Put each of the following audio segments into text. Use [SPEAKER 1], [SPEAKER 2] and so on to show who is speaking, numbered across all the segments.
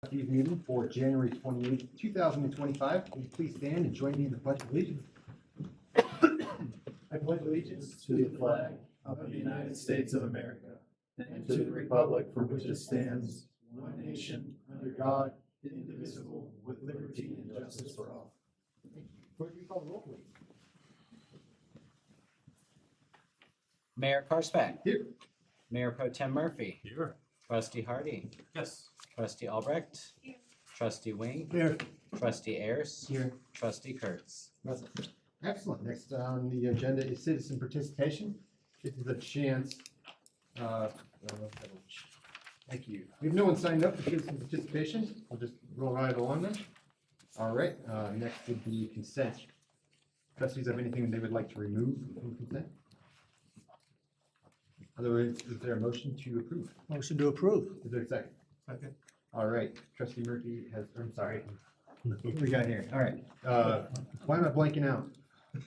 [SPEAKER 1] Trustees meeting for January 28th, 2025. Will you please stand and join me in the Pledge of Allegiance?
[SPEAKER 2] I pledge allegiance to the flag of the United States of America and to the republic for which it stands, one nation, under God, indivisible, with liberty and justice for all.
[SPEAKER 1] Clerk, will you call the roll, please?
[SPEAKER 3] Mayor Karspeck.
[SPEAKER 1] Here.
[SPEAKER 3] Mayor Pro Tem Murphy.
[SPEAKER 2] Here.
[SPEAKER 3] Trustee Hardy.
[SPEAKER 2] Yes.
[SPEAKER 3] Trustee Albrecht.
[SPEAKER 4] Here.
[SPEAKER 3] Trustee Wing.
[SPEAKER 2] Here.
[SPEAKER 3] Trustee Ayers.
[SPEAKER 1] Here.
[SPEAKER 3] Trustee Kurtz.
[SPEAKER 1] Excellent. Next on the agenda is citizen participation. This is a chance. Thank you. We have no one signed up for citizen participation. I'll just roll right along then. All right. Next would be consent. Trustees have anything they would like to remove from consent? Otherwise, is there a motion to approve?
[SPEAKER 2] Motion to approve.
[SPEAKER 1] Is there a second?
[SPEAKER 2] Second.
[SPEAKER 1] All right. Trustee Murphy has, I'm sorry. What do we got here? All right. Why am I blanking out?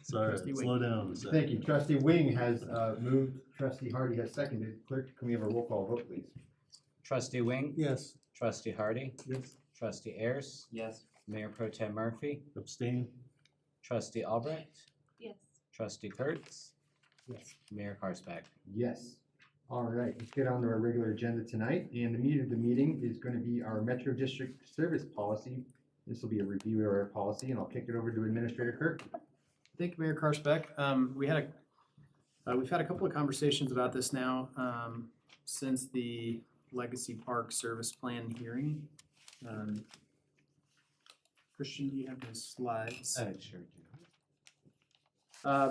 [SPEAKER 5] Sorry,
[SPEAKER 2] Trustee Wing.
[SPEAKER 5] slow down a second.
[SPEAKER 1] Thank you. Trustee Wing has moved. Trustee Hardy has seconded. Clerk, can we have a roll call vote, please?
[SPEAKER 3] Trustee Wing.
[SPEAKER 2] Yes.
[SPEAKER 3] Trustee Hardy.
[SPEAKER 2] Yes.
[SPEAKER 3] Trustee Ayers.
[SPEAKER 2] Yes.
[SPEAKER 3] Mayor Pro Tem Murphy.
[SPEAKER 5] Abstain?
[SPEAKER 3] Trustee Albrecht.
[SPEAKER 4] Yes.
[SPEAKER 3] Trustee Kurtz.
[SPEAKER 1] Yes.
[SPEAKER 3] Mayor Karspeck.
[SPEAKER 1] Yes. All right, let's get on to our regular agenda tonight. And the meat of the meeting is going to be our Metro District Service Policy. This will be a review of our policy, and I'll kick it over to Administrator Kirk.
[SPEAKER 6] Thank you, Mayor Karspeck. We've had a couple of conversations about this now since the Legacy Park Service Plan hearing. Christian, do you have the slides?
[SPEAKER 3] Sure.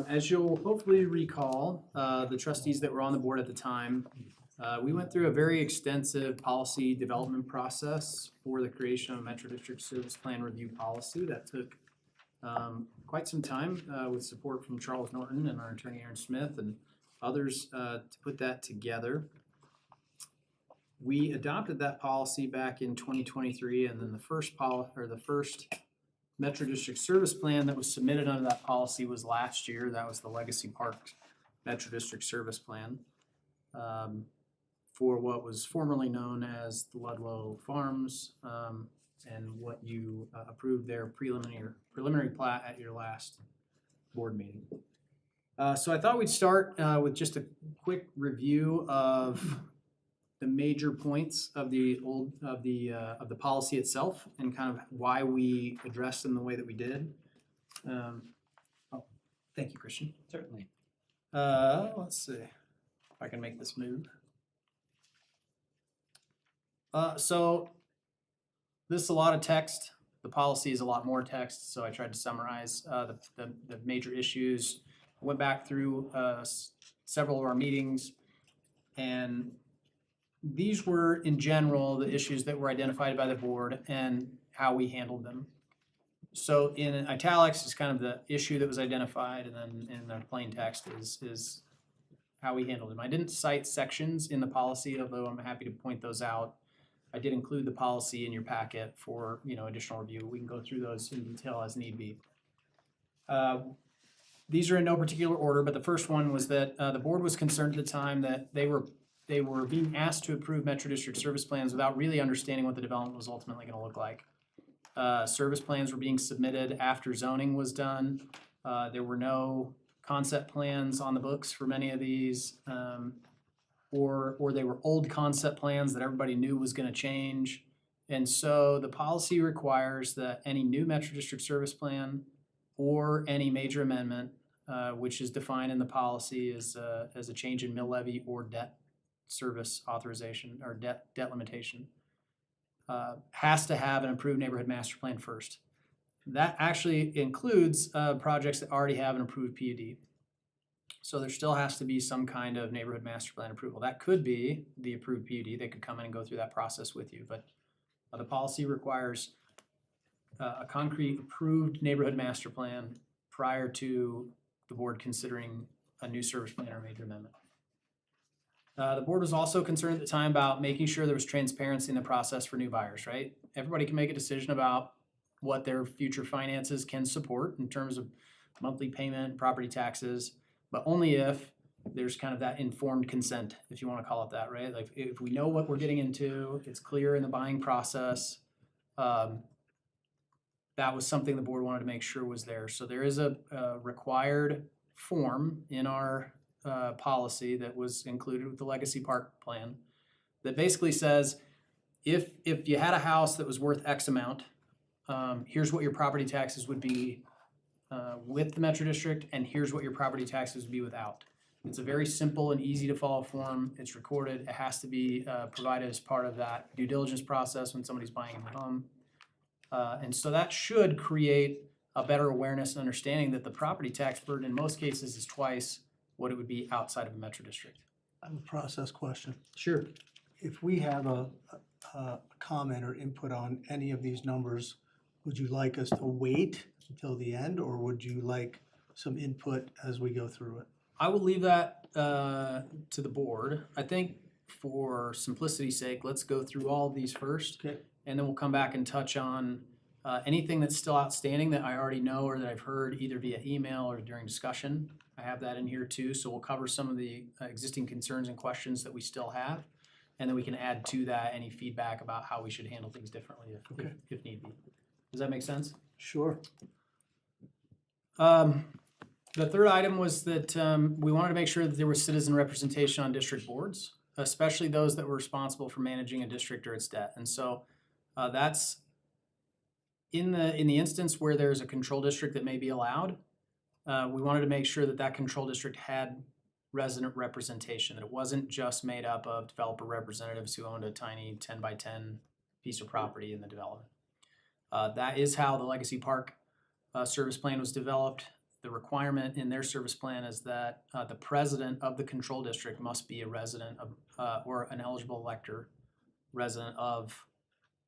[SPEAKER 6] As you'll hopefully recall, the trustees that were on the board at the time, we went through a very extensive policy development process for the creation of a Metro District Service Plan Review Policy that took quite some time with support from Charles Norton and our attorney Aaron Smith and others to put that together. We adopted that policy back in 2023, and then the first Metro District Service Plan that was submitted under that policy was last year. That was the Legacy Park Metro District Service Plan for what was formerly known as the Ludlow Farms and what you approved their preliminary plat at your last board meeting. So I thought we'd start with just a quick review of the major points of the policy itself and kind of why we addressed them the way that we did. Thank you, Christian.
[SPEAKER 3] Certainly.
[SPEAKER 6] Let's see if I can make this move. So this is a lot of text. The policy is a lot more text, so I tried to summarize the major issues. I went back through several of our meetings, and these were, in general, the issues that were identified by the board and how we handled them. So in italics is kind of the issue that was identified, and then in the plain text is how we handled them. I didn't cite sections in the policy, although I'm happy to point those out. I did include the policy in your packet for additional review. We can go through those in detail as need be. These are in no particular order, but the first one was that the board was concerned at the time that they were being asked to approve Metro District service plans without really understanding what the development was ultimately going to look like. Service plans were being submitted after zoning was done. There were no concept plans on the books for many of these, or they were old concept plans that everybody knew was going to change. And so the policy requires that any new Metro District service plan or any major amendment, which is defined in the policy as a change in mill levy or debt service authorization or debt limitation, has to have an approved neighborhood master plan first. That actually includes projects that already have an approved PUD. So there still has to be some kind of neighborhood master plan approval. That could be the approved PUD. They could come in and go through that process with you, but the policy requires a concrete approved neighborhood master plan prior to the board considering a new service plan or major amendment. The board was also concerned at the time about making sure there was transparency in the process for new buyers, right? Everybody can make a decision about what their future finances can support in terms of monthly payment, property taxes, but only if there's kind of that informed consent, if you want to call it that, right? Like if we know what we're getting into, it's clear in the buying process, That was something the board wanted to make sure was there. So there is a required form in our policy that was included with the Legacy Park plan that basically says, if you had a house that was worth X amount, here's what your property taxes would be with the Metro District, and here's what your property taxes would be without. It's a very simple and easy to follow form. It's recorded. It has to be provided as part of that due diligence process when somebody's buying a home. And so that should create a better awareness and understanding that the property tax burden in most cases is twice what it would be outside of a Metro District.
[SPEAKER 4] I have a process question.
[SPEAKER 6] Sure.
[SPEAKER 4] If we have a comment or input on any of these numbers, would you like us to wait until the end, or would you like some input as we go through it?
[SPEAKER 6] I will leave that to the board. I think for simplicity's sake, let's go through all of these first.
[SPEAKER 4] Okay.
[SPEAKER 6] And then we'll come back and touch on anything that's still outstanding that I already know or that I've heard either via email or during discussion. I have that in here too, so we'll cover some of the existing concerns and questions that we still have. And then we can add to that any feedback about how we should handle things differently if need be. Does that make sense?
[SPEAKER 4] Sure.
[SPEAKER 6] The third item was that we wanted to make sure that there was citizen representation on district boards, especially those that were responsible for managing a district or its debt. And so that's in the instance where there's a control district that may be allowed. We wanted to make sure that that control district had resident representation, that it wasn't just made up of developer representatives who owned a tiny 10 by 10 piece of property in the development. That is how the Legacy Park service plan was developed. The requirement in their service plan is that the president of the control district must be a resident of, or an eligible elector, resident of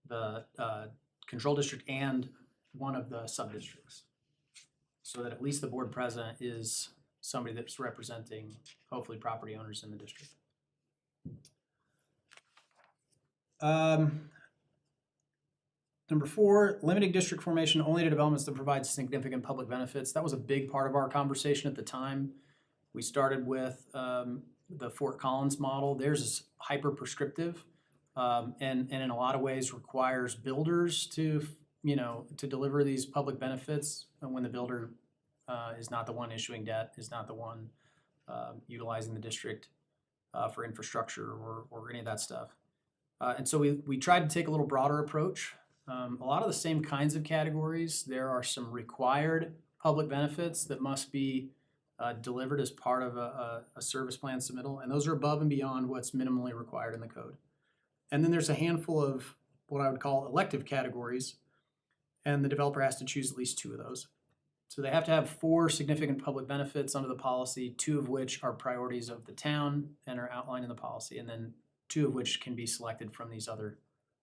[SPEAKER 6] the control district and one of the sub-districts. So that at least the board president is somebody that's representing, hopefully, property owners in the district. Number 4, limiting district formation only to developments that provide significant public benefits. That was a big part of our conversation at the time. We started with the Fort Collins model. Theirs is hyper prescriptive and in a lot of ways requires builders to deliver these public benefits when the builder is not the one issuing debt, is not the one utilizing the district for infrastructure or any of that stuff. And so we tried to take a little broader approach. A lot of the same kinds of categories. There are some required public benefits that must be delivered as part of a service plan submittal, and those are above and beyond what's minimally required in the code. And then there's a handful of what I would call elective categories, and the developer has to choose at least 2 of those. So they have to have 4 significant public benefits under the policy, 2 of which are priorities of the town and are outlined in the policy, and then 2 of which can be selected from these other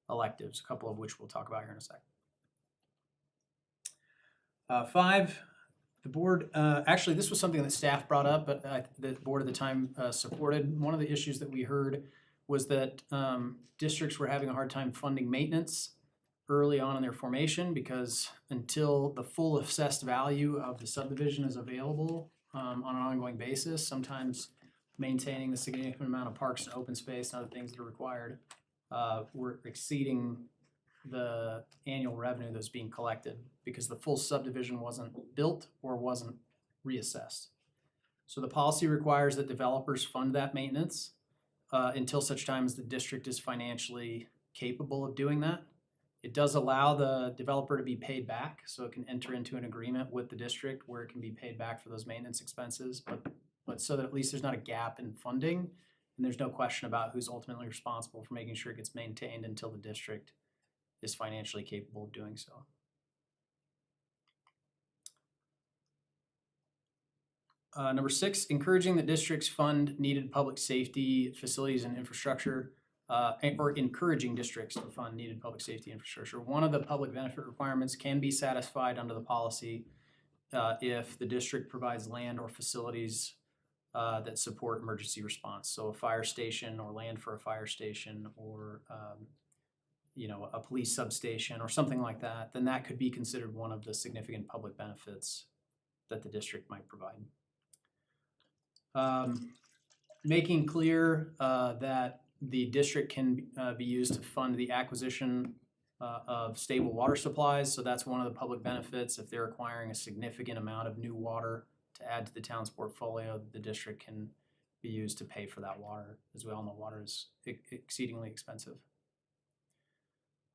[SPEAKER 6] electives, a couple of which we'll talk about here in a sec. 5, the board, actually this was something that staff brought up, but the board at the time supported. One of the issues that we heard was that districts were having a hard time funding maintenance early on in their formation because until the full assessed value of the subdivision is available on an ongoing basis, sometimes maintaining the significant amount of parks and open space and other things that are required were exceeding the annual revenue that's being collected because the full subdivision wasn't built or wasn't reassessed. So the policy requires that developers fund that maintenance until such time as the district is financially capable of doing that. It does allow the developer to be paid back, so it can enter into an agreement with the district where it can be paid back for those maintenance expenses, but so that at least there's not a gap in funding and there's no question about who's ultimately responsible for making sure it gets maintained until the district is financially capable of doing so. Number 6, encouraging that districts fund needed public safety facilities and infrastructure, or encouraging districts to fund needed public safety infrastructure. One of the public benefit requirements can be satisfied under the policy if the district provides land or facilities that support emergency response. So a fire station or land for a fire station or a police substation or something like that, then that could be considered one of the significant public benefits that the district might provide. Making clear that the district can be used to fund the acquisition of stable water supplies. So that's one of the public benefits. If they're acquiring a significant amount of new water to add to the town's portfolio, the district can be used to pay for that water. As we all know, water is exceedingly expensive.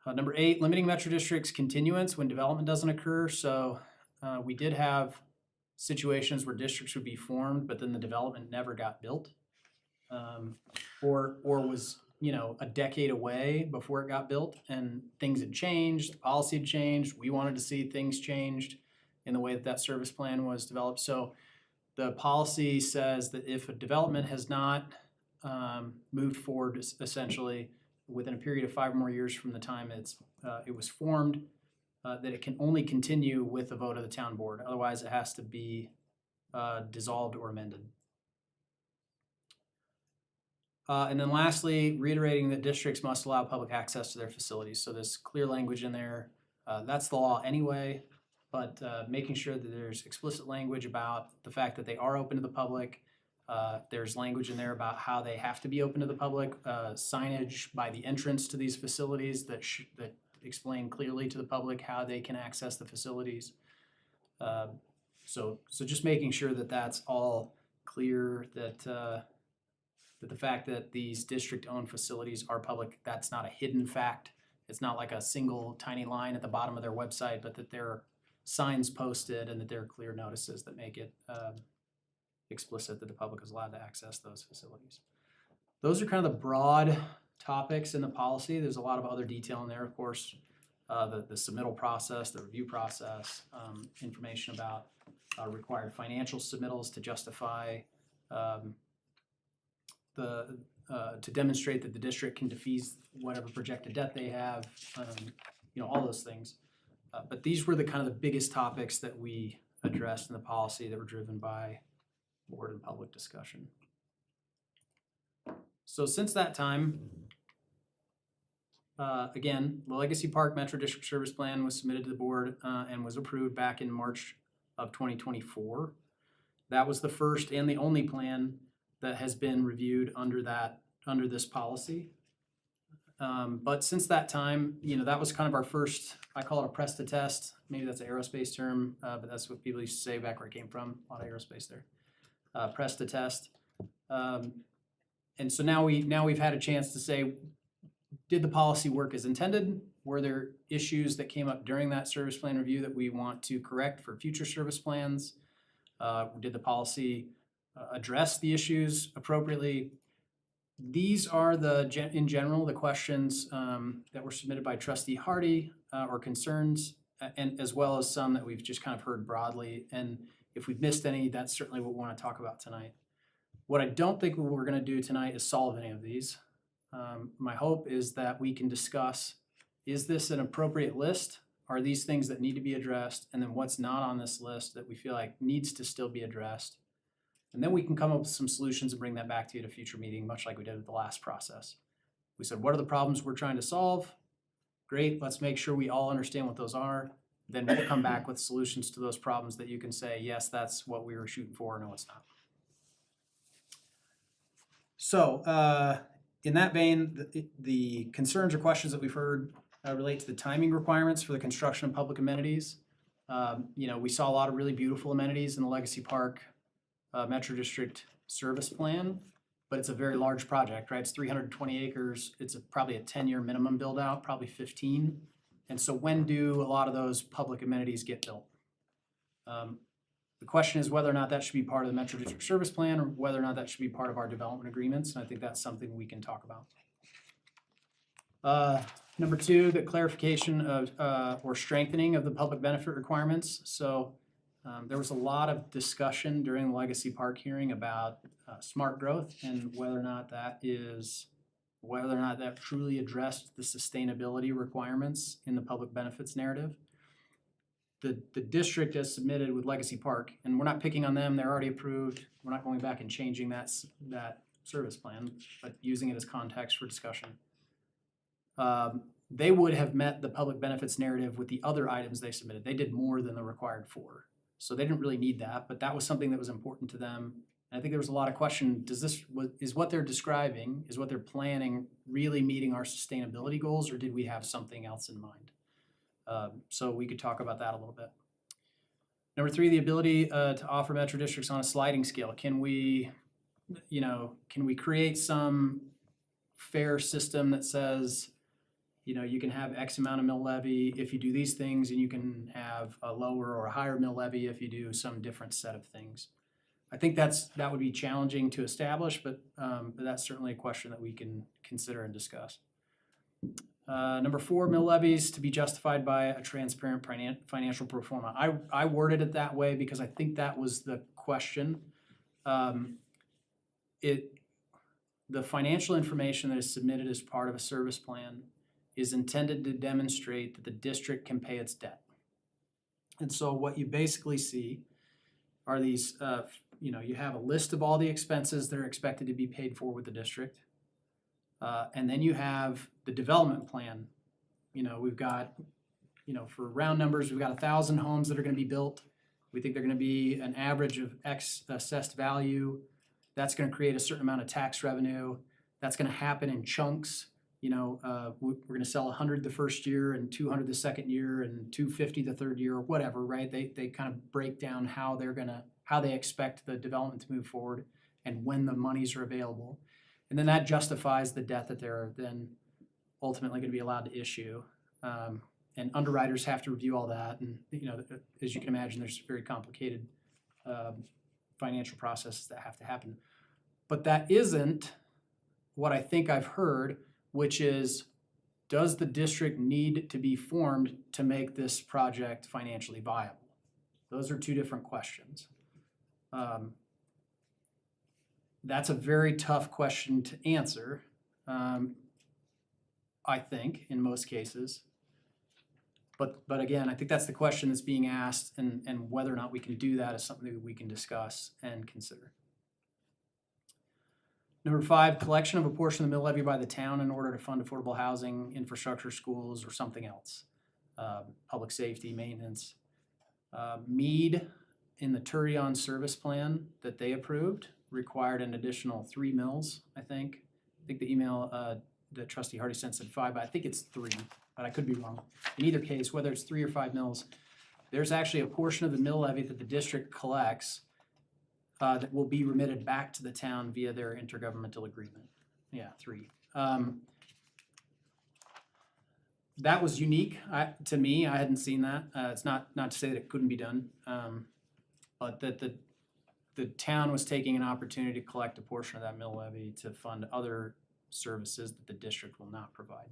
[SPEAKER 6] Number 8, limiting Metro District's continuance when development doesn't occur. So we did have situations where districts would be formed, but then the development never got built, or was a decade away before it got built, and things had changed, the policy had changed. We wanted to see things changed in the way that service plan was developed. So the policy says that if a development has not moved forward, essentially within a period of 5 more years from the time it was formed, that it can only continue with the vote of the town board. Otherwise, it has to be dissolved or amended. And then lastly, reiterating that districts must allow public access to their facilities. So there's clear language in there. That's the law anyway, but making sure that there's explicit language about the fact that they are open to the public. There's language in there about how they have to be open to the public, signage by the entrance to these facilities that explain clearly to the public how they can access the facilities. So just making sure that that's all clear, that the fact that these district-owned facilities are public, that's not a hidden fact. It's not like a single tiny line at the bottom of their website, but that there are signs posted and that there are clear notices that make it explicit that the public is allowed to access those facilities. Those are kind of the broad topics in the policy. There's a lot of other detail in there, of course, the submittal process, the review process, information about required financial submittals to justify to demonstrate that the district can defease whatever projected debt they have, all those things. But these were the kind of the biggest topics that we addressed in the policy that were driven by board and public discussion. So since that time, again, the Legacy Park Metro District Service Plan was submitted to the board and was approved back in March of 2024. That was the first and the only plan that has been reviewed under this policy. But since that time, that was kind of our first, I call it a press to test. Maybe that's an aerospace term, but that's what people used to say back where I came from. A lot of aerospace there. Press to test. And so now we've had a chance to say, did the policy work as intended? Were there issues that came up during that service plan review that we want to correct for future service plans? Did the policy address the issues appropriately? These are in general, the questions that were submitted by Trustee Hardy or concerns, and as well as some that we've just kind of heard broadly. And if we've missed any, that's certainly what we want to talk about tonight. What I don't think we're going to do tonight is solve any of these. My hope is that we can discuss, is this an appropriate list? Are these things that need to be addressed? And then what's not on this list that we feel like needs to still be addressed? And then we can come up with some solutions and bring that back to you at a future meeting, much like we did with the last process. We said, what are the problems we're trying to solve? Great, let's make sure we all understand what those are. Then we'll come back with solutions to those problems that you can say, yes, that's what we were shooting for, no, it's not. So in that vein, the concerns or questions that we've heard relate to the timing requirements for the construction of public amenities. We saw a lot of really beautiful amenities in the Legacy Park Metro District Service Plan, but it's a very large project, right? It's 320 acres. It's probably a 10-year minimum build out, probably 15. And so when do a lot of those public amenities get built? The question is whether or not that should be part of the Metro District Service Plan or whether or not that should be part of our development agreements. And I think that's something we can talk about. Number 2, the clarification of or strengthening of the public benefit requirements. So there was a lot of discussion during the Legacy Park hearing about smart growth and whether or not that truly addressed the sustainability requirements in the public benefits narrative. The district has submitted with Legacy Park, and we're not picking on them, they're already approved. We're not going back and changing that service plan, but using it as context for discussion. They would have met the public benefits narrative with the other items they submitted. They did more than the required 4. So they didn't really need that, but that was something that was important to them. And I think there was a lot of question, is what they're describing, is what they're planning really meeting our sustainability goals, or did we have something else in mind? So we could talk about that a little bit. Number 3, the ability to offer metro districts on a sliding scale. Can we create some fair system that says, you can have X amount of mill levy if you do these things, and you can have a lower or a higher mill levy if you do some different set of things. I think that would be challenging to establish, but that's certainly a question that we can consider and discuss. Number 4, mill levies to be justified by a transparent financial pro forma. I worded it that way because I think that was the question. The financial information that is submitted as part of a service plan is intended to demonstrate that the district can pay its debt. And so what you basically see are these, you have a list of all the expenses that are expected to be paid for with the district. And then you have the development plan. We've got, for round numbers, we've got 1,000 homes that are going to be built. We think they're going to be an average of X assessed value. That's going to create a certain amount of tax revenue. That's going to happen in chunks. We're going to sell 100 the first year and 200 the second year and 250 the third year, or whatever, right? They kind of break down how they expect the development to move forward and when the monies are available. And then that justifies the debt that they're then ultimately going to be allowed to issue. And underwriters have to review all that. And, as you can imagine, there's very complicated financial processes that have to happen. But that isn't what I think I've heard, which is, does the district need to be formed to make this project financially viable? Those are two different questions. That's a very tough question to answer, I think, in most cases. But again, I think that's the question that's being asked, and whether or not we can do that is something that we can discuss and consider. Number 5, collection of a portion of the mill levy by the town in order to fund affordable housing, infrastructure, schools, or something else. Public safety, maintenance. Mead, in the Turion service plan that they approved, required an additional 3 mills, I think. I think the email that Trustee Hardy sent said 5, but I think it's 3, but I could be wrong. In either case, whether it's 3 or 5 mills, there's actually a portion of the mill levy that the district collects that will be remitted back to the town via their intergovernmental agreement. Yeah, 3. That was unique to me. I hadn't seen that. It's not to say that it couldn't be done, but that the town was taking an opportunity to collect a portion of that mill levy to fund other services that the district will not provide.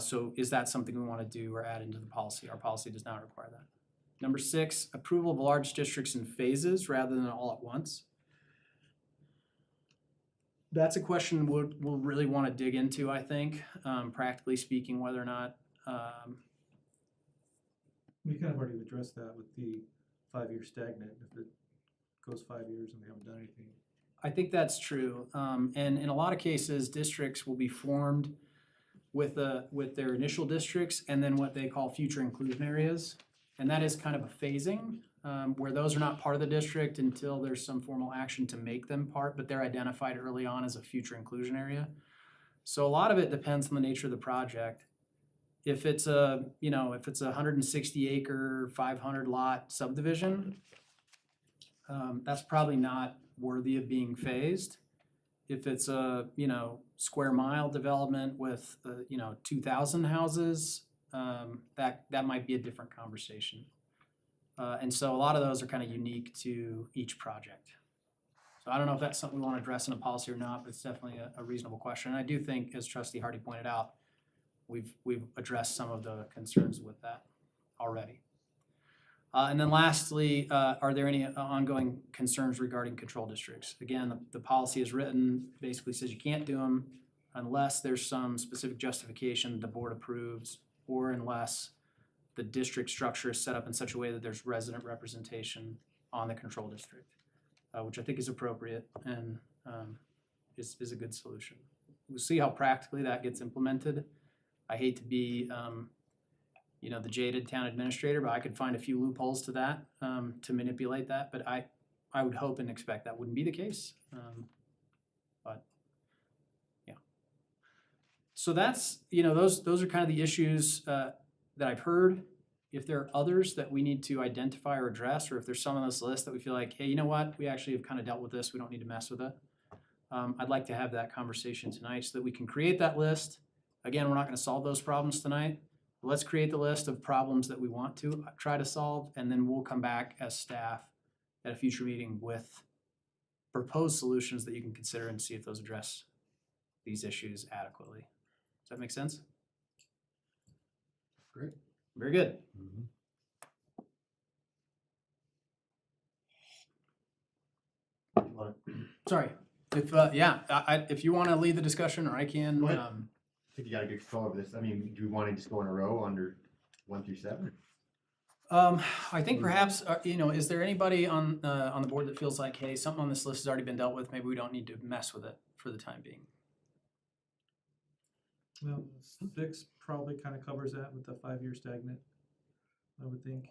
[SPEAKER 6] So is that something we want to do or add into the policy? Our policy does not require that. Number 6, approval of large districts in phases rather than all at once. That's a question we'll really want to dig into, I think, practically speaking, whether or not.
[SPEAKER 2] We kind of already addressed that with the 5-year stagnant, if it goes 5 years and we haven't done anything.
[SPEAKER 6] I think that's true. And in a lot of cases, districts will be formed with their initial districts and then what they call future inclusion areas. And that is kind of a phasing, where those are not part of the district until there's some formal action to make them part, but they're identified early on as a future inclusion area. So a lot of it depends on the nature of the project. If it's a 160 acre, 500 lot subdivision, that's probably not worthy of being phased. If it's a, square mile development with, 2,000 houses, that might be a different conversation. And so a lot of those are kind of unique to each project. So I don't know if that's something we want to address in a policy or not, but it's definitely a reasonable question. And I do think, as Trustee Hardy pointed out, we've addressed some of the concerns with that already. And then lastly, are there any ongoing concerns regarding control districts? Again, the policy is written, basically says you can't do them unless there's some specific justification the board approves, or unless the district structure is set up in such a way that there's resident representation on the control district, which I think is appropriate and is a good solution. We'll see how practically that gets implemented. I hate to be, the jaded town administrator, but I could find a few loopholes to that, to manipulate that, but I would hope and expect that wouldn't be the case. But, yeah. So that's, those are kind of the issues, that I've heard. If there are others that we need to identify or address, or if there's some on this list that we feel like, hey, you know what, we actually have kind of dealt with this, we don't need to mess with it. I'd like to have that conversation tonight so that we can create that list. Again, we're not gonna solve those problems tonight. Let's create the list of problems that we want to try to solve, and then we'll come back as staff at a future meeting with proposed solutions that you can consider and see if those address these issues adequately. Does that make sense?
[SPEAKER 1] Great.
[SPEAKER 6] Very good. Sorry. If you want to lead the discussion, or I can.
[SPEAKER 1] Go ahead. I think you got a good control of this. I mean, do we want to just go in a row under 1 through 7?
[SPEAKER 6] I think perhaps, is there anybody on the board that feels like, hey, something on this list has already been dealt with, maybe we don't need to mess with it for the time being?
[SPEAKER 2] Well, 6 probably kind of covers that with the 5-year stagnant, I would think.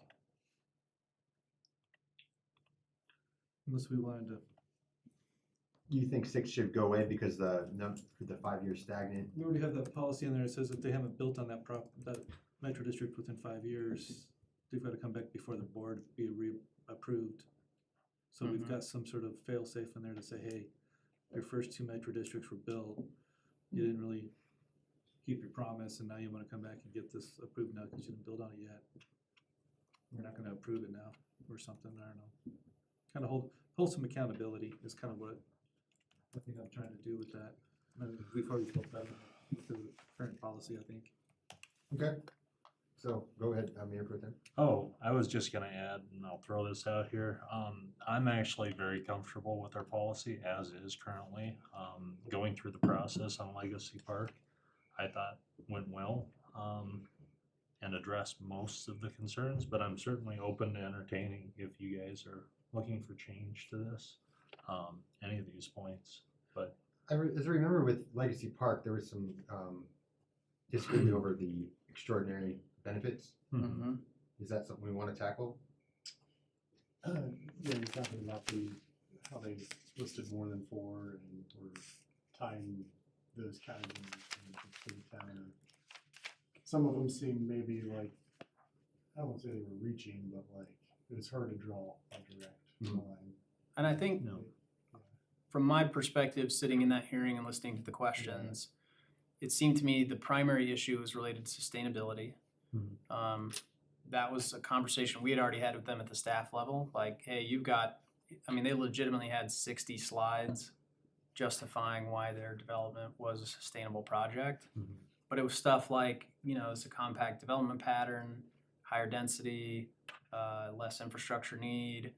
[SPEAKER 2] Unless we wanted to.
[SPEAKER 1] You think 6 should go away because the 5-year stagnant?
[SPEAKER 2] We already have that policy in there that says if they haven't built on that metro district within 5 years, they've got to come back before the board, be approved. So we've got some sort of fail-safe in there to say, hey, your first 2 metro districts were built, you didn't really keep your promise, and now you want to come back and get this approved now because you didn't build on it yet. We're not going to approve it now, or something, I don't know. Kind of hold some accountability is kind of what I think I'm trying to do with that. I mean, we've already built that with the current policy, I think.
[SPEAKER 1] Okay. So go ahead, Mayor Pro Tem.
[SPEAKER 5] Oh, I was just gonna add, and I'll throw this out here. I'm actually very comfortable with our policy as is currently. Going through the process on Legacy Park, I thought went well, and addressed most of the concerns, but I'm certainly open to entertaining if you guys are looking for change to this, any of these points, but.
[SPEAKER 1] As I remember with Legacy Park, there was some disagreement over the extraordinary benefits. Is that something we want to tackle?
[SPEAKER 7] Yeah, you're talking about how they listed more than 4 and we're tying those categories to the town. Some of them seem maybe like, I won't say they were reaching, but like it was hard to draw a direct line.
[SPEAKER 6] And I think, from my perspective, sitting in that hearing and listening to the questions, it seemed to me the primary issue was related to sustainability. That was a conversation we had already had with them at the staff level. Like, hey, they legitimately had 60 slides justifying why their development was a sustainable project. But it was stuff like, it's a compact development pattern, higher density, less infrastructure need,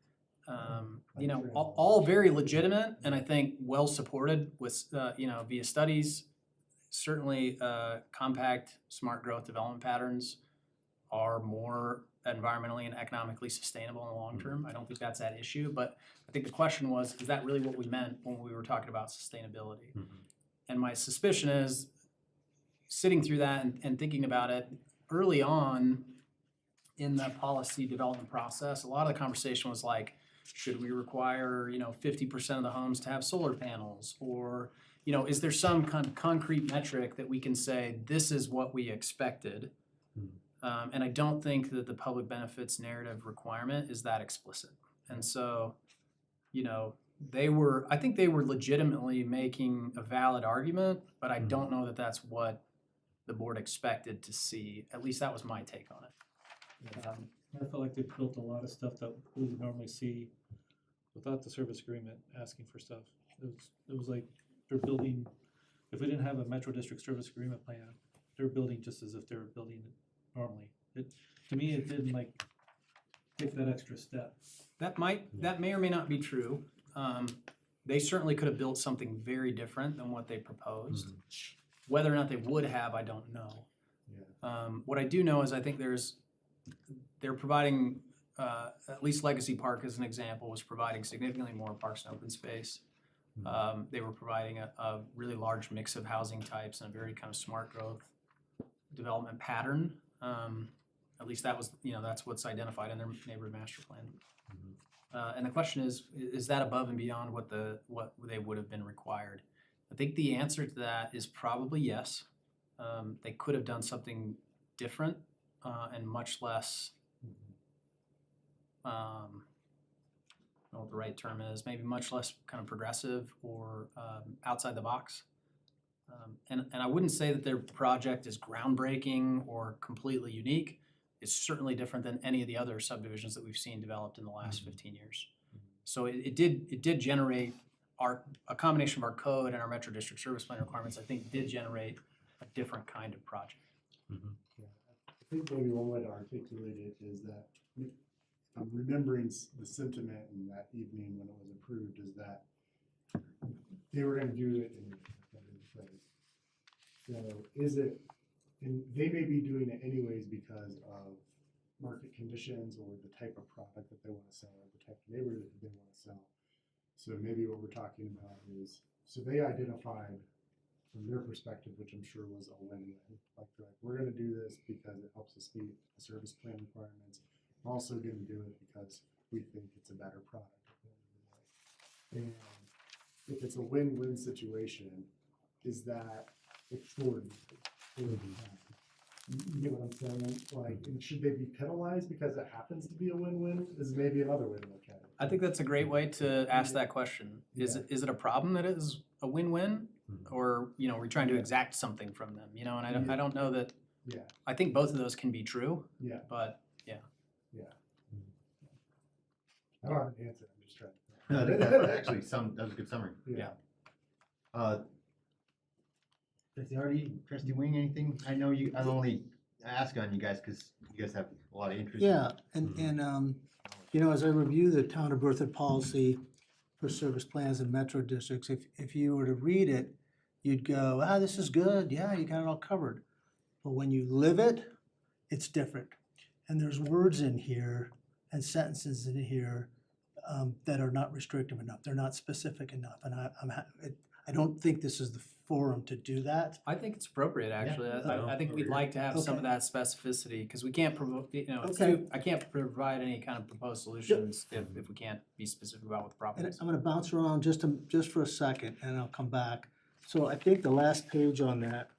[SPEAKER 6] all very legitimate and I think well supported with, via studies. Certainly, compact smart growth development patterns are more environmentally and economically sustainable in the long term. I don't think that's that issue, but I think the question was, is that really what we meant when we were talking about sustainability? And my suspicion is, sitting through that and thinking about it, early on in the policy development process, a lot of the conversation was like, should we require, 50% of the homes to have solar panels? Or, is there some kind of concrete metric that we can say, this is what we expected? And I don't think that the public benefits narrative requirement is that explicit. And so, I think they were legitimately making a valid argument, but I don't know that that's what the board expected to see. At least that was my take on it.
[SPEAKER 2] I felt like they built a lot of stuff that we would normally see without the service agreement asking for stuff. It was like they're building, if we didn't have a Metro District service agreement plan, they're building just as if they were building it normally. To me, it didn't like take that extra step.
[SPEAKER 6] That may or may not be true. They certainly could have built something very different than what they proposed. Whether or not they would have, I don't know. What I do know is I think they're providing, at least Legacy Park as an example, was providing significantly more parks and open space. They were providing a really large mix of housing types and a very kind of smart growth development pattern. At least that was, that's what's identified in their neighborhood master plan. And the question is that above and beyond what they would have been required? I think the answer to that is probably yes. They could have done something different and much less, I don't know what the right term is, maybe much less kind of progressive or outside the box. And I wouldn't say that their project is groundbreaking or completely unique. It's certainly different than any of the other subdivisions that we've seen developed in the last 15 years. So it did generate a combination of our code and our Metro District Service Plan requirements, I think did generate a different kind of project.
[SPEAKER 7] Yeah, I think maybe one way to articulate it is that I'm remembering the sentiment in that evening when it was approved is that they were gonna do it in a place. So is it, and they may be doing it anyways because of market conditions or the type of product that they wanna sell or the type of neighborhood that they wanna sell. So maybe what we're talking about is, so they identified from their perspective, which I'm sure was a win-win. Like, we're gonna do this because it helps us meet the service plan requirements. We're also gonna do it because we think it's a better product at the end of the day. And if it's a win-win situation, is that extraordinary? You get what I'm saying? Like, and should they be penalized because it happens to be a win-win? Is maybe another way to look at it.
[SPEAKER 6] I think that's a great way to ask that question. Is it a problem that it is a win-win? Or, we're trying to exact something from them, and I don't know that,
[SPEAKER 7] Yeah,
[SPEAKER 6] I think both of those can be true,
[SPEAKER 7] yeah,
[SPEAKER 6] but
[SPEAKER 7] I don't have an answer, I'm just trying to.
[SPEAKER 1] No, that actually that was a good summary.
[SPEAKER 7] Yeah.
[SPEAKER 1] Trustee Wing, anything? I know I'm only asking on you guys because you guys have a lot of interest.
[SPEAKER 4] Yeah, and as I review the town of Berthoud policy for service plans and metro districts, if you were to read it, you'd go, this is good, yeah, you got it all covered. But when you live it, it's different. And there's words in here and sentences in here that are not restrictive enough. They're not specific enough. And I don't think this is the forum to do that.
[SPEAKER 6] I think it's appropriate, actually. I think we'd like to have some of that specificity, because we can't I can't provide any kind of proposed solutions if we can't be specific about what the problem
[SPEAKER 4] And
[SPEAKER 6] is.
[SPEAKER 4] I'm gonna bounce around just for a second, and I'll come back. So I think the last page on that,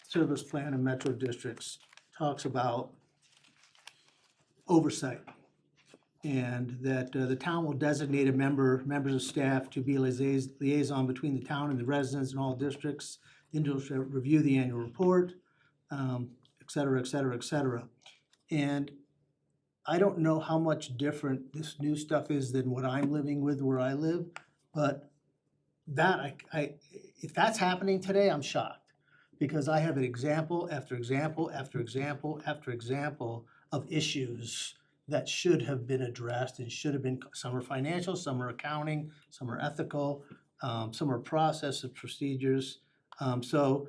[SPEAKER 4] service plan and metro districts talks about oversight. And that the town will designate members of staff to be liaison between the town and the residents in all districts. Individuals shall review the annual report, et cetera, et cetera, et cetera. And I don't know how much different this new stuff is than what I'm living with where I live, but that if that's happening today, I'm shocked. Because I have an example after example after example after example of issues that should have been addressed and should have been, some are financial, some are accounting, some are ethical, some are process and procedures. So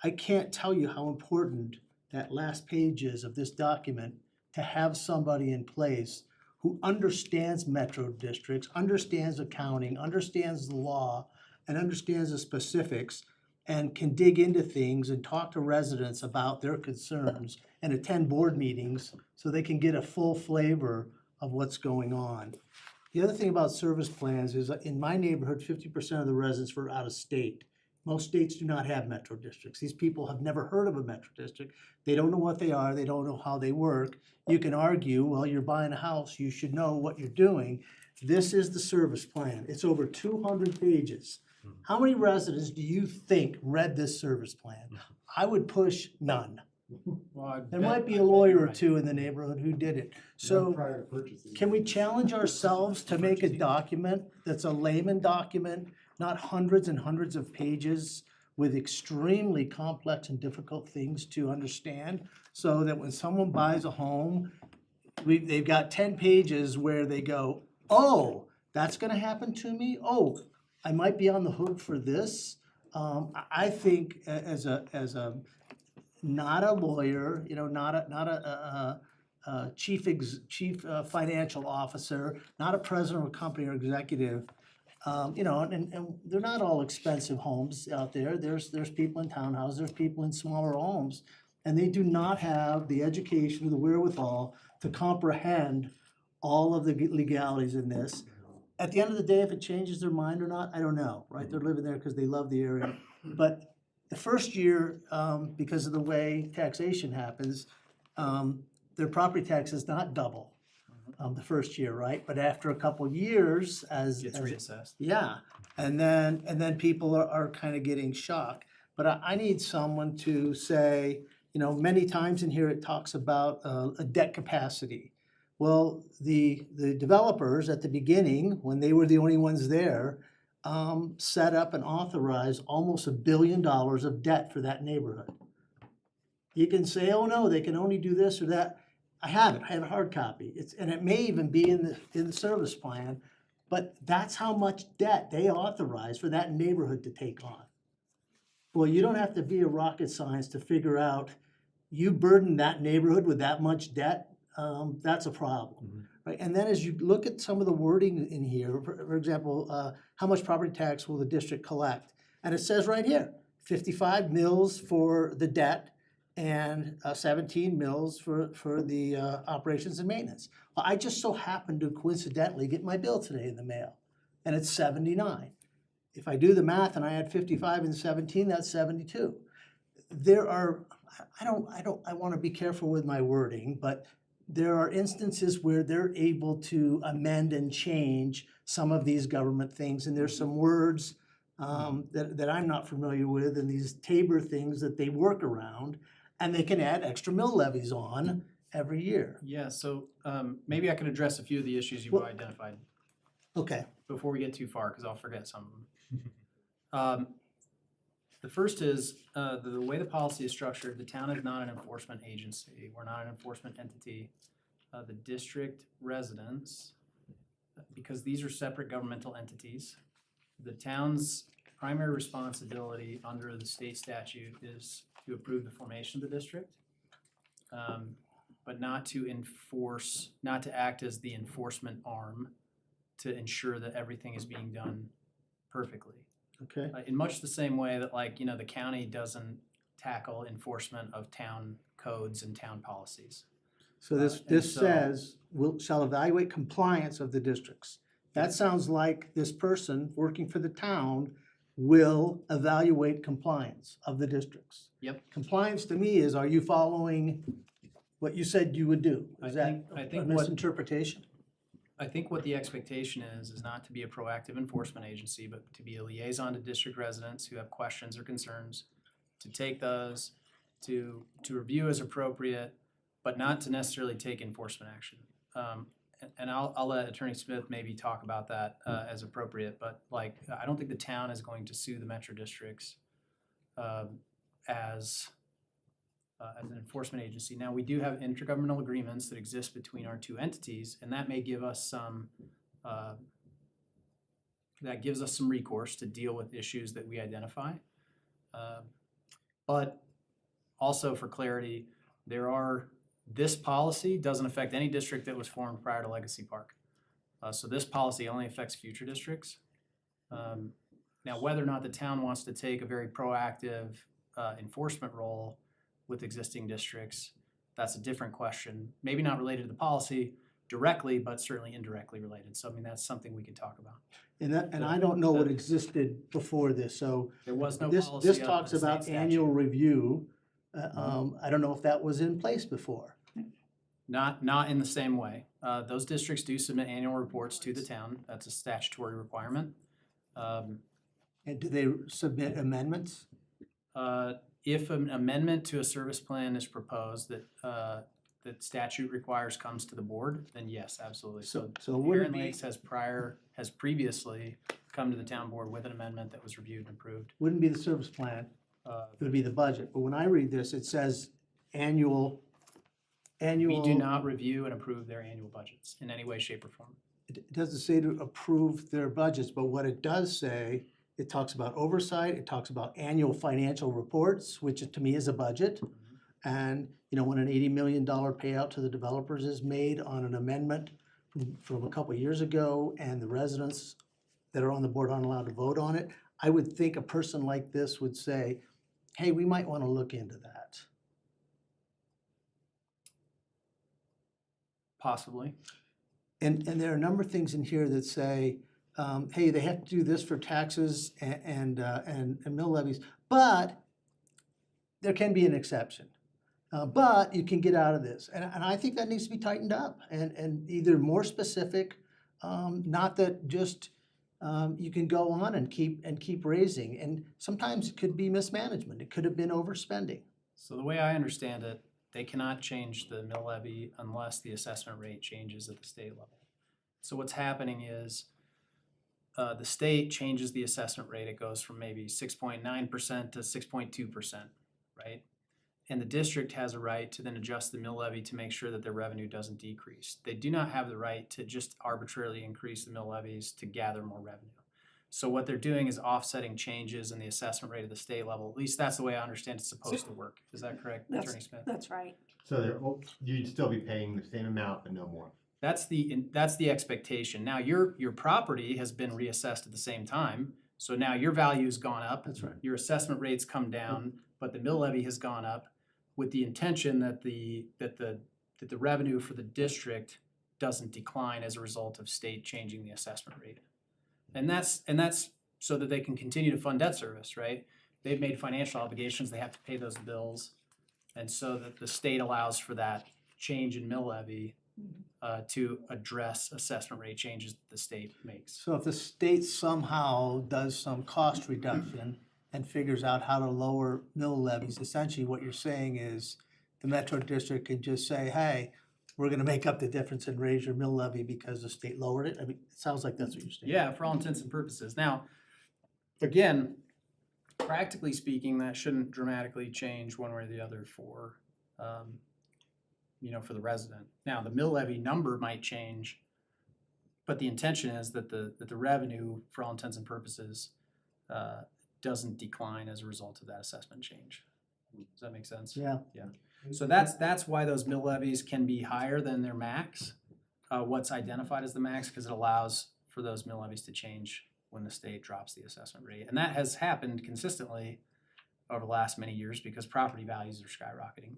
[SPEAKER 4] I can't tell you how important that last page is of this document to have somebody in place who understands metro districts, understands accounting, understands the law, and understands the specifics, and can dig into things and talk to residents about their concerns and attend board meetings so they can get a full flavor of what's going on. The other thing about service plans is in my neighborhood, 50% of the residents were out of state. Most states do not have metro districts. These people have never heard of a metro district. They don't know what they are. They don't know how they work. You can argue, well, you're buying a house. You should know what you're doing. This is the service plan. It's over 200 pages. How many residents do you think read this service plan? I would push none. There might be a lawyer or two in the neighborhood who did it. So
[SPEAKER 7] Prior to purchasing.
[SPEAKER 4] can we challenge ourselves to make a document that's a layman document, not hundreds and hundreds of pages with extremely complex and difficult things to understand, so that when someone buys a home, they've got 10 pages where they go, oh, that's gonna happen to me? Oh, I might be on the hook for this. I think as a not a lawyer, not a chief financial officer, not a president of a company or executive, and they're not all expensive homes out there. There's people in townhouses, there's people in smaller homes. and they do not have the education or the wherewithal to comprehend all of the legalities in this. At the end of the day, if it changes their mind or not, I don't know, right? They're living there because they love the area. But the first year, because of the way taxation happens, their property tax is not double the first year, right? But after a couple years,
[SPEAKER 6] Gets reassessed.
[SPEAKER 4] yeah, and then people are kind of getting shocked. But I need someone to say, many times in here it talks about a debt capacity. Well, the developers at the beginning, when they were the only ones there, set up and authorized almost $1 billion of debt for that neighborhood. You can say, oh no, they can only do this or that. I have a hard copy. And it may even be in the service plan, but that's how much debt they authorized for that neighborhood to take on. Well, you don't have to be a rocket science to figure out, you burden that neighborhood with that much debt, that's a problem, right? And then as you look at some of the wording in here, for example, how much property tax will the district collect? And it says right here, 55 mils for the debt and 17 mils for the operations and maintenance. Well, I just so happened to coincidentally get my bill today in the mail, and it's 79. If I do the math and I add 55 and 17, that's 72. There are, I want to be careful with my wording, but there are instances where they're able to amend and change some of these government things, and there's some words that I'm not familiar with, and these Tabor things that they work around, and they can add extra mill levies on every year.
[SPEAKER 6] Yeah, so maybe I can address a few of the issues you've
[SPEAKER 4] Well-
[SPEAKER 6] identified
[SPEAKER 4] Okay,
[SPEAKER 6] before we get too far, because I'll forget some of them. The first is, the way the policy is structured, the town is not an enforcement agency. We're not an enforcement entity. The district residents, because these are separate governmental entities, the town's primary responsibility under the state statute is to approve the formation of the district, but not to enforce, not to act as the enforcement arm to ensure that everything is being done perfectly.
[SPEAKER 4] okay.
[SPEAKER 6] In much the same way that the county doesn't tackle enforcement of town codes and town policies.
[SPEAKER 4] So this,
[SPEAKER 6] and
[SPEAKER 4] this
[SPEAKER 6] so-
[SPEAKER 4] says, shall evaluate compliance of the districts. That sounds like this person working for the town will evaluate compliance of the districts.
[SPEAKER 6] Yep.
[SPEAKER 4] Compliance to me is, are you following what you said you would do?
[SPEAKER 6] I
[SPEAKER 4] Is that
[SPEAKER 6] think
[SPEAKER 4] a
[SPEAKER 6] what-
[SPEAKER 4] misinterpretation?
[SPEAKER 6] I think what the expectation is not to be a proactive enforcement agency, but to be a liaison to district residents who have questions or concerns, to take those, to review as appropriate, but not to necessarily take enforcement action. And I'll let Attorney Smith maybe talk about that as appropriate, but I don't think the town is going to sue the metro districts as an enforcement agency. Now, we do have intergovernmental agreements that exist between our two entities, and that may give us some recourse to deal with issues that we identify. But also for clarity, this policy doesn't affect any district that was formed prior to Legacy Park. So this policy only affects future districts. Now, whether or not the town wants to take a very proactive enforcement role with existing districts, that's a different question. Maybe not related to the policy directly, but certainly indirectly related. So, that's something we could talk about.
[SPEAKER 4] And I don't know what existed before this, so
[SPEAKER 6] There was no
[SPEAKER 4] this,
[SPEAKER 6] policy.
[SPEAKER 4] this
[SPEAKER 6] other
[SPEAKER 4] talks
[SPEAKER 6] than state
[SPEAKER 4] about
[SPEAKER 6] statute.
[SPEAKER 4] annual review. I don't know if that was in place before.
[SPEAKER 6] Not in the same way. Those districts do submit annual reports to the town. That's a statutory requirement.
[SPEAKER 4] And do they submit amendments?
[SPEAKER 6] If an amendment to a service plan is proposed that statute requires comes to the board, then yes, absolutely.
[SPEAKER 4] So would it
[SPEAKER 6] Heron
[SPEAKER 4] be,
[SPEAKER 6] Lakes has previously come to the town board with an amendment that was reviewed and approved.
[SPEAKER 4] wouldn't be the service plan, it would be the budget. But when I read this, it says annual.
[SPEAKER 6] We do not review and approve their annual budgets in any way, shape, or form.
[SPEAKER 4] It doesn't say to approve their budgets, but what it does say, it talks about oversight, it talks about annual financial reports, which to me is a budget. And, when an $80 million payout to the developers is made on an amendment from a couple of years ago, and the residents that are on the board aren't allowed to vote on it, I would think a person like this would say, hey, we might want to look into that.
[SPEAKER 6] Possibly.
[SPEAKER 4] And there are a number of things in here that say, hey, they have to do this for taxes and mill levies, but there can be an exception. But you can get out of this. And I think that needs to be tightened up and either more specific, not that just you can go on and keep raising. And sometimes it could be mismanagement. It could have been overspending.
[SPEAKER 6] So the way I understand it, they cannot change the mill levy unless the assessment rate changes at the state level. So what's happening is the state changes the assessment rate. It goes from maybe 6.9% to 6.2%, right? And the district has a right to then adjust the mill levy to make sure that their revenue doesn't decrease. They do not have the right to just arbitrarily increase the mill levies to gather more revenue. So what they're doing is offsetting changes in the assessment rate at the state level. At least that's the way I understand it's supposed to work. Is that correct, Attorney Smith?
[SPEAKER 8] That's right.
[SPEAKER 1] So you'd still be paying the same amount, but no more.
[SPEAKER 6] That's the expectation. Now, your property has been reassessed at the same time, so now your value's gone up.
[SPEAKER 4] That's right.
[SPEAKER 6] Your assessment rate's come down, but the mill levy has gone up with the intention that the revenue for the district doesn't decline as a result of state changing the assessment rate. And that's so that they can continue to fund debt service, right? They've made financial obligations, they have to pay those bills. And so that the state allows for that change in mill levy to address assessment rate changes that the state makes.
[SPEAKER 4] So if the state somehow does some cost reduction and figures out how to lower mill levies, essentially what you're saying is the Metro District can just say, hey, we're gonna make up the difference and raise your mill levy because the state lowered it? I mean, it sounds like that's what you're saying.
[SPEAKER 6] Yeah, for all intents and purposes. Now, again, practically speaking, that shouldn't dramatically change one way or the other for, for the resident. Now, the mill levy number might change, but the intention is that the revenue, for all intents and purposes, doesn't decline as a result of that assessment change. Does that make sense?
[SPEAKER 4] Yeah.
[SPEAKER 6] Yeah. So that's why those mill levies can be higher than their max, what's identified as the max, because it allows for those mill levies to change when the state drops the assessment rate. And that has happened consistently over the last many years because property values are skyrocketing.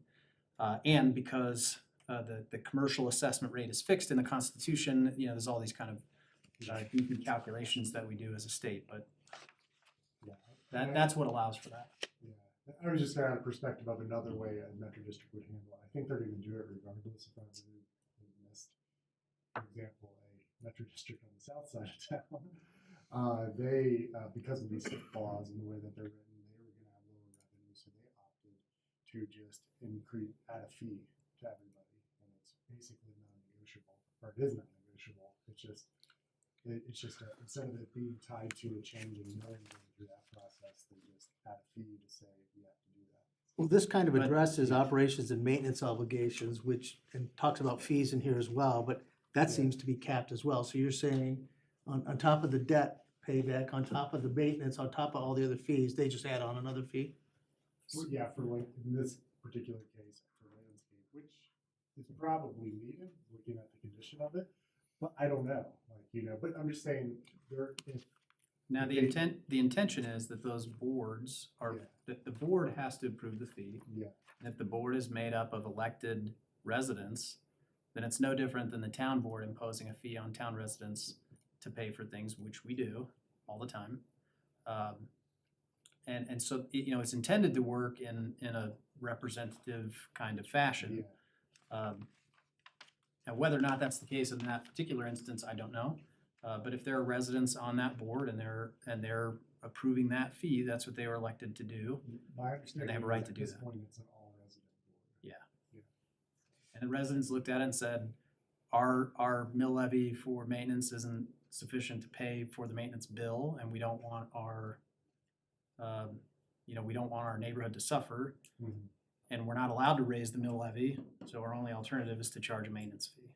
[SPEAKER 6] And because the commercial assessment rate is fixed in the Constitution, there's all these kind of goofy calculations that we do as a state, but that's what allows for that.
[SPEAKER 7] Yeah, I was just saying out of perspective of another way a Metro District would handle it. I think they're gonna do it regardless if I missed, for example, a Metro District on the south side of town. They, because of these laws and the way that they're written, they were gonna have lower revenue, so they opted to just add a fee to everybody. And it's basically non-negotiable, or it is non-negotiable. It's just instead of it being tied to a change in milling going through that process, they just add a fee to say you have to do that.
[SPEAKER 4] Well, this kind of
[SPEAKER 6] But-
[SPEAKER 4] addresses operations and maintenance obligations, and talks about fees in here as well, but that seems to be capped as well. So you're saying on top of the debt payback, on top of the maintenance, on top of all the other fees, they just add on another fee?
[SPEAKER 7] Well, yeah, for like in this particular case, for landscape, which is probably needed, looking at the condition of it, but I don't know, but I'm just saying
[SPEAKER 6] Now, the intention is that those boards that the board has to approve the fee.
[SPEAKER 7] yeah,
[SPEAKER 6] And if the board is made up of elected residents, then it's no different than the town board imposing a fee on town residents to pay for things, which we do all the time. And so, it's intended to work in a representative kind of fashion.
[SPEAKER 7] yeah.
[SPEAKER 6] Now, whether or not that's the case in that particular instance, I don't know. But if there are residents on that board and they're approving that fee, that's what they were elected to do.
[SPEAKER 7] My understanding
[SPEAKER 6] they have a
[SPEAKER 7] is
[SPEAKER 6] right
[SPEAKER 7] at
[SPEAKER 6] to do
[SPEAKER 7] this
[SPEAKER 6] that.
[SPEAKER 7] point, it's an all-resident board.
[SPEAKER 6] And the residents looked at it and said, our mill levy for maintenance isn't sufficient to pay for the maintenance bill, and we don't want our neighborhood to suffer,
[SPEAKER 7] Mhm.
[SPEAKER 6] and we're not allowed to raise the mill levy, so our only alternative is to charge a maintenance fee.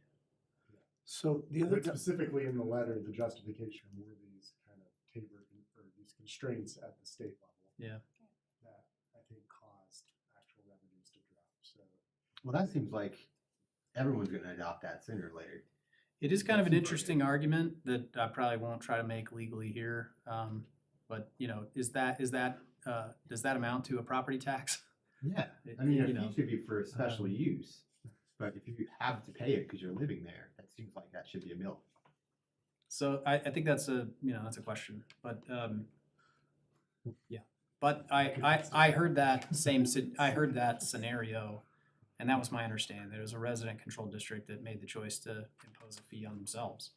[SPEAKER 4] So the other,
[SPEAKER 7] But specifically in the letter, the justification were these kind of tapered or these constraints at the state level.
[SPEAKER 6] Yeah.
[SPEAKER 7] That I think caused actual revenues to drop, so.
[SPEAKER 1] Well, that seems like everyone's gonna adopt that sooner or later.
[SPEAKER 6] It is kind of an interesting argument that I probably won't try to make legally here, but does that amount to a property tax?
[SPEAKER 1] Yeah,
[SPEAKER 6] It-
[SPEAKER 1] I mean,
[SPEAKER 6] you
[SPEAKER 1] a
[SPEAKER 6] know,
[SPEAKER 1] fee should be for a special use. But if you have to pay it because you're living there, that seems like that should be a mill.
[SPEAKER 6] So I think that's that's a question, but, yeah. But I heard that I heard that scenario, and that was my understanding, that it was a resident-controlled district that made the choice to impose a fee on themselves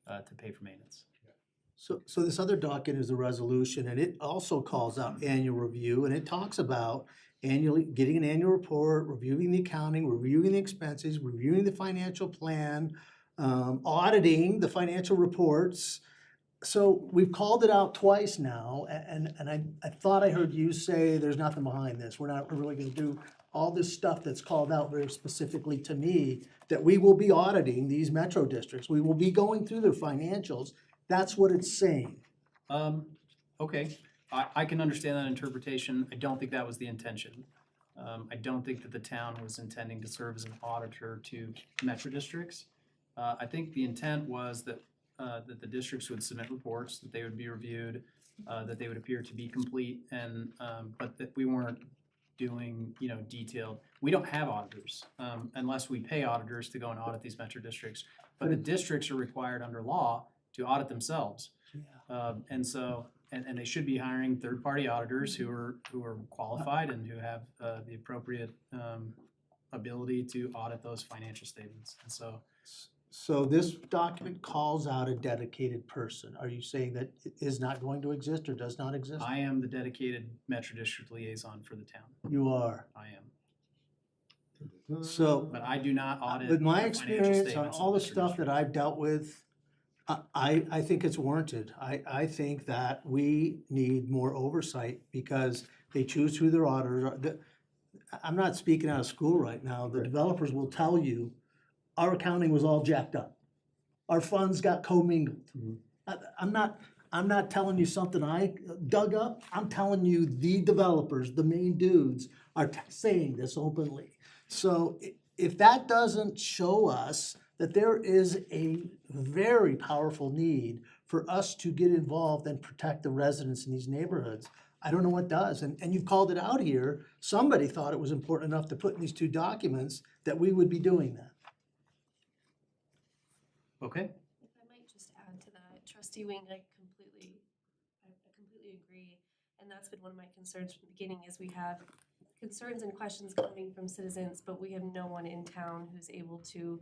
[SPEAKER 6] to pay for maintenance.
[SPEAKER 4] So this other document is a resolution, and it also calls out annual review, and it talks about annually, getting an annual report, reviewing the accounting, reviewing the expenses, reviewing the financial plan, auditing the financial reports. So we've called it out twice now, and I thought I heard you say there's nothing behind this. We're not really gonna do all this stuff that's called out very specifically to me, that we will be auditing these metro districts. We will be going through their financials. That's what it's saying.
[SPEAKER 6] Okay, I can understand that interpretation. I don't think that was the intention. I don't think that the town was intending to serve as an auditor to metro districts. I think the intent was that the districts would submit reports, that they would be reviewed, that they would appear to be complete, and, but that we weren't doing, detailed, we don't have auditors, unless we pay auditors to go and audit these metro districts. But the districts are required under law to audit themselves. And so, and they should be hiring third-party auditors who are qualified and who have the appropriate ability to audit those financial statements. And so,
[SPEAKER 4] So this document calls out a dedicated person. Are you saying that it is not going to exist or does not exist?
[SPEAKER 6] I am the dedicated Metro District liaison for the town.
[SPEAKER 4] You are.
[SPEAKER 6] I am.
[SPEAKER 4] So,
[SPEAKER 6] But I do not audit.
[SPEAKER 4] with my
[SPEAKER 6] the financial
[SPEAKER 4] experience on
[SPEAKER 6] statements of
[SPEAKER 4] all the
[SPEAKER 6] Metro
[SPEAKER 4] stuff that
[SPEAKER 6] District.
[SPEAKER 4] I've dealt with, I think it's warranted. I think that we need more oversight because they choose who their auditors are. I'm not speaking out of school right now. The developers will tell you, our accounting was all jacked up. Our funds got commingled. I'm not telling you something I dug up. I'm telling you the developers, the main dudes, are saying this openly. So if that doesn't show us that there is a very powerful need for us to get involved and protect the residents in these neighborhoods, I don't know what does. And you've called it out here. Somebody thought it was important enough to put in these two documents that we would be doing that.
[SPEAKER 6] Okay,
[SPEAKER 8] If I might just add to that, Trustee Wing, I completely agree. And that's been one of my concerns from the beginning is we have concerns and questions coming from citizens, but we have no one in town who's able to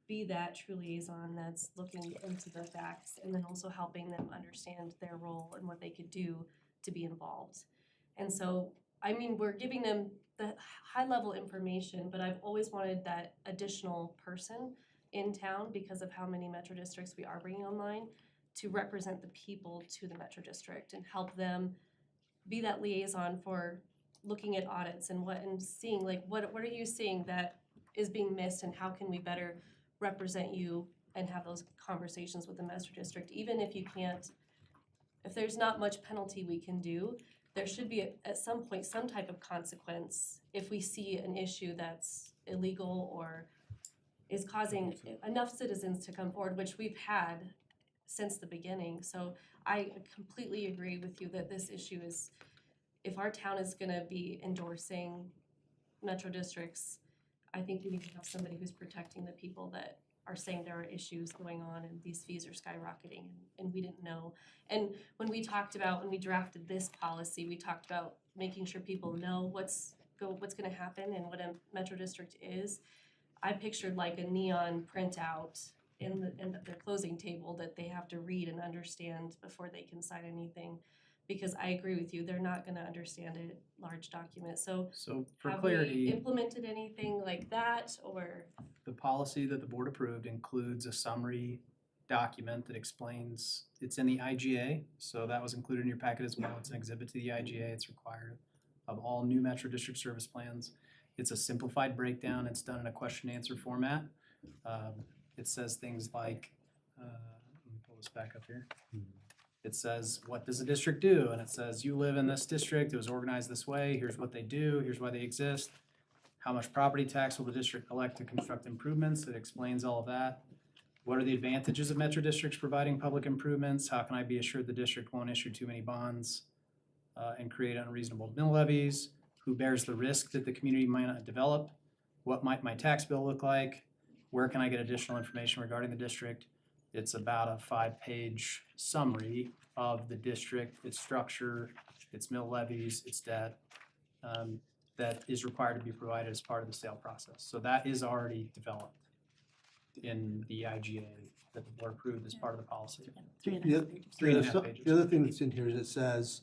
[SPEAKER 8] be that true liaison that's looking into the facts and then also helping them understand their role and what they could do to be involved. And so, I mean, we're giving them the high level information, but I've always wanted that additional person in town because of how many metro districts we are bringing online to represent the people to the metro district and help them be that liaison for looking at audits and seeing like what are you seeing that is being missed and how can we better represent you and have those conversations with the metro district. Even if you can't, if there's not much penalty we can do, there should be at some point some type of consequence if we see an issue that's illegal or is causing enough citizens to come forward, which we've had since the beginning. So I completely agree with you that this issue is, if our town is gonna be endorsing metro districts, I think we need to have somebody who's protecting the people that are saying there are issues going on and these fees are skyrocketing and we didn't know. And when we drafted this policy, we talked about making sure people know what's gonna happen and what a metro district is. I pictured like a neon printout in their closing table that they have to read and understand before they can sign anything. Because I agree with you, they're not gonna understand a large document. So
[SPEAKER 6] for
[SPEAKER 8] have
[SPEAKER 6] clarity,
[SPEAKER 8] we implemented anything like that or?
[SPEAKER 6] the policy that the board approved includes a summary document that explains, it's in the IGA, so that was included in your packet as well. It's an exhibit to the IGA. It's required of all new metro district service plans. It's a simplified breakdown. It's done in a question and answer format. It says things like, let me pull this back up here. It says, what does the district do? And it says, you live in this district, it was organized this way, here's what they do, here's why they exist. How much property tax will the district collect to construct improvements? It explains all of that. What are the advantages of metro districts providing public improvements? How can I be assured the district won't issue too many bonds and create unreasonable mill levies? Who bears the risk that the community might not develop? what might my tax bill look like? Where can I get additional information regarding the district? It's about a 5-page summary of the district, its structure, its mill levies, its debt, that is required to be provided as part of the sale process. So that is already developed in the IGA that the board approved as part of the policy.
[SPEAKER 8] 3.5 pages.
[SPEAKER 6] 3.5 pages.
[SPEAKER 4] The other thing that's in here is it says,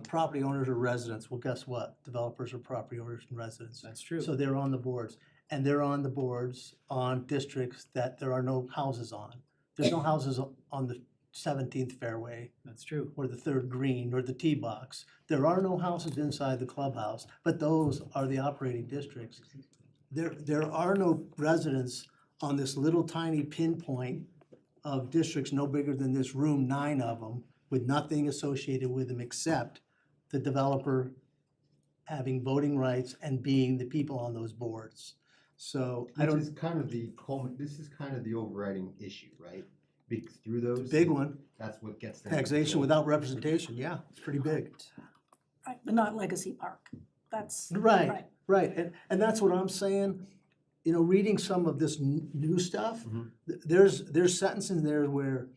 [SPEAKER 4] property owners or residents. Well, guess what? Developers are property owners and residents.
[SPEAKER 6] That's true.
[SPEAKER 4] So they're on the boards, and they're on the boards on districts that there are no houses on. There's no houses on the 17th fairway
[SPEAKER 6] That's true.
[SPEAKER 4] or the 3rd green or the tee box. There are no houses inside the clubhouse, but those are the operating districts. There are no residents on this little tiny pinpoint of districts no bigger than this room, 9 of them, with nothing associated with them except the developer having voting rights and being the people on those boards. So I
[SPEAKER 1] Which
[SPEAKER 4] don't,
[SPEAKER 1] is kind of this is kind of the overriding issue, right? Because through those.
[SPEAKER 4] big one,
[SPEAKER 1] That's what gets them.
[SPEAKER 4] taxation without representation, yeah, it's pretty big.
[SPEAKER 9] Right, but not Legacy Park. That's.
[SPEAKER 4] Right, right, and that's what I'm saying, you know, reading some of this new stuff, there's sentences in there where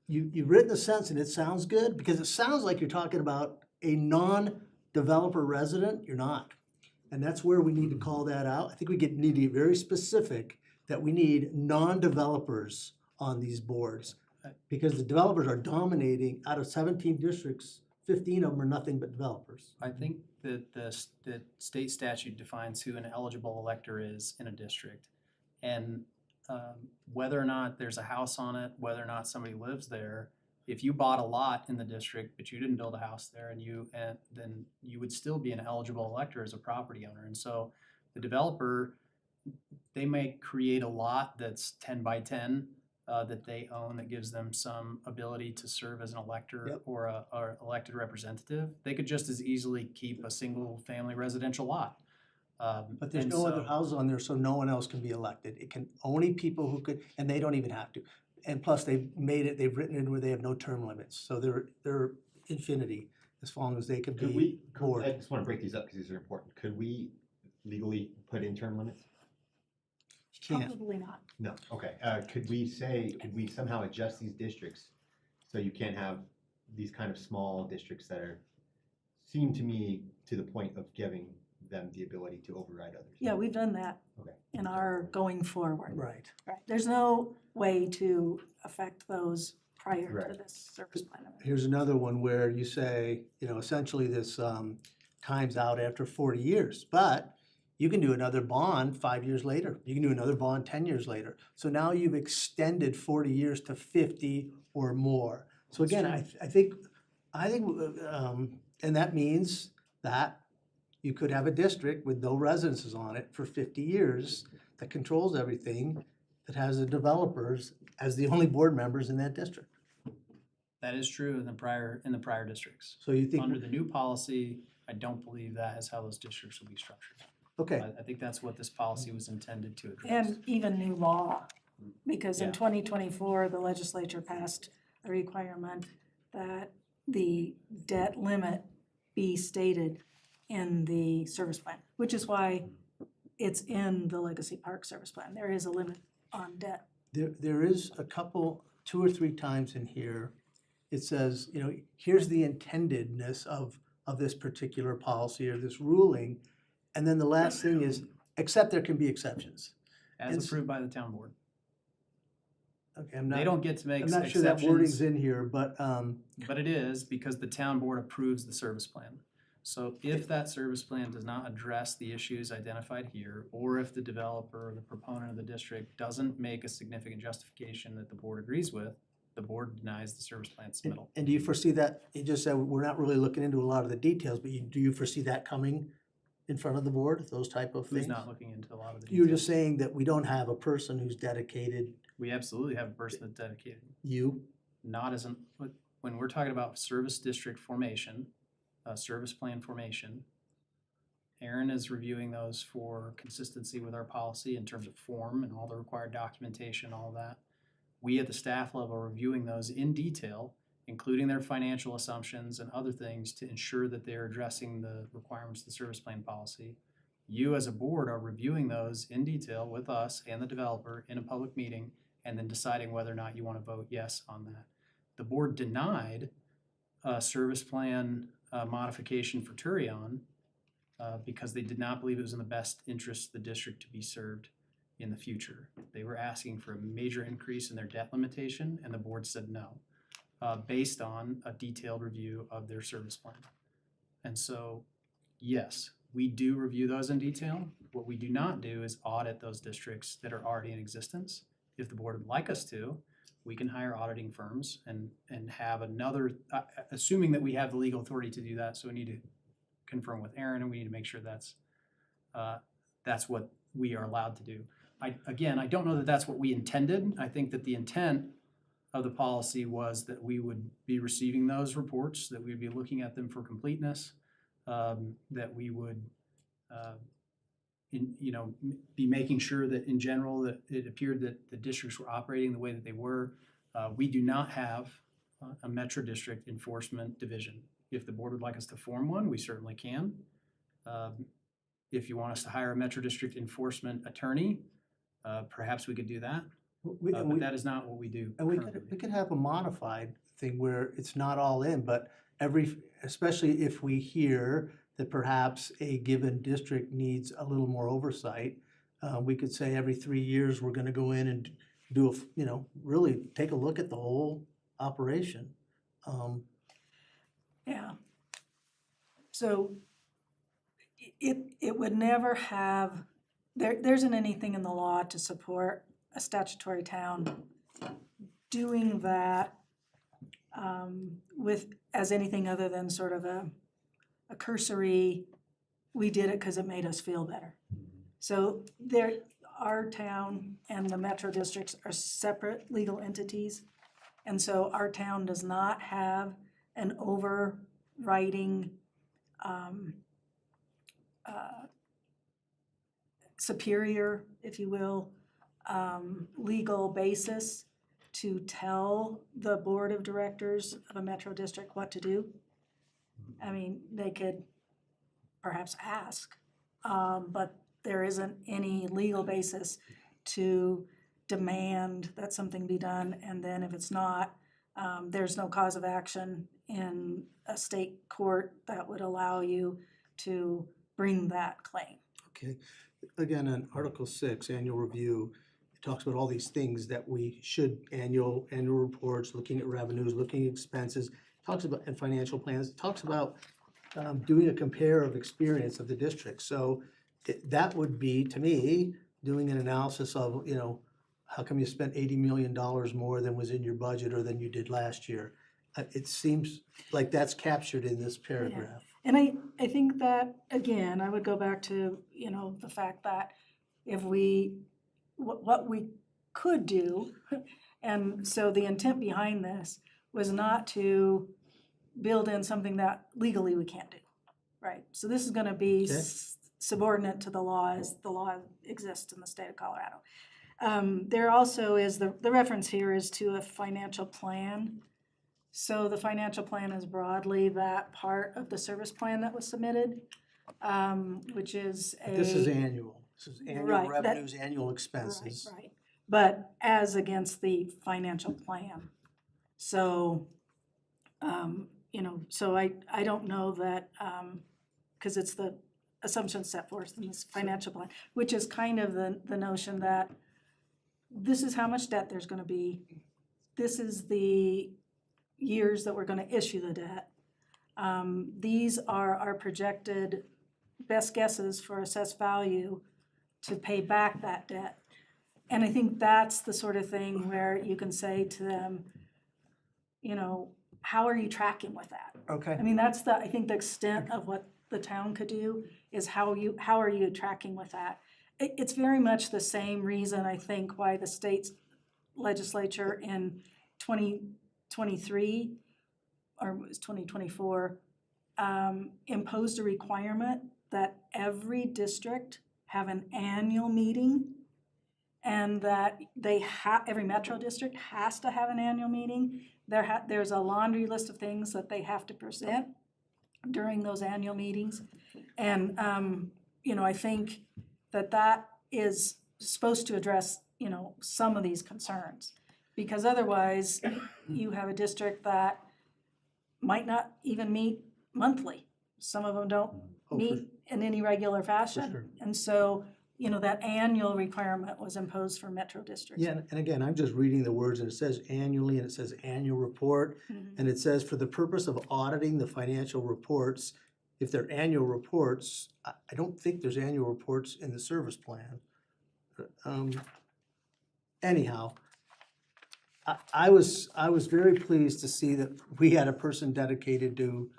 [SPEAKER 4] you've written a sentence and it sounds good, because it sounds like you're talking about a non-developer resident, you're not. And that's where we need to call that out. I think we need to get very specific that we need non-developers on these boards. Because the developers are dominating, out of 17 districts, 15 of them are nothing but developers.
[SPEAKER 6] I think that the state statute defines who an eligible elector is in a district. And whether or not there's a house on it, whether or not somebody lives there, if you bought a lot in the district, but you didn't build a house there, then you would still be an eligible elector as a property owner. And so the developer, they may create a lot that's 10 by 10 that they own, that gives them some ability to serve as an elector.
[SPEAKER 4] Yep.
[SPEAKER 6] or elected representative. They could just as easily keep a single family residential lot.
[SPEAKER 4] But there's
[SPEAKER 6] And
[SPEAKER 4] no other
[SPEAKER 6] so-
[SPEAKER 4] houses on there, so no one else can be elected. It can, only people who could, and they don't even have to. And plus, they've written it where they have no term limits, so they're infinity, as long as they could
[SPEAKER 1] Could
[SPEAKER 4] be
[SPEAKER 1] we, I
[SPEAKER 4] board.
[SPEAKER 1] just want to break these up because these are important. Could we legally put in term limits?
[SPEAKER 4] You can't.
[SPEAKER 9] Probably not.
[SPEAKER 1] No, okay. Could we somehow adjust these districts so you can't have these kind of small districts that seem to me to the point of giving them the ability to override others?
[SPEAKER 9] Yeah, we've done that
[SPEAKER 1] Okay.
[SPEAKER 9] in our going forward.
[SPEAKER 4] Right.
[SPEAKER 9] Right. There's no way to affect those prior to
[SPEAKER 1] Correct.
[SPEAKER 9] this service plan.
[SPEAKER 4] Here's another one where you say, you know, essentially this times out after 40 years, but you can do another bond 5 years later. You can do another bond 10 years later. So now you've extended 40 years to 50 or more. So again, I think, and that means that you could have a district with no residences on it for 50 years that controls everything, that has the developers as the only board members in that district.
[SPEAKER 6] That is true in the prior districts.
[SPEAKER 4] So you think,
[SPEAKER 6] Under the new policy, I don't believe that is how those districts will be structured.
[SPEAKER 4] okay,
[SPEAKER 6] I think that's what this policy was intended to address.
[SPEAKER 9] And even new law, because in
[SPEAKER 6] Yeah.
[SPEAKER 9] 2024, the legislature passed a requirement that the debt limit be stated in the service plan, which is why it's in the Legacy Park service plan. There is a limit on debt.
[SPEAKER 4] there is a couple, 2 or 3 times in here, it says, you know, here's the intendedness of this particular policy or this ruling. And then the last thing is, except there can be exceptions.
[SPEAKER 6] As
[SPEAKER 4] it's-
[SPEAKER 6] approved by the town board.
[SPEAKER 4] Okay, I'm
[SPEAKER 6] They
[SPEAKER 4] not,
[SPEAKER 6] don't get to make
[SPEAKER 4] I'm not sure that wording's
[SPEAKER 6] exceptions,
[SPEAKER 4] in here, but,
[SPEAKER 6] but it is because the town board approves the service plan. So if that service plan does not address the issues identified here, or if the developer or the proponent of the district doesn't make a significant justification that the board agrees with, the board denies the service plan submittal.
[SPEAKER 4] and do you foresee that, you just said, we're not really looking into a lot of the details, but do you foresee that coming in front of the board, those type of things?
[SPEAKER 6] Who's not looking into a lot of the
[SPEAKER 4] You were
[SPEAKER 6] details?
[SPEAKER 4] just saying that we don't have a person who's dedicated,
[SPEAKER 6] We absolutely have a person that's dedicated,
[SPEAKER 4] you,
[SPEAKER 6] not as when we're talking about service district formation, service plan formation, Aaron is reviewing those for consistency with our policy in terms of form and all the required documentation, all of that. We at the staff level are reviewing those in detail, including their financial assumptions and other things to ensure that they're addressing the requirements of the service plan policy. You as a board are reviewing those in detail with us and the developer in a public meeting, and then deciding whether or not you want to vote yes on that. The board denied a service plan modification for Turion because they did not believe it was in the best interest of the district to be served in the future. They were asking for a major increase in their debt limitation, and the board said no, based on a detailed review of their service plan. And so, yes, we do review those in detail. What we do not do is audit those districts that are already in existence. If the board would like us to, we can hire auditing firms and have another, assuming that we have the legal authority to do that, so we need to confirm with Aaron, and we need to make sure that's what we are allowed to do. I don't know that that's what we intended. I think that the intent of the policy was that we would be receiving those reports, that we'd be looking at them for completeness, that we would, be making sure that in general that it appeared that the districts were operating the way that they were. We do not have a Metro District Enforcement Division. If the board would like us to form one, we certainly can. If you want us to hire a Metro District Enforcement Attorney, perhaps we could do that. But that is not what we do
[SPEAKER 4] And we
[SPEAKER 6] currently.
[SPEAKER 4] could have a modified thing where it's not all in, but especially if we hear that perhaps a given district needs a little more oversight, we could say every 3 years, we're gonna go in and do really take a look at the whole operation.
[SPEAKER 9] Yeah. So it would never have, there isn't anything in the law to support a statutory town doing that as anything other than sort of a cursory, we did it because it made us feel better. So our town and the metro districts are separate legal entities. And so our town does not have an overriding superior, if you will, legal basis to tell the board of directors of a metro district what to do. I mean, they could perhaps ask, but there isn't any legal basis to demand that something be done, and then if it's not, there's no cause of action in a state court that would allow you to bring that claim.
[SPEAKER 4] Okay, again, on Article 6, annual review, it talks about all these things that we should, annual reports, looking at revenues, looking at expenses, talks about, and financial plans, it talks about doing a compare of experience of the district. So that would be, to me, doing an analysis of, how come you spent $80 million more than was in your budget or than you did last year? It seems like that's captured in this paragraph.
[SPEAKER 9] And I think that, again, I would go back to, the fact that if what we could do, and so the intent behind this was not to build in something that legally we can't do, right? So this is gonna be
[SPEAKER 4] Okay.
[SPEAKER 9] subordinate to the law as the law exists in the state of Colorado. There also is, the reference here is to a financial plan. So the financial plan is broadly that part of the service plan that was submitted, which is
[SPEAKER 4] This is annual. This is annual
[SPEAKER 9] Right, that-
[SPEAKER 4] revenues, annual expenses.
[SPEAKER 9] Right, but as against the financial plan. So, so I don't know that, because it's the assumption set forth in this financial plan, which is kind of the notion that this is how much debt there's gonna be. This is the years that we're gonna issue the debt. These are our projected best guesses for assessed value to pay back that debt. And I think that's the sort of thing where you can say to them, how are you tracking with that?
[SPEAKER 4] Okay.
[SPEAKER 9] I mean, that's I think the extent of what the town could do is how are you tracking with that? It's very much the same reason, I think, why the state's legislature in 2023, or it was 2024, imposed a requirement that every district have an annual meeting, and that every metro district has to have an annual meeting. There's a laundry list of things that they have to present during those annual meetings. And, I think that is supposed to address, some of these concerns. Because otherwise, you have a district that might not even meet monthly. Some of them don't meet in any regular fashion.
[SPEAKER 4] sure.
[SPEAKER 9] And so, that annual requirement was imposed for metro districts.
[SPEAKER 4] Yeah, and again, I'm just reading the words, and it says annually, and it says annual report,
[SPEAKER 9] Mhm.
[SPEAKER 4] and it says for the purpose of auditing the financial reports, if they're annual reports, I don't think there's annual reports in the service plan. Anyhow, I was very pleased to see that we had a person dedicated to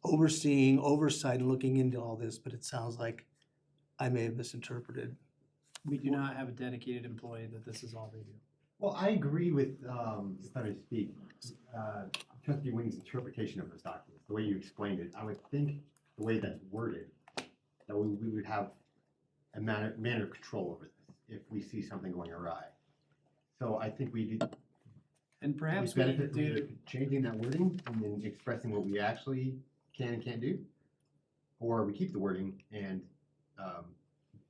[SPEAKER 4] overseeing, oversight, and looking into all this, but it sounds like I may have misinterpreted.
[SPEAKER 6] We do not have a dedicated employee that this is all they do.
[SPEAKER 1] Well, I agree with, if I may speak, Trustee Wing's interpretation of this document, the way you explained it. I would think the way that's worded, that we would have a manner of control over this if we see something going awry. So I think we
[SPEAKER 6] And perhaps we
[SPEAKER 1] benefit from
[SPEAKER 6] do,
[SPEAKER 1] either changing that wording and then expressing what we actually can and can't do, or we keep the wording and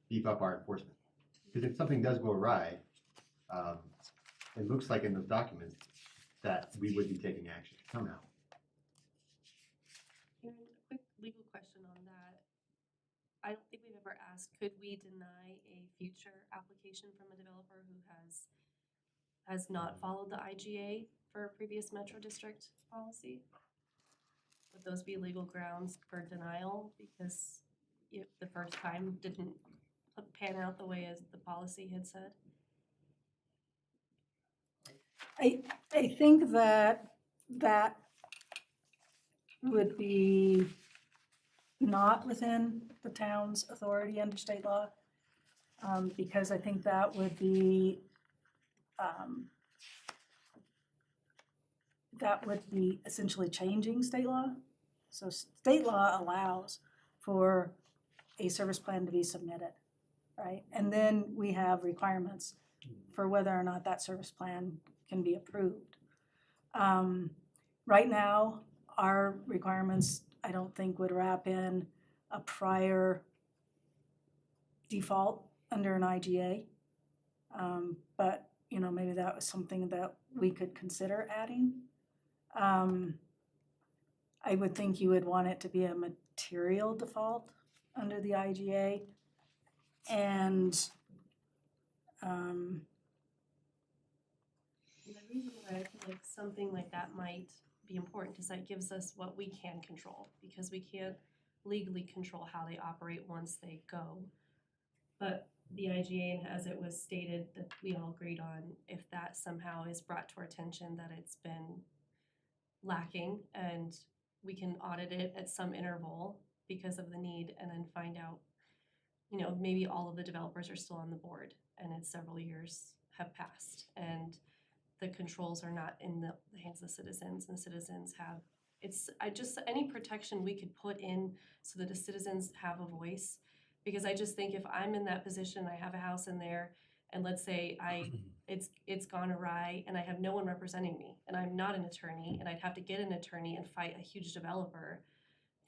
[SPEAKER 1] beef up our enforcement. Because if something does go awry, it looks like in those documents that we would be taking action somehow.
[SPEAKER 8] Aaron, a quick legal question on that. I don't think we've ever asked, could we deny a future application from a developer who has not followed the IGA for a previous metro district policy? Would those be legal grounds for denial because the first time didn't pan out the way as the policy had said?
[SPEAKER 9] I think that would be not within the town's authority under state law. Because I think that would be essentially changing state law. So state law allows for a service plan to be submitted, right? And then we have requirements for whether or not that service plan can be approved. Right now, our requirements, I don't think would wrap in a prior default under an IGA. But, maybe that was something that we could consider adding. I would think you would want it to be a material default under the IGA. And,
[SPEAKER 8] The reason why I feel like something like that might be important is that it gives us what we can control, because we can't legally control how they operate once they go. But the IGA, and as it was stated that we all agreed on, if that somehow is brought to our attention that it's been lacking, and we can audit it at some interval because of the need, and then find out, maybe all of the developers are still on the board and it's several years have passed and the controls are not in the hands of the citizens, and the citizens have, any protection we could put in so that the citizens have a voice. Because I just think if I'm in that position, I have a house in there, and let's say it's gone awry and I have no one representing me, and I'm not an attorney, and I'd have to get an attorney and fight a huge developer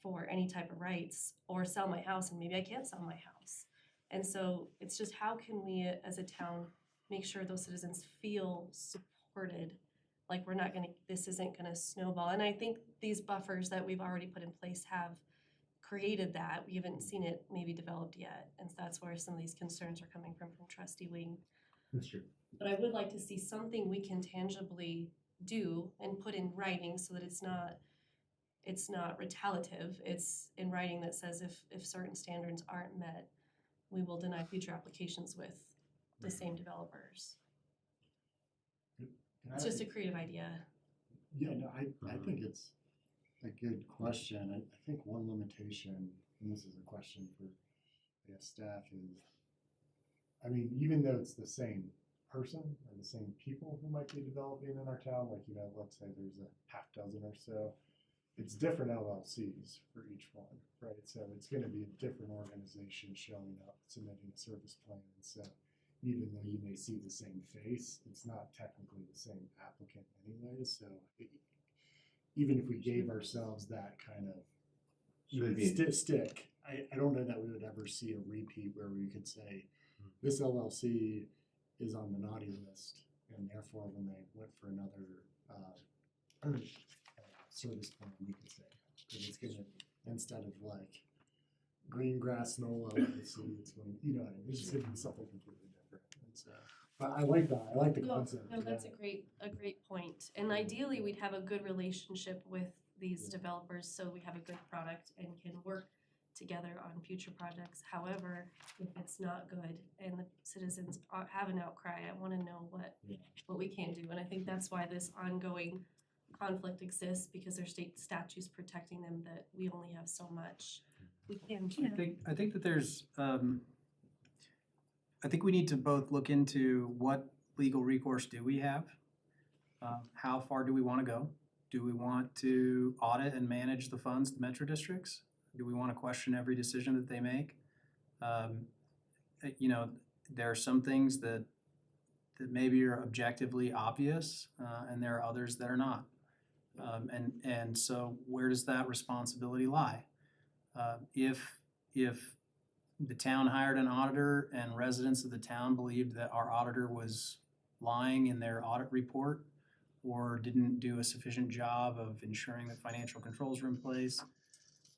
[SPEAKER 8] for any type of rights, or sell my house, and maybe I can't sell my house. And so it's just, how can we as a town make sure those citizens feel supported, like this isn't gonna snowball. And I think these buffers that we've already put in place have created that. We haven't seen it maybe developed yet, and so that's where some of these concerns are coming from Trustee Wing.
[SPEAKER 1] That's true.
[SPEAKER 8] But I would like to see something we can tangibly do and put in writing so that it's not retaliative. It's in writing that says if certain standards aren't met, we will deny future applications with the same developers. It's just a creative idea.
[SPEAKER 7] Yeah, no, I think it's a good question. I think one limitation, and this is a question for staff, is, even though it's the same person or the same people who might be developing in our town, like, let's say there's a half dozen or so, it's different LLCs for each one, right? So it's going to be a different organization showing up, submitting a service plan. So even though you may see the same face, it's not technically the same applicant anyway. So even if we gave ourselves that kind of stick, I don't know that we would ever see a repeat where we could say, this LLC is on the naughty list, and therefore when they went for another, service plan, we could say, that it's gonna, instead of like green grass NOLA, it's going, you know, it's just gonna be something completely different. And so, but I like that, I like the
[SPEAKER 8] No,
[SPEAKER 7] concept.
[SPEAKER 8] no, that's a great point. And ideally, we'd have a good relationship with these
[SPEAKER 7] Yeah.
[SPEAKER 8] developers, so we have a good product and can work together on future projects. However, if it's not good and the citizens have an outcry, I wanna know what we can do. And I think that's why this ongoing conflict exists, because there's state statutes protecting them, that we only have so much we can do.
[SPEAKER 6] I think that there's, I think we need to both look into what legal recourse do we have? How far do we wanna go? Do we want to audit and manage the funds, the metro districts? Do we wanna question every decision that they make? You know, there are some things that maybe are objectively obvious, and there are others that are not. And so where does that responsibility lie? If the town hired an auditor and residents of the town believed that our auditor was lying in their audit report or didn't do a sufficient job of ensuring that financial controls were in place,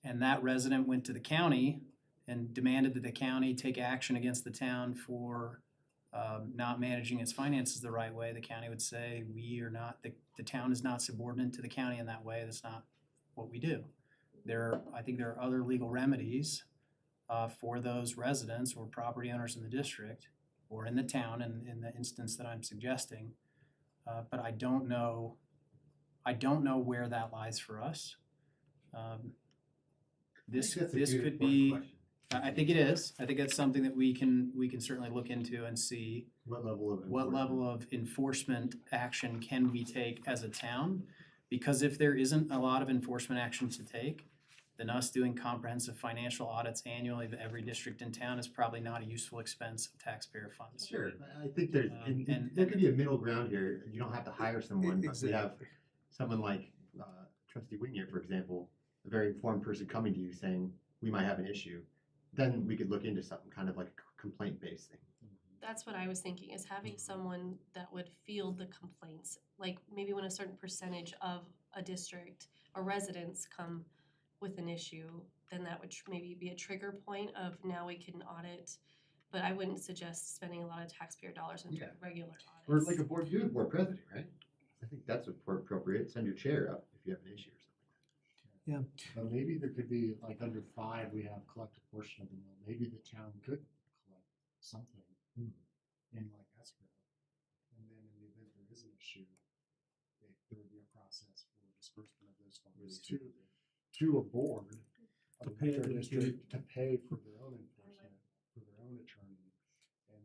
[SPEAKER 6] and that resident went to the county and demanded that the county take action against the town for not managing its finances the right way, the county would say, we are not, the town is not subordinate to the county in that way, that's not what we do. I think there are other legal remedies for those residents or property owners in the district or in the town in the instance that I'm suggesting. But I don't know where that lies for us. This could be, I think it is. I think it's something that we can certainly look into and see
[SPEAKER 1] What level of
[SPEAKER 6] what level of enforcement action can we take as a town? Because if there isn't a lot of enforcement action to take, then us doing comprehensive financial audits annually of every district in town is probably not a useful expense of taxpayer funds.
[SPEAKER 1] Sure, I think there's,
[SPEAKER 6] And-
[SPEAKER 1] there could be a middle ground here. You don't have to hire someone, but we have someone like Trustee Winier, for example, a very informed person coming to you saying, we might have an issue. Then we could look into something kind of like a complaint-based thing.
[SPEAKER 8] That's what I was thinking, is having someone that would field the complaints. Like maybe when a certain percentage of a district or residents come with an issue, then that would maybe be a trigger point of now we can audit. But I wouldn't suggest spending a lot of taxpayer dollars on
[SPEAKER 1] Yeah.
[SPEAKER 8] regular audits.
[SPEAKER 1] Or like a board, you have board president, right? I think that's appropriate. Send your chair up if you have an issue or something.
[SPEAKER 7] But maybe there could be, like, under 5, we have collect a portion of the mill, maybe the town could collect something in like escrow. And then in the event there is an issue, there would be a process for disbursement of those funds to a board of the metro district to pay for their own enforcement, for their own attorney. And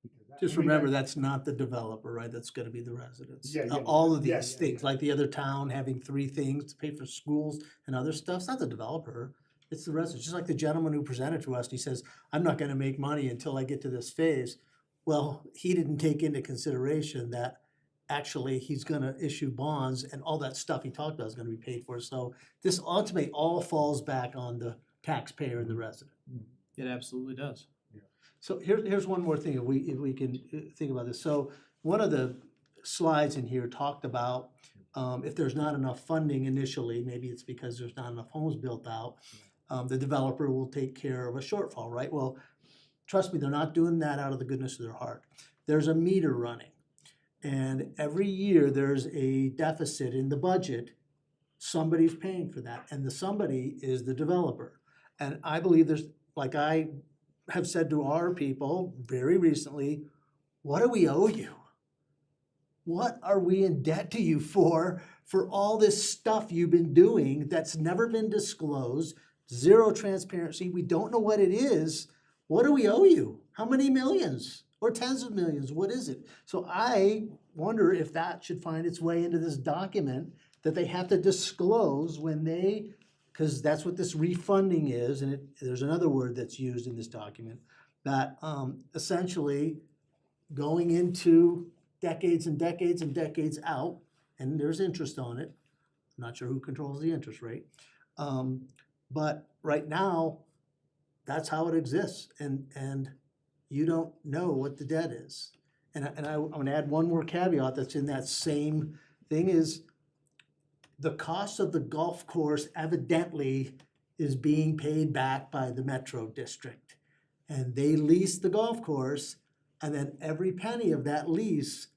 [SPEAKER 7] because that.
[SPEAKER 4] Just
[SPEAKER 7] I mean,
[SPEAKER 4] remember,
[SPEAKER 7] that-
[SPEAKER 4] that's not the developer, right? That's gonna be the residents.
[SPEAKER 7] Yeah, yeah,
[SPEAKER 4] All of
[SPEAKER 7] yeah,
[SPEAKER 4] these
[SPEAKER 7] yeah,
[SPEAKER 4] things,
[SPEAKER 7] yeah.
[SPEAKER 4] like the other town having 3 things to pay for schools and other stuff, it's not the developer. It's the residents, just like the gentleman who presented to us, he says, I'm not gonna make money until I get to this phase. Well, he didn't take into consideration that actually he's gonna issue bonds and all that stuff he talked about is gonna be paid for. So this ultimately all falls back on the taxpayer and the resident.
[SPEAKER 6] It absolutely does.
[SPEAKER 4] So here's one more thing, if we can think about this. So one of the slides in here talked about if there's not enough funding initially, maybe it's because there's not enough homes built out, the developer will take care of a shortfall, right? Well, trust me, they're not doing that out of the goodness of their heart. There's a meter running. And every year there's a deficit in the budget. Somebody's paying for that, and the somebody is the developer. And I believe there's, like I have said to our people very recently, what do we owe you? What are we in debt to you for all this stuff you've been doing that's never been disclosed, zero transparency, we don't know what it is. What do we owe you? How many millions or tens of millions? What is it? So I wonder if that should find its way into this document that they have to disclose when they, because that's what this refunding is, and there's another word that's used in this document, that essentially going into decades and decades and decades out, and there's interest on it. I'm not sure who controls the interest rate. But right now, that's how it exists, and you don't know what the debt is. And I'm gonna add one more caveat that's in that same thing is the cost of the golf course evidently is being paid back by the Metro District. And they lease the golf course, and then every penny of that lease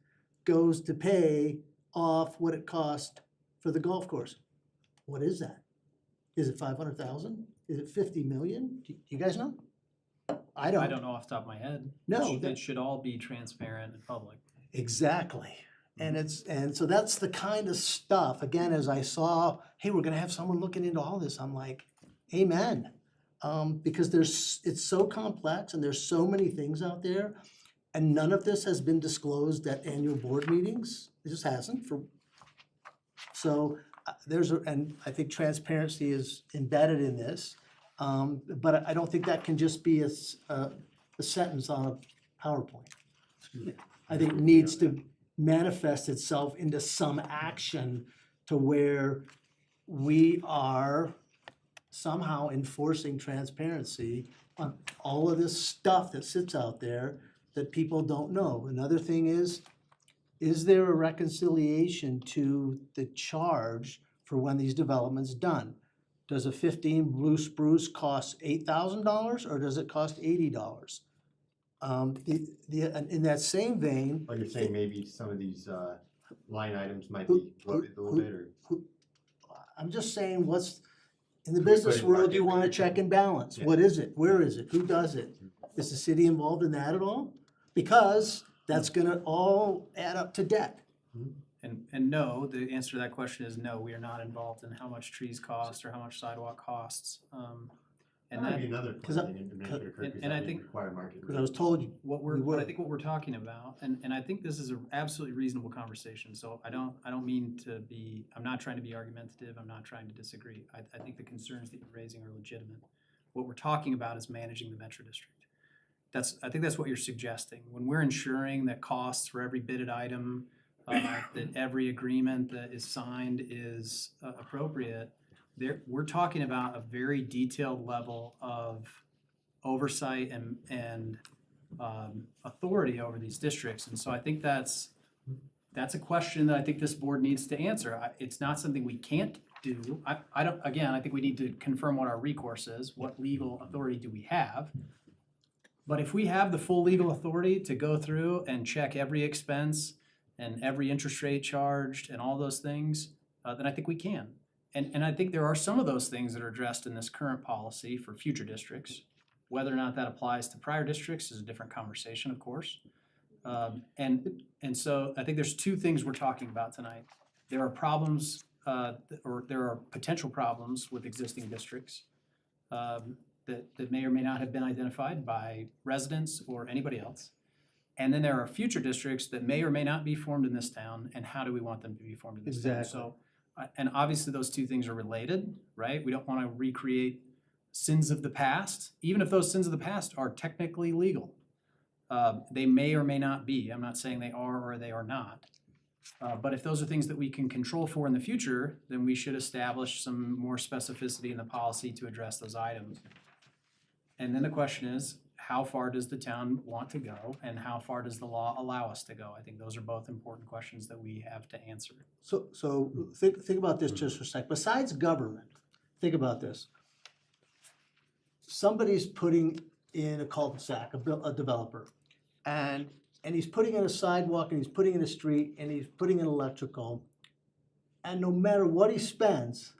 [SPEAKER 4] goes to pay off what it cost for the golf course. What is that? Is it 500,000? Is it 50 million? Do you guys know? I don't.
[SPEAKER 6] I don't know off the top of my head.
[SPEAKER 4] No,
[SPEAKER 6] It should all be transparent and public.
[SPEAKER 4] Exactly. And so that's the kind of stuff, again, as I saw, hey, we're gonna have someone looking into all this, I'm like, amen. Because it's so complex and there's so many things out there. And none of this has been disclosed at annual board meetings. It just hasn't so and I think transparency is embedded in this. But I don't think that can just be a sentence on a PowerPoint. I think it needs to manifest itself into some action to where we are somehow enforcing transparency on all of this stuff that sits out there that people don't know. Another thing is there a reconciliation to the charge for when these developments done? Does a 15 Blue Spruce cost $8,000 or does it cost $80? In that same vein.
[SPEAKER 1] Like you're saying, maybe some of these line items might be bloated a little bit, or
[SPEAKER 4] I'm just saying what's, in the
[SPEAKER 1] Who put
[SPEAKER 4] business
[SPEAKER 1] it
[SPEAKER 4] world,
[SPEAKER 1] back
[SPEAKER 4] you
[SPEAKER 1] in
[SPEAKER 4] wanna
[SPEAKER 1] there?
[SPEAKER 4] check and balance.
[SPEAKER 1] Yeah.
[SPEAKER 4] What is it? Where is it? Who does it? Is the city involved in that at all? Because that's gonna all add up to debt.
[SPEAKER 6] And no, the answer to that question is no, we are not involved in how much trees cost or how much sidewalk costs. And
[SPEAKER 1] that
[SPEAKER 6] that,
[SPEAKER 1] might be another
[SPEAKER 4] Cause I-
[SPEAKER 1] thing to make it occur, because
[SPEAKER 6] and I
[SPEAKER 1] that may
[SPEAKER 6] think-
[SPEAKER 1] require market.
[SPEAKER 4] Cause I was told you,
[SPEAKER 6] what I think what we're talking about, and I think this is an absolutely reasonable conversation, so I don't mean to be, I'm not trying to be argumentative, I'm not trying to disagree. I think the concerns that you're raising are legitimate. What we're talking about is managing the Metro District. I think that's what you're suggesting. When we're ensuring that costs for every bidded item, that every agreement that is signed is appropriate, we're talking about a very detailed level of oversight and authority over these districts. And so I think that's a question that I think this board needs to answer. It's not something we can't do. I don't, again, I think we need to confirm what our recourse is, what legal authority do we have. But if we have the full legal authority to go through and check every expense and every interest rate charged and all those things, then I think we can. And I think there are some of those things that are addressed in this current policy for future districts. Whether or not that applies to prior districts is a different conversation, of course. And so I think there's two things we're talking about tonight. There are problems, or there are potential problems with existing districts that may or may not have been identified by residents or anybody else. And then there are future districts that may or may not be formed in this town, and how do we want them to be formed in this town?
[SPEAKER 4] Exactly.
[SPEAKER 6] So, and obviously those two things are related, right? We don't want to recreate sins of the past, even if those sins of the past are technically legal. They may or may not be. I'm not saying they are or they are not. But if those are things that we can control for in the future, then we should establish some more specificity in the policy to address those items. And then the question is, how far does the town want to go, and how far does the law allow us to go? I think those are both important questions that we have to answer.
[SPEAKER 4] So think about this just for a sec. Besides government, think about this. Somebody's putting in a cul-de-sac, a developer, and he's putting in a sidewalk, and he's putting in a street, and he's putting in electrical, and no matter what he spends,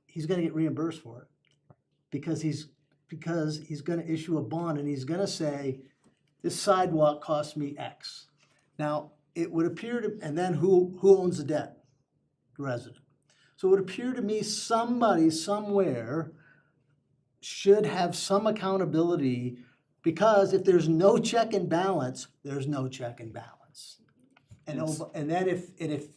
[SPEAKER 4] he's gonna get reimbursed for it. Because he's gonna issue a bond, and he's gonna say, this sidewalk cost me X. Now, it would appear to, and then who owns the debt? The resident. So it would appear to me somebody somewhere should have some accountability, because if there's no check and balance, there's no check and balance. And then if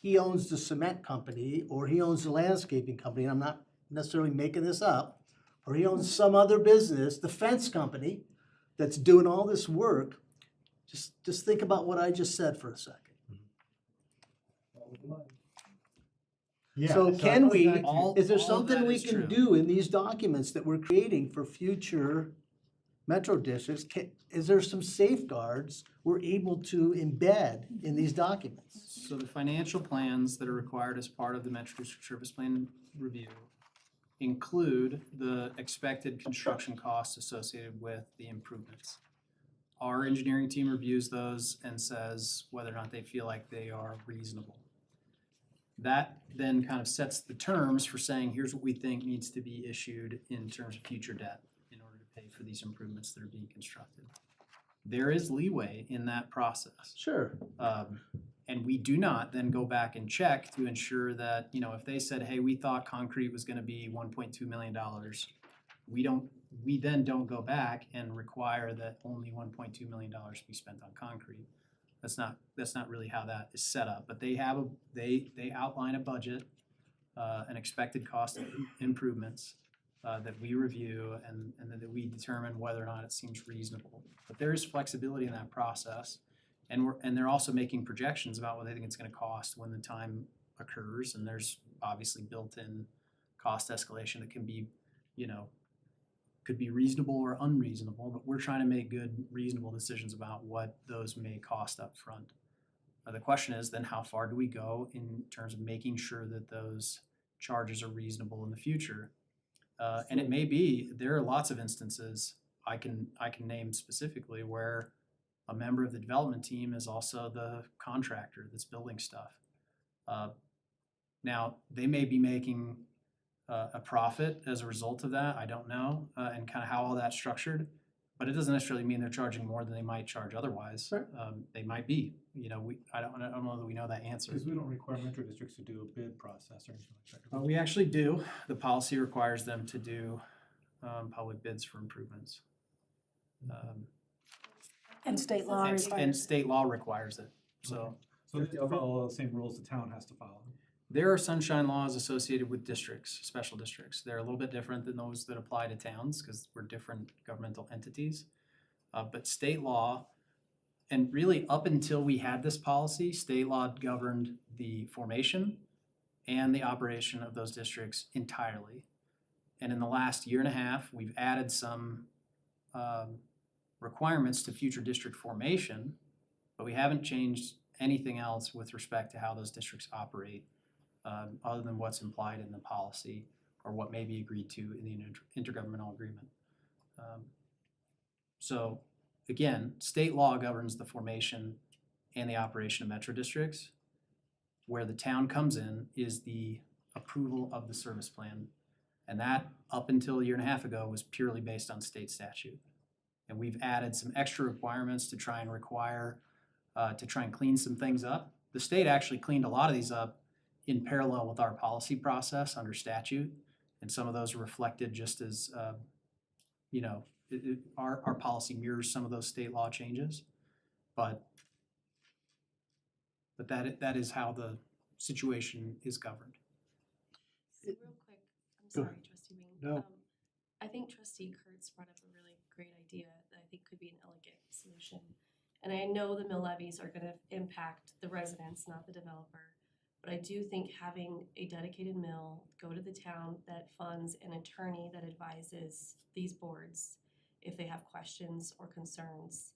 [SPEAKER 4] he owns the cement company, or he owns the landscaping company, and I'm not necessarily making this up, or he owns some other business, the fence company that's doing all this work, just think about what I just said for a second.
[SPEAKER 1] Yeah,
[SPEAKER 4] So
[SPEAKER 1] it
[SPEAKER 4] can
[SPEAKER 1] goes
[SPEAKER 4] we,
[SPEAKER 1] back to-
[SPEAKER 4] is there
[SPEAKER 6] all of
[SPEAKER 4] something
[SPEAKER 6] that
[SPEAKER 4] we
[SPEAKER 6] is
[SPEAKER 4] can
[SPEAKER 6] true.
[SPEAKER 4] do in these documents that we're creating for future metro districts? Is there some safeguards we're able to embed in these documents?
[SPEAKER 6] So the financial plans that are required as part of the Metro District Service Plan review include the expected construction costs associated with the improvements. Our engineering team reviews those and says whether or not they feel like they are reasonable. That then kind of sets the terms for saying, here's what we think needs to be issued in terms of future debt in order to pay for these improvements that are being constructed. There is leeway in that process.
[SPEAKER 4] Sure.
[SPEAKER 6] And we do not then go back and check to ensure that, you know, if they said, hey, we thought concrete was gonna be $1.2 million, we then don't go back and require that only $1.2 million be spent on concrete. That's not really how that is set up, but they have they outline a budget, an expected cost of improvements, that we review and then that we determine whether or not it seems reasonable. But there is flexibility in that process. And they're also making projections about what they think it's gonna cost when the time occurs, and there's obviously built-in cost escalation that can be, you know, could be reasonable or unreasonable, but we're trying to make good, reasonable decisions about what those may cost up front. The question is then how far do we go in terms of making sure that those charges are reasonable in the future? And it may be, there are lots of instances I can name specifically where a member of the development team is also the contractor that's building stuff. Now, they may be making a profit as a result of that, I don't know, and kind of how all that's structured. But it doesn't necessarily mean they're charging more than they might charge otherwise.
[SPEAKER 4] Sure.
[SPEAKER 6] They might be, you know, I don't know that we know that answer.
[SPEAKER 7] Because we don't require metro districts to do a bid process or anything like that.
[SPEAKER 6] We actually do. The policy requires them to do public bids for improvements.
[SPEAKER 9] And state law
[SPEAKER 6] And
[SPEAKER 9] requires.
[SPEAKER 6] state law requires it, so.
[SPEAKER 7] So they have to follow the same rules the town has to follow.
[SPEAKER 6] There are sunshine laws associated with districts, special districts. They're a little bit different than those that apply to towns because we're different governmental entities. But state law, and really up until we had this policy, state law governed the formation and the operation of those districts entirely. And in the last year and a half, we've added some requirements to future district formation, but we haven't changed anything else with respect to how those districts operate, other than what's implied in the policy or what may be agreed to in the intergovernmental agreement. So again, state law governs the formation and the operation of metro districts. Where the town comes in is the approval of the service plan. And that, up until a year and a half ago, was purely based on state statute. And we've added some extra requirements to try and clean some things up. The state actually cleaned a lot of these up in parallel with our policy process under statute. And some of those are reflected just as, you know, our policy mirrors some of those state law changes. But that is how the situation is governed.
[SPEAKER 8] So real quick, I'm sorry, trustee Wing.
[SPEAKER 4] No.
[SPEAKER 8] I think trustee Kurtz brought up a really great idea that I think could be an elegant solution. And I know the mill levies are gonna impact the residents, not the developer. But I do think having a dedicated mill go to the town that funds an attorney that advises these boards if they have questions or concerns,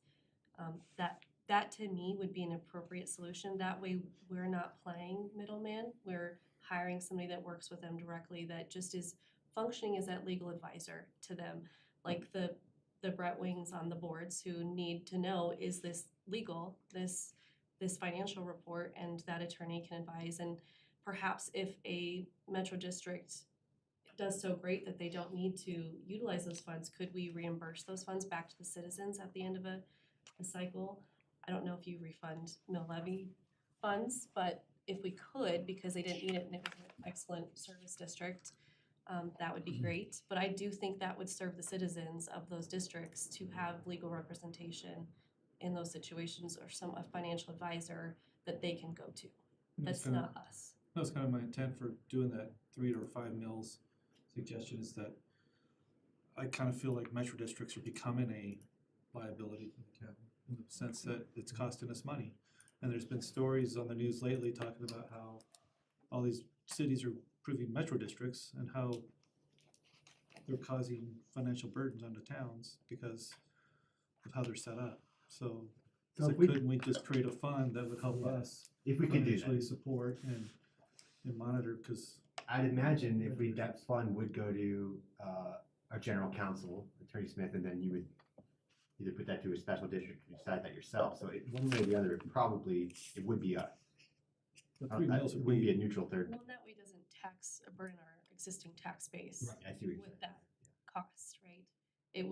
[SPEAKER 8] that to me would be an appropriate solution. That way, we're not playing middleman. We're hiring somebody that works with them directly that just is functioning as that legal advisor to them, like the Brett Wings on the boards who need to know, is this legal, this financial report, and that attorney can advise. And perhaps if a metro district does so great that they don't need to utilize those funds, could we reimburse those funds back to the citizens at the end of a cycle? I don't know if you refund mill levy funds, but if we could, because they didn't need it and it was an excellent service district, that would be great. But I do think that would serve the citizens of those districts to have legal representation in those situations, or a financial advisor that they can go to. That's not us.
[SPEAKER 7] That's kind of my intent for doing that 3 or 5 mills suggestion, is that I kind of feel like metro districts are becoming a liability in the sense that it's costing us money. And there's been stories on the news lately talking about how
[SPEAKER 2] all these cities are approving metro districts and how they're causing financial burdens onto towns because of how they're set up. So,
[SPEAKER 1] So
[SPEAKER 2] so
[SPEAKER 1] if we-
[SPEAKER 2] couldn't we just create a fund that would help
[SPEAKER 1] Yeah.
[SPEAKER 2] us
[SPEAKER 1] If we could do
[SPEAKER 2] financially
[SPEAKER 1] that,
[SPEAKER 2] support and monitor, because
[SPEAKER 1] I'd imagine if that fund would go to, our general counsel, Attorney Smith, and then you would either put that to a special district or decide that yourself. So one way or the other, it would be us.
[SPEAKER 2] the 3 mills
[SPEAKER 1] It
[SPEAKER 2] would
[SPEAKER 1] wouldn't be a
[SPEAKER 2] be,
[SPEAKER 1] neutral third.
[SPEAKER 8] Well, and that way doesn't burden our existing tax base
[SPEAKER 1] Right, I see what you're
[SPEAKER 8] with
[SPEAKER 1] saying.
[SPEAKER 8] that cost, right? It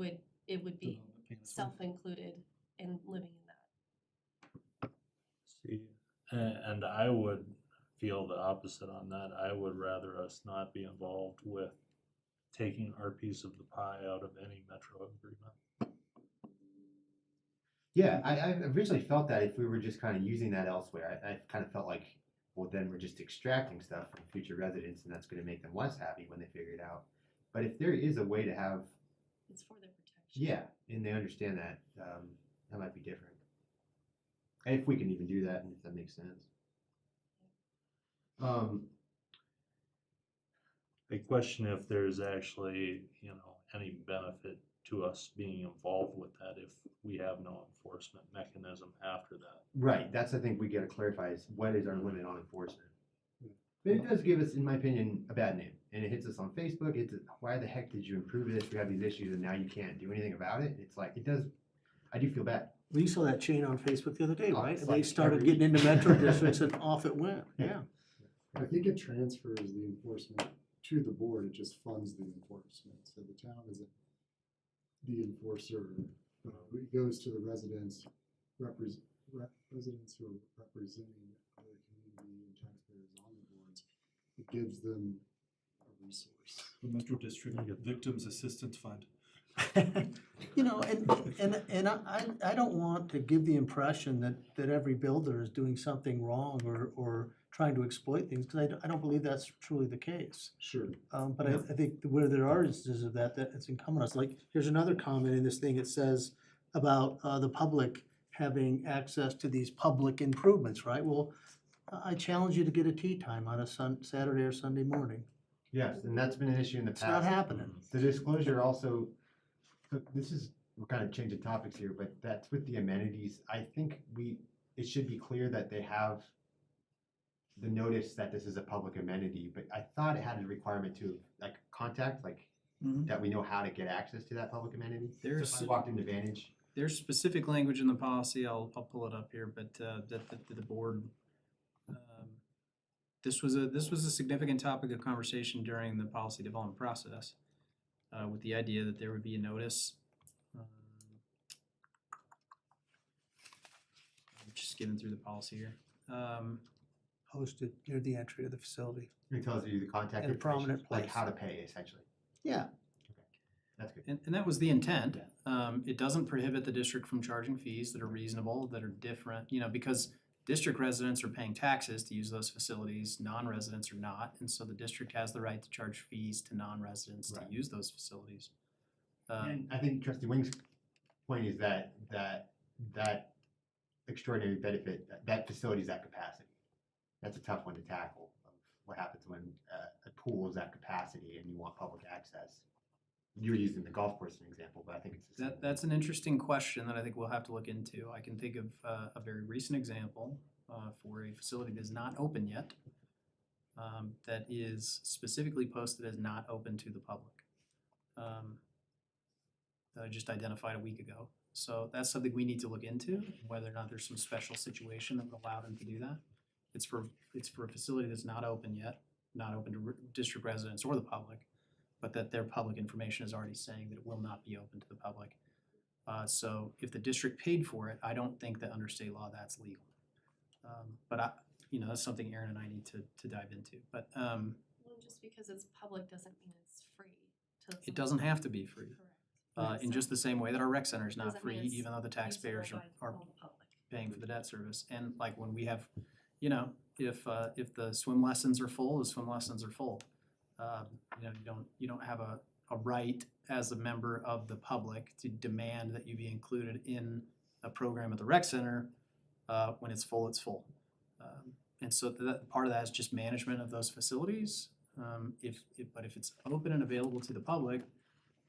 [SPEAKER 8] would be self-included in living in that.
[SPEAKER 5] See, and I would feel the opposite on that. I would rather us not be involved with taking our piece of the pie out of any metro agreement.
[SPEAKER 1] Yeah, I originally felt that if we were just kind of using that elsewhere, I kind of felt like, well, then we're just extracting stuff from future residents and that's gonna make them less happy when they figure it out. But if there is a way to have,
[SPEAKER 8] It's for their protection.
[SPEAKER 1] yeah, and they understand that, that might be different. And if we can even do that, and if that makes sense.
[SPEAKER 5] I question if there's actually, any benefit to us being involved with that if we have no enforcement mechanism after that.
[SPEAKER 1] Right, that's, I think we gotta clarify is what is our limit on enforcement? But it does give us, in my opinion, a bad name, and it hits us on Facebook, why the heck did you improve this, we have these issues and now you can't do anything about it? It's like, I do feel bad.
[SPEAKER 4] We saw that chain on Facebook the other day,
[SPEAKER 1] Oh,
[SPEAKER 4] right?
[SPEAKER 1] it's
[SPEAKER 4] They
[SPEAKER 1] like
[SPEAKER 4] started
[SPEAKER 1] every-
[SPEAKER 4] getting into metro districts and off it went, yeah.
[SPEAKER 7] I think it transfers the enforcement to the board, it just funds the enforcement, so the town isn't the enforcer. It goes to the residents, residents who are representing the community and taxpayers on the boards. It gives them a resource.
[SPEAKER 2] the metro district victims assistance fund.
[SPEAKER 4] You know, and I don't want to give the impression that every builder is doing something wrong or trying to exploit things, because I don't believe that's truly the case.
[SPEAKER 7] Sure.
[SPEAKER 4] But I think where there are instances of that it's incumbent on us. Like, here's another comment in this thing, it says about the public having access to these public improvements, right? Well, I challenge you to get a tea time on a Saturday or Sunday morning.
[SPEAKER 1] Yes, and that's been an issue in the
[SPEAKER 4] It's
[SPEAKER 1] past.
[SPEAKER 4] not happening.
[SPEAKER 1] The disclosure also, so we're kind of changing topics here, but that's with the amenities. I think it should be clear that they have the notice that this is a public amenity, but I thought it had a requirement to, like, contact, like,
[SPEAKER 6] Mhm.
[SPEAKER 1] that we know how to get access to that public amenity. So
[SPEAKER 6] There's-
[SPEAKER 1] if I walked into Vantage,
[SPEAKER 6] There's specific language in the policy, I'll pull it up here, but that the board, this was a significant topic of conversation during the policy development process, with the idea that there would be a notice. I'm just skimming through the policy here.
[SPEAKER 4] Posted near the entry of the facility.
[SPEAKER 1] it tells you the contact
[SPEAKER 4] In a
[SPEAKER 1] information,
[SPEAKER 4] prominent
[SPEAKER 1] like
[SPEAKER 4] place.
[SPEAKER 1] how to pay, essentially.
[SPEAKER 4] Yeah,
[SPEAKER 1] That's good.
[SPEAKER 6] And that was the intent. It doesn't prohibit the district from charging fees that are reasonable, that are different, because district residents are paying taxes to use those facilities, non-residents are not, and so the district has the right to charge fees to non-residents to
[SPEAKER 1] Right.
[SPEAKER 6] use those facilities.
[SPEAKER 1] And I think Trustee Wing's point is that extraordinary benefit, that facility is at capacity. That's a tough one to tackle. What happens when a pool is at capacity and you want public access? You were using the golf course as an example, but I think it's the same.
[SPEAKER 6] That's an interesting question that I think we'll have to look into. I can think of a very recent example for a facility that is not open yet, that is specifically posted as not open to the public. That I just identified a week ago. So that's something we need to look into, whether or not there's some special situation that would allow them to do that. It's for a facility that's not open yet, not open to district residents or the public, but that their public information is already saying that it will not be open to the public. So if the district paid for it, I don't think that under state law that's legal. But that's something Aaron and I need to dive into. But
[SPEAKER 8] Well, just because it's public doesn't mean it's free.
[SPEAKER 6] it doesn't have to be free.
[SPEAKER 8] Correct.
[SPEAKER 6] In just the same way that our rec center is not
[SPEAKER 8] Doesn't
[SPEAKER 6] free,
[SPEAKER 8] mean it's
[SPEAKER 6] even though the taxpayers
[SPEAKER 8] usable by
[SPEAKER 6] are
[SPEAKER 8] all the public.
[SPEAKER 6] paying for the debt service. And like when we have, if the swim lessons are full, the swim lessons are full. You don't have a right as a member of the public to demand that you be included in a program at the rec center. When it's full, it's full. And so that, part of that is just management of those facilities. But if it's open and available to the public,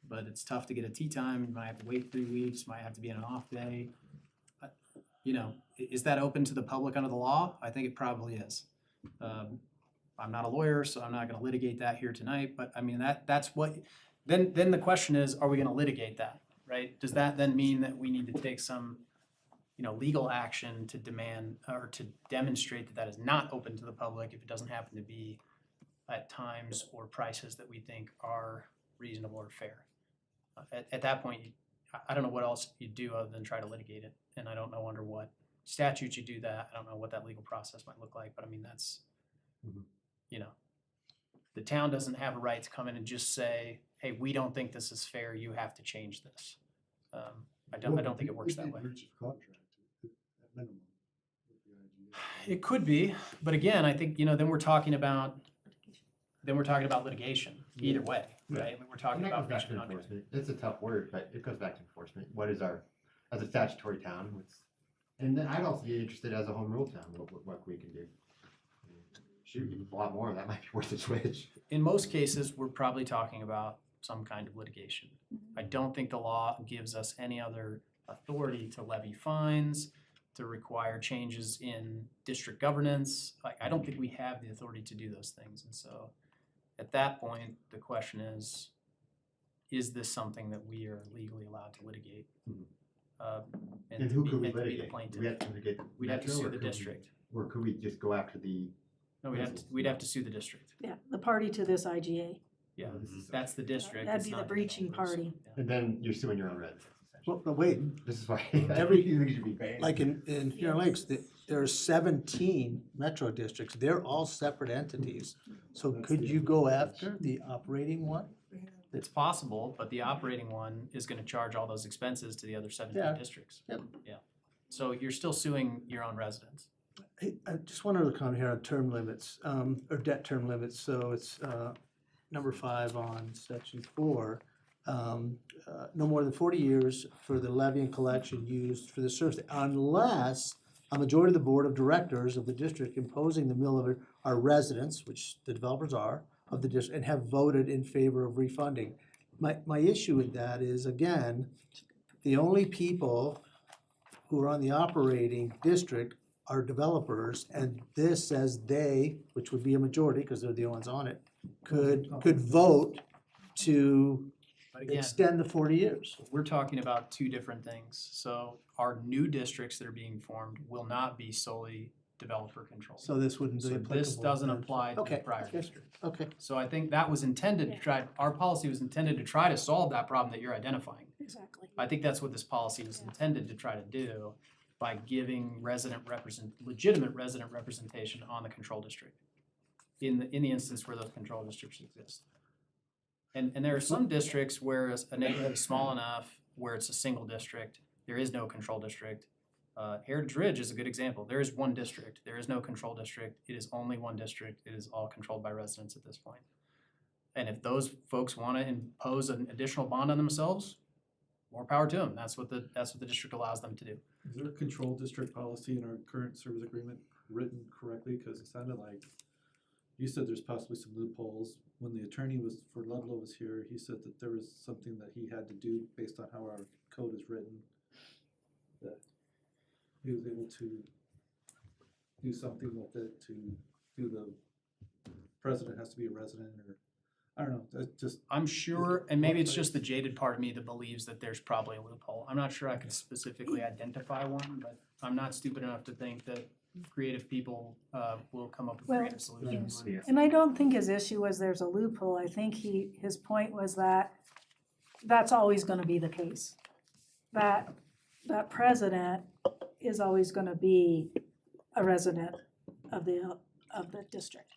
[SPEAKER 6] but it's tough to get a tea time, you might have to wait 3 weeks, might have to be on an off day. You know, is that open to the public under the law? I think it probably is. I'm not a lawyer, so I'm not gonna litigate that here tonight, but I mean, that's what, then the question is, are we gonna litigate that, right? Does that then mean that we need to take some, you know, legal action to demand or to demonstrate that that is not open to the public if it doesn't happen to be at times or prices that we think are reasonable or fair? At that point, I don't know what else you do other than try to litigate it, and I don't know under what statutes you do that. I don't know what that legal process might look like, but I mean, that's, you know, the town doesn't have a right to come in and just say, hey, we don't think this is fair, you have to change this. I don't think it works that way.
[SPEAKER 7] Breach of contract at minimum with the IGA.
[SPEAKER 6] It could be, but again, I think, you know, then we're talking about litigation, either way, right? I mean, we're talking
[SPEAKER 1] And that
[SPEAKER 6] about
[SPEAKER 1] goes back
[SPEAKER 6] breach
[SPEAKER 1] to
[SPEAKER 6] of contract.
[SPEAKER 1] enforcement. It's a tough word, but it goes back to enforcement. What is our, as a statutory town, and then I'd also be interested as a home rule town, what we can do. Shoot, a lot more, that might be worth a switch.
[SPEAKER 6] In most cases, we're probably talking about some kind of litigation. I don't think the law gives us any other authority to levy fines, to require changes in district governance. Like, I don't think we have the authority to do those things. And so at that point, the question is this something that we are legally allowed to litigate?
[SPEAKER 1] And who could we
[SPEAKER 6] and to be the
[SPEAKER 1] litigate?
[SPEAKER 6] plaintiff.
[SPEAKER 1] Do we have to litigate the
[SPEAKER 6] We'd have to
[SPEAKER 1] metro,
[SPEAKER 6] sue
[SPEAKER 1] or
[SPEAKER 6] the
[SPEAKER 1] could we-
[SPEAKER 6] district.
[SPEAKER 1] Or could we just go after the?
[SPEAKER 6] No, we'd have to sue the district.
[SPEAKER 9] Yeah, the party to this IGA.
[SPEAKER 6] Yeah,
[SPEAKER 1] This is-
[SPEAKER 6] that's the district.
[SPEAKER 9] That'd
[SPEAKER 6] it's
[SPEAKER 9] be the
[SPEAKER 6] not
[SPEAKER 9] breaching
[SPEAKER 6] developers.
[SPEAKER 9] party.
[SPEAKER 6] Yeah.
[SPEAKER 1] And then you're suing your own residents, essentially.
[SPEAKER 4] Well, but wait,
[SPEAKER 1] This is why
[SPEAKER 4] Every-
[SPEAKER 1] everything should be banned.
[SPEAKER 4] like in Finger Lakes, there are 17 metro districts. They're all separate entities. So could you go after the operating one?
[SPEAKER 6] It's possible, but the operating one is gonna charge all those expenses to the other 17
[SPEAKER 4] Yeah.
[SPEAKER 6] districts.
[SPEAKER 4] Yep.
[SPEAKER 6] Yeah. So you're still suing your own residents.
[SPEAKER 4] Hey, I just one other comment here on term limits, or debt term limits. So it's number 5 on section 4. No more than 40 years for the levy and collection used for the service, unless a majority of the board of directors of the district imposing the mill levy are residents, which the developers are, of the district, and have voted in favor of refunding. My issue with that is, again, the only people who are on the operating district are developers, and this says they, which would be a majority, because they're the only ones on it, could vote to
[SPEAKER 6] But again,
[SPEAKER 4] extend the 40 years.
[SPEAKER 6] we're talking about two different things. So our new districts that are being formed will not be solely developer controlled.
[SPEAKER 4] So this wouldn't be
[SPEAKER 6] So
[SPEAKER 4] applicable.
[SPEAKER 6] this doesn't
[SPEAKER 4] then.
[SPEAKER 6] apply to the
[SPEAKER 4] Okay,
[SPEAKER 6] prior
[SPEAKER 4] okay,
[SPEAKER 6] district.
[SPEAKER 4] okay.
[SPEAKER 6] So I think that was intended to try, our policy was intended to try to solve that problem that you're identifying.
[SPEAKER 9] Exactly.
[SPEAKER 6] I think that's what this policy was intended to try to do by giving legitimate resident representation on the control district in the instance where those control districts exist. And there are some districts where a neighborhood is small enough where it's a single district, there is no control district. Heritage Ridge is a good example. There is one district. There is no control district. It is only one district. It is all controlled by residents at this point. And if those folks want to impose an additional bond on themselves, more power to them. That's what the district allows them to do.
[SPEAKER 2] Is there a control district policy in our current service agreement written correctly? Because it sounded like you said there's possibly some loopholes. When the attorney for Ludlow was here, he said that there was something that he had to do based on how our code is written. That he was able to do something with it to do the president has to be a resident, or I don't know, that's just.
[SPEAKER 6] I'm sure, and maybe it's just the jaded part of me that believes that there's probably a loophole. I'm not sure I could specifically identify one, but I'm not stupid enough to think that creative people will come up with
[SPEAKER 9] Well,
[SPEAKER 6] creative solutions.
[SPEAKER 9] And I don't think his issue was there's a loophole. I think his point was that that's always gonna be the case. That president is always gonna be a resident of the district.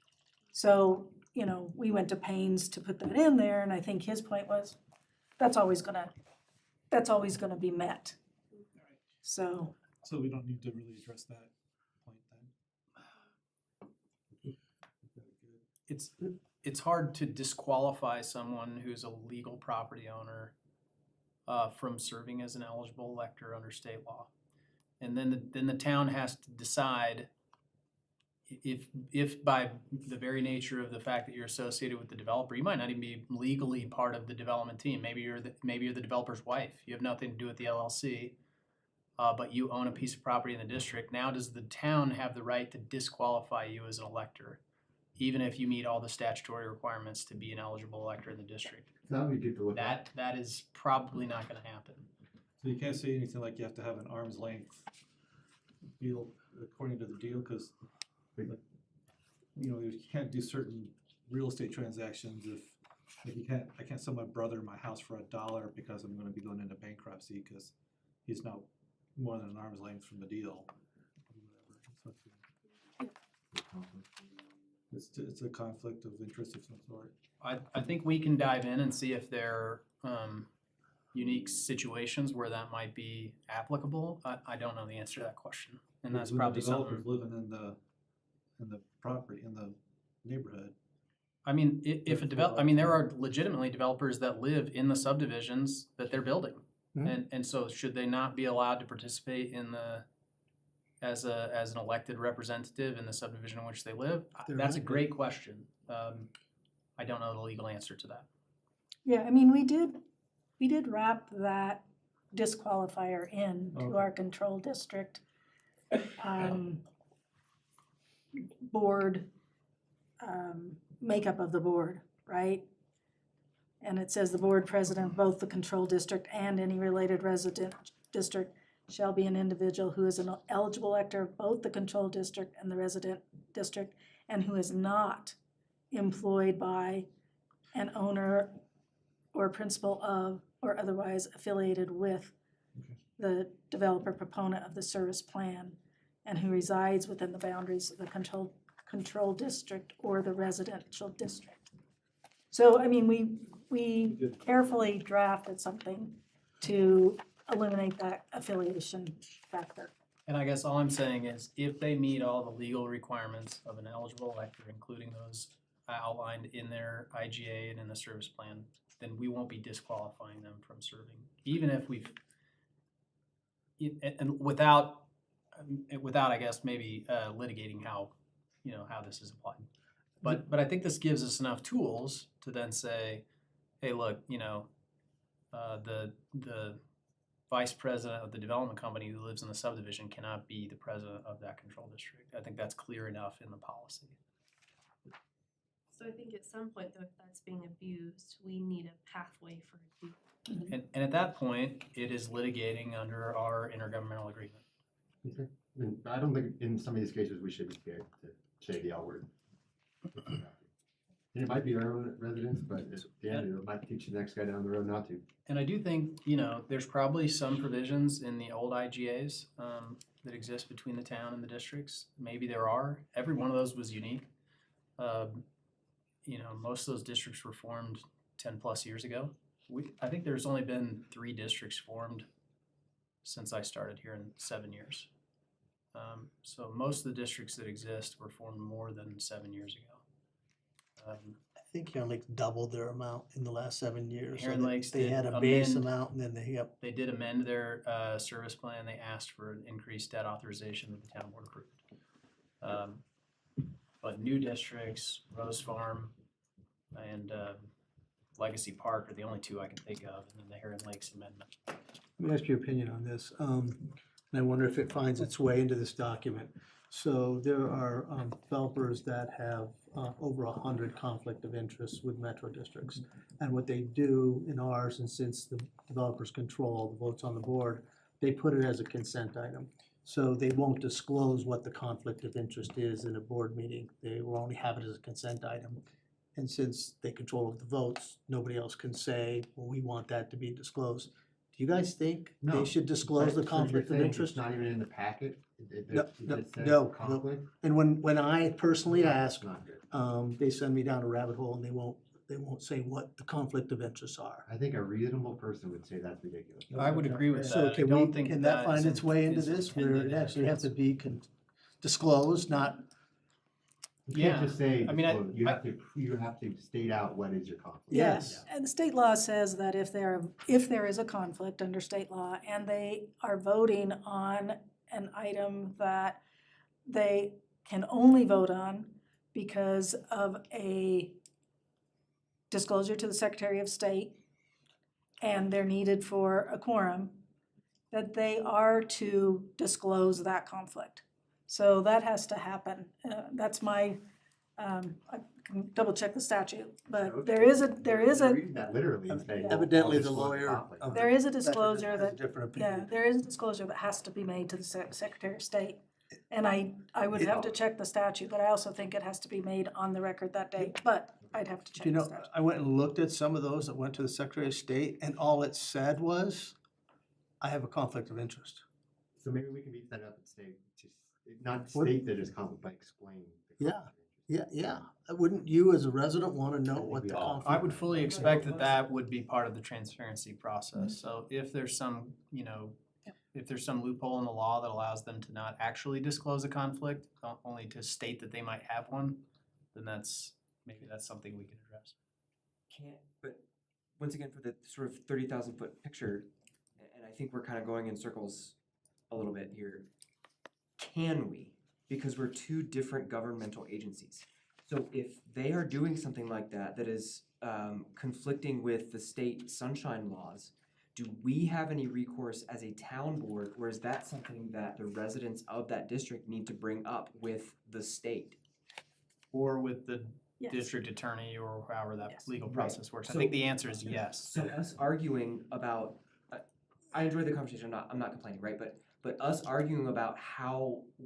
[SPEAKER 9] So, you know, we went to pains to put that in there, and I think his point was, that's always gonna be met. So,
[SPEAKER 2] So we don't need to really address that point then?
[SPEAKER 6] It's hard to disqualify someone who's a legal property owner from serving as an eligible elector under state law. And then the town has to decide if by the very nature of the fact that you're associated with the developer, you might not even be legally part of the development team. Maybe you're the developer's wife. You have nothing to do with the LLC, but you own a piece of property in the district. Now, does the town have the right to disqualify you as an elector, even if you meet all the statutory requirements to be an eligible elector in the district?
[SPEAKER 1] That would be good to look at.
[SPEAKER 6] That is probably not gonna happen.
[SPEAKER 2] So you can't say anything like you have to have an arm's length deal according to the deal, because you can't do certain real estate transactions if, like I can't sell my brother my house for $1 because I'm gonna be going into bankruptcy because he's not more than an arm's length from the deal. It's a conflict of interest of some sort.
[SPEAKER 6] I think we can dive in and see if there are unique situations where that might be applicable. I don't know the answer to that question, and that's
[SPEAKER 2] When the
[SPEAKER 6] probably
[SPEAKER 2] developer's
[SPEAKER 6] something.
[SPEAKER 2] living in the property, in the neighborhood.
[SPEAKER 6] I mean, if there are legitimately developers that live in the subdivisions that they're building.
[SPEAKER 4] Mhm.
[SPEAKER 6] And so should they not be allowed to participate in as an elected representative in the subdivision in which they live?
[SPEAKER 4] They're
[SPEAKER 6] That's a
[SPEAKER 4] elected.
[SPEAKER 6] great question. I don't know the legal answer to that.
[SPEAKER 9] Yeah, I mean, we did wrap that disqualifier in to
[SPEAKER 2] Okay.
[SPEAKER 9] our control district board, makeup of the board, right? And it says the board president of both the control district and any related resident district shall be an individual who is an eligible elector of both the control district and the resident district, and who is not employed by an owner or principal of, or otherwise affiliated with the developer proponent of the service plan, and who resides within the boundaries of the control district or the residential district. So, I mean, we carefully drafted something to eliminate that affiliation factor.
[SPEAKER 6] And I guess all I'm saying is if they meet all the legal requirements of an eligible elector, including those outlined in their IGA and in the service plan, then we won't be disqualifying them from serving, even if and without, I guess, maybe litigating how this is applied. But I think this gives us enough tools to then say, hey, look, the vice president of the development company who lives in the subdivision cannot be the president of that control district. I think that's clear enough in the policy.
[SPEAKER 8] So I think at some point, though, if that's being abused, we need a pathway for abuse.
[SPEAKER 6] And at that point, it is litigating under our intergovernmental agreement.
[SPEAKER 1] Okay. And I don't think in some of these cases we should be scared to say the L word. And it might be our own residents, but at the end, it might teach the next guy down the road not to.
[SPEAKER 6] And I do think, there's probably some provisions in the old IGAs that exist between the town and the districts. Maybe there are. Every one of those was unique. Most of those districts were formed 10 plus years ago. I think there's only been 3 districts formed since I started here in 7 years. So most of the districts that exist were formed more than 7 years ago.
[SPEAKER 4] I think Heron Lakes doubled their amount in the last 7 years. So
[SPEAKER 6] Heron Lakes
[SPEAKER 4] they
[SPEAKER 6] did
[SPEAKER 4] had a base
[SPEAKER 6] amend-
[SPEAKER 4] amount and then
[SPEAKER 6] They did amend their service plan. They asked for an increased debt authorization that the town board approved. But new districts, Rose Farm and Legacy Park are the only 2 I can think of, and then the Heron Lakes amendment.
[SPEAKER 4] Let me ask your opinion on this. And I wonder if it finds its way into this document. So there are developers that have over 100 conflict of interest with metro districts. And what they do in ours, and since the developers control the votes on the board, they put it as a consent item. So they won't disclose what the conflict of interest is in a board meeting. They will only have it as a consent item. And since they control the votes, nobody else can say, well, we want that to be disclosed. Do you guys think
[SPEAKER 1] No.
[SPEAKER 4] they should disclose the
[SPEAKER 1] So you're
[SPEAKER 4] conflict of
[SPEAKER 1] saying
[SPEAKER 4] interest?
[SPEAKER 1] It's not even in the packet?
[SPEAKER 4] No,
[SPEAKER 1] It
[SPEAKER 4] no,
[SPEAKER 1] says
[SPEAKER 4] no,
[SPEAKER 1] conflict?
[SPEAKER 4] And when I personally ask,
[SPEAKER 1] That's not good.
[SPEAKER 4] they send me down a rabbit hole and they won't say what the conflict of interests are.
[SPEAKER 1] I think a reasonable person would say that's ridiculous.
[SPEAKER 6] I would agree with
[SPEAKER 4] So
[SPEAKER 6] that. I
[SPEAKER 4] can
[SPEAKER 6] don't think
[SPEAKER 4] can that find
[SPEAKER 6] is
[SPEAKER 4] its way into
[SPEAKER 6] is
[SPEAKER 4] this, where
[SPEAKER 6] intended
[SPEAKER 4] it
[SPEAKER 6] in a
[SPEAKER 4] actually has to
[SPEAKER 6] trans-
[SPEAKER 4] be disclosed, not,
[SPEAKER 1] You can't
[SPEAKER 6] Yeah.
[SPEAKER 1] just say,
[SPEAKER 6] I mean, I-
[SPEAKER 1] disclose. you have to state out what is your conflict.
[SPEAKER 4] yes.
[SPEAKER 9] And the state law says that if there is a conflict under state law and they are voting on an item that they can only vote on because of a disclosure to the Secretary of State, and they're needed for a quorum, that they are to disclose that conflict. So that has to happen. That's my, I can double check the statute, but there is a,
[SPEAKER 1] Reading that literally and saying, well,
[SPEAKER 4] Evidently,
[SPEAKER 1] I'll
[SPEAKER 4] the
[SPEAKER 1] disclose
[SPEAKER 4] lawyer
[SPEAKER 1] conflict.
[SPEAKER 4] of
[SPEAKER 9] there is a
[SPEAKER 4] Veterans
[SPEAKER 9] disclosure
[SPEAKER 4] has a
[SPEAKER 9] that,
[SPEAKER 4] different
[SPEAKER 9] yeah,
[SPEAKER 4] opinion.
[SPEAKER 9] there is a disclosure that has to be made to the Secretary of State. And I would have to check the statute, but I also think it has to be made on the record that day, but I'd have to check
[SPEAKER 4] You
[SPEAKER 9] the
[SPEAKER 4] know,
[SPEAKER 9] statute.
[SPEAKER 4] I went and looked at some of those that went to the Secretary of State, and all it said was, I have a conflict of interest.
[SPEAKER 1] So maybe we can beef that up and say, just, not state that it's conflict, but explain. the
[SPEAKER 4] Yeah.
[SPEAKER 1] conflict.
[SPEAKER 4] Yeah. Wouldn't you as a resident want to know
[SPEAKER 1] think
[SPEAKER 4] what
[SPEAKER 1] we
[SPEAKER 4] the
[SPEAKER 1] all-
[SPEAKER 4] conflict?
[SPEAKER 6] I would fully expect that that would be part of the transparency process. So if there's some, if there's some loophole in the law that allows them to not actually disclose a conflict, only to state that they might have one, then maybe that's something we can address.
[SPEAKER 10] But once again, for the sort of 30,000 foot picture, and I think we're kind of going in circles a little bit here, can we? Because we're two different governmental agencies. So if they are doing something like that, that is conflicting with the state sunshine laws, do we have any recourse as a town board, or is that something that the residents of that district need to bring up with the state?
[SPEAKER 6] Or with the
[SPEAKER 9] Yes.
[SPEAKER 6] district attorney or however that
[SPEAKER 9] Yes.
[SPEAKER 6] legal
[SPEAKER 10] Right.
[SPEAKER 6] process works. I
[SPEAKER 10] So-
[SPEAKER 6] think the answer is yes.
[SPEAKER 10] So us arguing about, I enjoyed the conversation, I'm not complaining, right? But us arguing about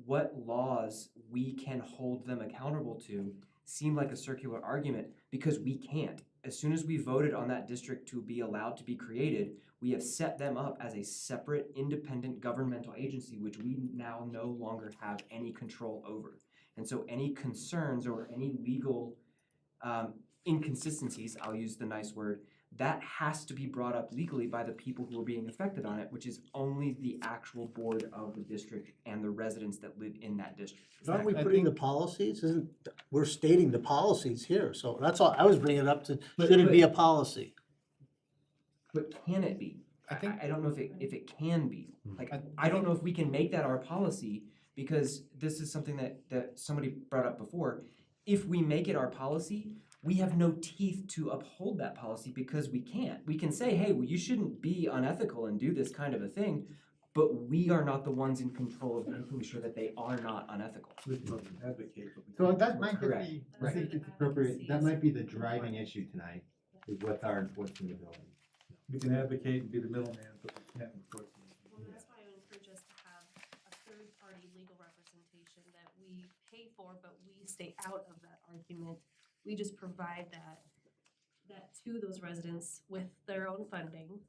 [SPEAKER 10] what laws we can hold them accountable to seem like a circular argument because we can't. As soon as we voted on that district to be allowed to be created, we have set them up as a separate independent governmental agency, which we now no longer have any control over. And so any concerns or any legal inconsistencies, I'll use the nice word, that has to be brought up legally by the people who are being affected on it, which is only the actual board of the district and the residents that live in that district.
[SPEAKER 4] Aren't we
[SPEAKER 6] I
[SPEAKER 4] putting the
[SPEAKER 6] think-
[SPEAKER 4] policies? We're stating the policies here, so that's all, I was bringing it up to,
[SPEAKER 10] But-
[SPEAKER 4] should it be
[SPEAKER 10] but-
[SPEAKER 4] a policy?
[SPEAKER 10] But can it be?
[SPEAKER 6] I think-
[SPEAKER 10] I don't know if it can be. Like,
[SPEAKER 6] I-
[SPEAKER 10] I don't know if we can make that our policy, because this is something that somebody brought up before. If we make it our policy, we have no teeth to uphold that policy because we can't. We can say, hey, well, you shouldn't be unethical and do this kind of a thing, but we are not the ones in control of making sure that they are not unethical.
[SPEAKER 1] So that might just
[SPEAKER 10] Correct.
[SPEAKER 1] be, I think it's appropriate, that might be the driving issue tonight, is what's our enforcement ability.
[SPEAKER 7] We can advocate and be the middleman, but we can't enforce it.
[SPEAKER 8] Well, that's why I would encourage us to have a third-party legal representation that we pay for, but we stay out of that argument. We just provide that to those residents with their own funding,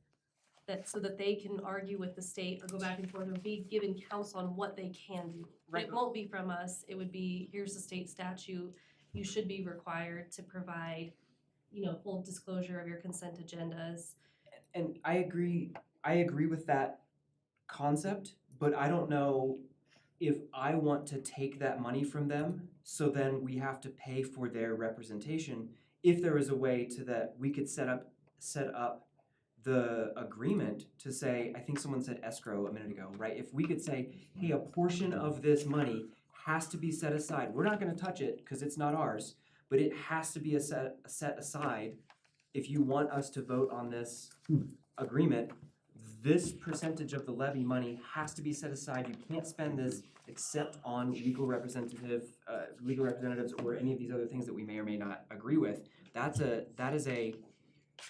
[SPEAKER 8] so that they can argue with the state or go back and forth or be given counsel on what they can do.
[SPEAKER 10] Right.
[SPEAKER 8] It won't be from us, it would be, here's the state statute, you should be required to provide, full disclosure of your consent agendas.
[SPEAKER 10] And I agree with that concept, but I don't know if I want to take that money from them, so then we have to pay for their representation. If there is a way to that we could set up the agreement to say, I think someone said escrow a minute ago, right? If we could say, hey, a portion of this money has to be set aside. We're not gonna touch it because it's not ours, but it has to be set aside. If you want us to vote on this agreement, this percentage of the levy money has to be set aside. You can't spend this except on legal representatives or any of these other things that we may or may not agree with. That is a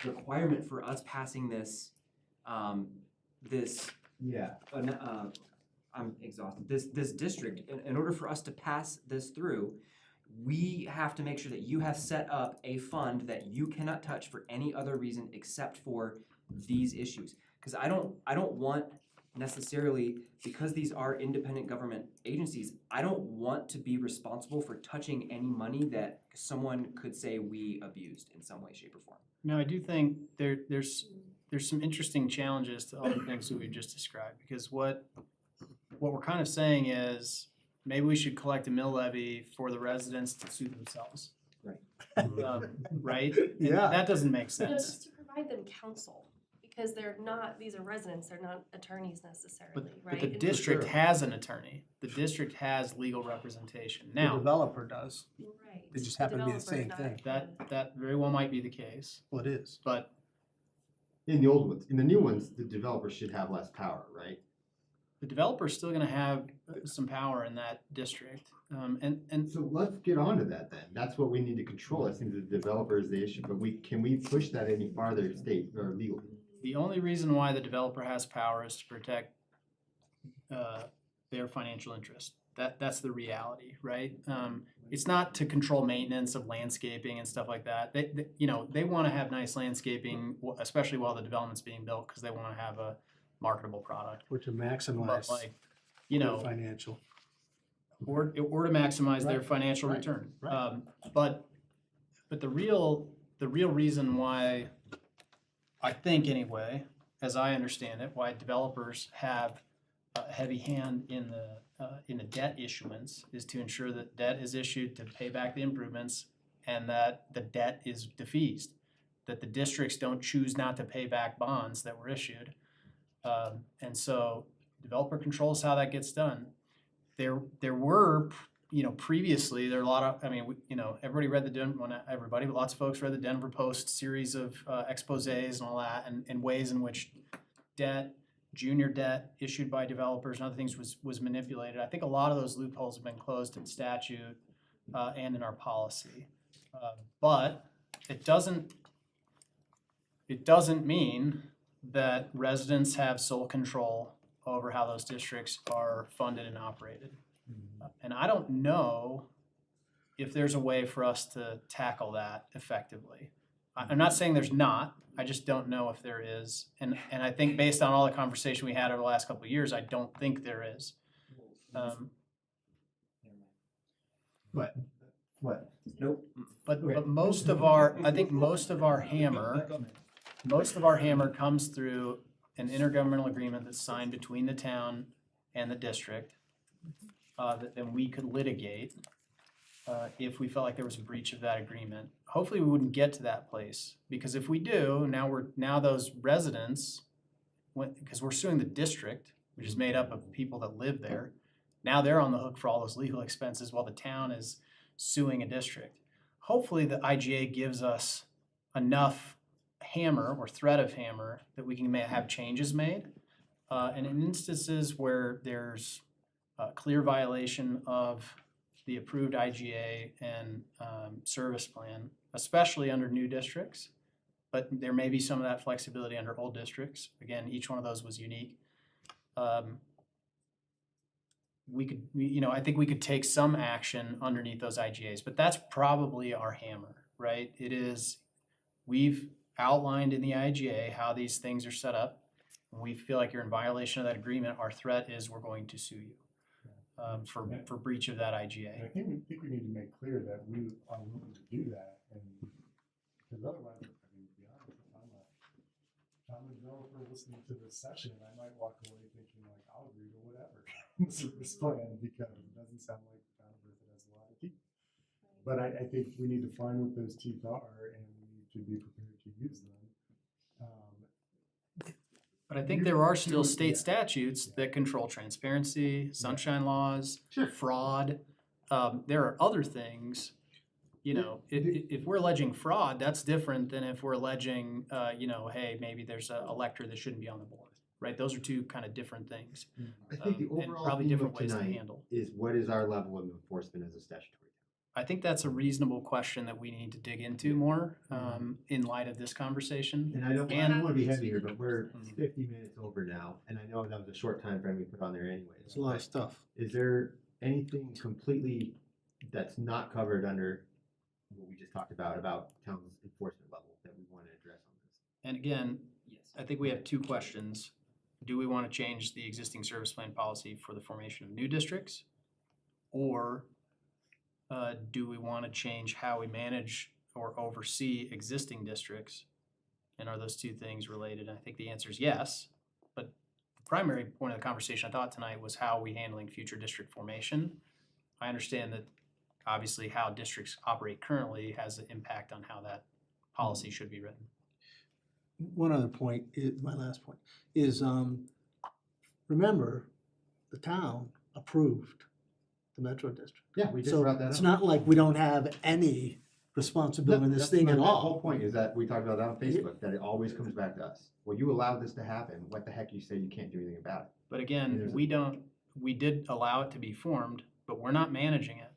[SPEAKER 10] requirement for us passing this,
[SPEAKER 1] Yeah.
[SPEAKER 10] I'm exhausted, this district. In order for us to pass this through, we have to make sure that you have set up a fund that you cannot touch for any other reason except for these issues. Because I don't want necessarily, because these are independent government agencies, I don't want to be responsible for touching any money that someone could say we abused in some way, shape, or form.
[SPEAKER 6] No, I do think there's some interesting challenges to all the things that we've just described, because what we're kind of saying is maybe we should collect a mill levy for the residents to sue themselves.
[SPEAKER 10] Right.
[SPEAKER 6] Right? And
[SPEAKER 4] Yeah.
[SPEAKER 6] that doesn't make
[SPEAKER 8] No,
[SPEAKER 6] sense.
[SPEAKER 8] just to provide them counsel, because they're not, these are residents, they're not attorneys necessarily,
[SPEAKER 6] But
[SPEAKER 8] right?
[SPEAKER 6] the
[SPEAKER 8] And-
[SPEAKER 6] district
[SPEAKER 4] sure.
[SPEAKER 6] has an attorney. The district has legal representation.
[SPEAKER 4] The
[SPEAKER 6] Now,
[SPEAKER 4] developer does.
[SPEAKER 8] Right.
[SPEAKER 4] They just happen to be the
[SPEAKER 8] developer,
[SPEAKER 4] same
[SPEAKER 8] not
[SPEAKER 4] thing.
[SPEAKER 6] that very well might be the case,
[SPEAKER 4] Well, it is.
[SPEAKER 6] but
[SPEAKER 1] In the old ones, in the new ones, the developer should have less power, right?
[SPEAKER 6] the developer's still gonna have some power in that district. And
[SPEAKER 1] So let's get on to that then. That's what we need to control. I think the developer is the issue, but can we push that any farther state or legally?
[SPEAKER 6] the only reason why the developer has power is to protect their financial interest. That's the reality, right? It's not to control maintenance of landscaping and stuff like that. They wanna have nice landscaping, especially while the development's being built, cause they wanna have a marketable product.
[SPEAKER 4] Or to
[SPEAKER 6] But
[SPEAKER 4] maximize
[SPEAKER 6] like, you
[SPEAKER 4] their
[SPEAKER 6] know,
[SPEAKER 4] financial.
[SPEAKER 6] or to maximize their
[SPEAKER 1] Right,
[SPEAKER 6] financial
[SPEAKER 1] right,
[SPEAKER 6] return.
[SPEAKER 1] right.
[SPEAKER 6] But the real reason why, I think anyway, as I understand it, why developers have a heavy hand in the debt issuance is to ensure that debt is issued to pay back the improvements and that the debt is defeased, that the districts don't choose not to pay back bonds that were issued. And so developer controls how that gets done. There were, previously, there are a lot of, everybody read but lots of folks read the Denver Post series of exposés and all that, and ways in which junior debt issued by developers and other things was manipulated. I think a lot of those loopholes have been closed in statute and in our policy. But it doesn't mean that residents have sole control over how those districts are funded and operated. And I don't know if there's a way for us to tackle that effectively. I'm not saying there's not, I just don't know if there is. And I think based on all the conversation we had over the last couple of years, I don't think there is.
[SPEAKER 1] What?
[SPEAKER 10] Nope.
[SPEAKER 6] But most of our, I think most of our hammer comes through an intergovernmental agreement that's signed between the town and the district, that then we could litigate, if we felt like there was a breach of that agreement. Hopefully, we wouldn't get to that place, because if we do, now those residents, because we're suing the district, which is made up of people that live there, now they're on the hook for all those legal expenses while the town is suing a district. Hopefully, the IGA gives us enough hammer or threat of hammer that we can have changes made. And in instances where there's a clear violation of the approved IGA and service plan, especially under new districts, but there may be some of that flexibility under old districts. Again, each one of those was unique. I think we could take some action underneath those IGAs, but that's probably our hammer, right? We've outlined in the IGA how these things are set up. When we feel like you're in violation of that agreement, our threat is we're going to sue you for breach of that
[SPEAKER 7] And I
[SPEAKER 6] IGA.
[SPEAKER 7] think we need to make clear that we are willing to do that, and because otherwise, to be honest, if I'm a developer listening to this session, I might walk away thinking like, I'll agree to whatever service plan, because it doesn't sound like the town of Griffin has a lot of teeth. But I think we need to find what those teeth are, and we need to be prepared to use them.
[SPEAKER 6] But I think there are still state statutes that control transparency, sunshine laws, fraud. There are other things, if we're alleging fraud, that's different than if we're alleging, hey, maybe there's an elector that shouldn't be on the board, right? Those are two kind of different things.
[SPEAKER 1] I think the
[SPEAKER 6] And
[SPEAKER 1] overall
[SPEAKER 6] probably
[SPEAKER 1] theme
[SPEAKER 6] different
[SPEAKER 1] of
[SPEAKER 6] ways to
[SPEAKER 1] tonight
[SPEAKER 6] handle.
[SPEAKER 1] is what is our level of enforcement as a statutory?
[SPEAKER 6] I think that's a reasonable question that we need to dig into more, in light of this conversation.
[SPEAKER 1] And I don't
[SPEAKER 6] And-
[SPEAKER 1] want to be heavy here, but we're 50 minutes over now, and I know that was a short time frame we put on there anyway.
[SPEAKER 4] It's a lot of stuff.
[SPEAKER 1] Is there anything completely that's not covered under what we just talked about town's enforcement level that we want to address on this?
[SPEAKER 6] And again, I think we have two questions. Do we want to change the existing service plan policy for the formation of new districts? Or do we want to change how we manage or oversee existing districts? And are those two things related? And I think the answer is yes. But the primary point of the conversation I thought tonight was how are we handling future district formation? I understand that obviously how districts operate currently has an impact on how that policy should be written.
[SPEAKER 4] one other point, my last point, is, remember, the town approved the Metro District.
[SPEAKER 1] Yeah, we just
[SPEAKER 4] So
[SPEAKER 1] brought that
[SPEAKER 4] it's
[SPEAKER 1] up.
[SPEAKER 4] not like we don't have any responsibility in this
[SPEAKER 1] That's
[SPEAKER 4] thing
[SPEAKER 1] my
[SPEAKER 4] at
[SPEAKER 1] whole
[SPEAKER 4] all.
[SPEAKER 1] point is that we talked about that on Facebook, that it always comes back to us. Well, you allowed this to happen, what the heck you say you can't do anything about it?
[SPEAKER 6] But again,
[SPEAKER 1] There's a-
[SPEAKER 6] we did allow it to be formed, but we're not managing it.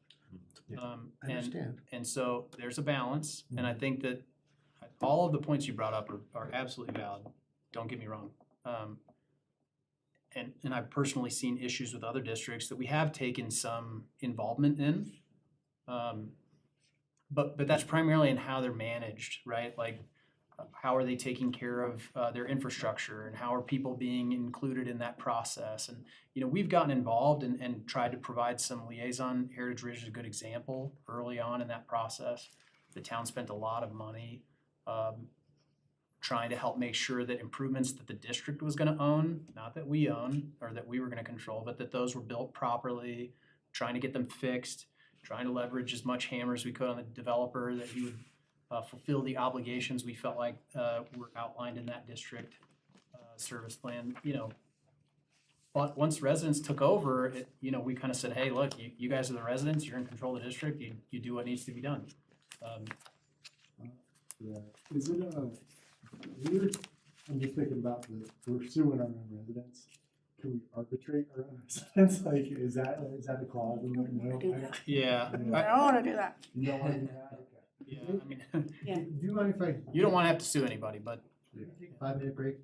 [SPEAKER 1] Yeah.
[SPEAKER 4] I understand.
[SPEAKER 6] And so there's a balance, and I think that all of the points you brought up are absolutely valid, don't get me wrong. And I've personally seen issues with other districts that we have taken some involvement in. But that's primarily in how they're managed, right? Like, how are they taking care of their infrastructure, and how are people being included in that process? And, you know, we've gotten involved and tried to provide some liaison. Heritage Ridge is a good example early on in that process. The town spent a lot of money trying to help make sure that improvements that the district was gonna own, not that we own or that we were gonna control, but that those were built properly, trying to get them fixed, trying to leverage as much hammer as we could on the developer, that he would fulfill the obligations we felt like were outlined in that district service plan, you know. But once residents took over, you know, we kind of said, hey, look, you guys are the residents, you're in control of the district, you do what needs to be done.
[SPEAKER 7] Yeah. Is it I'm just thinking about we're suing our own residents. Can we arbitrate our own residents? Like, is that a clause in there? No.
[SPEAKER 9] do that.
[SPEAKER 6] Yeah,
[SPEAKER 9] I don't wanna do that.
[SPEAKER 7] You don't want to do that? Okay.
[SPEAKER 6] yeah, I mean,
[SPEAKER 9] Yeah.
[SPEAKER 1] Do you mind if I?
[SPEAKER 6] you don't want to have to sue anybody, but
[SPEAKER 1] Take a 5-minute break?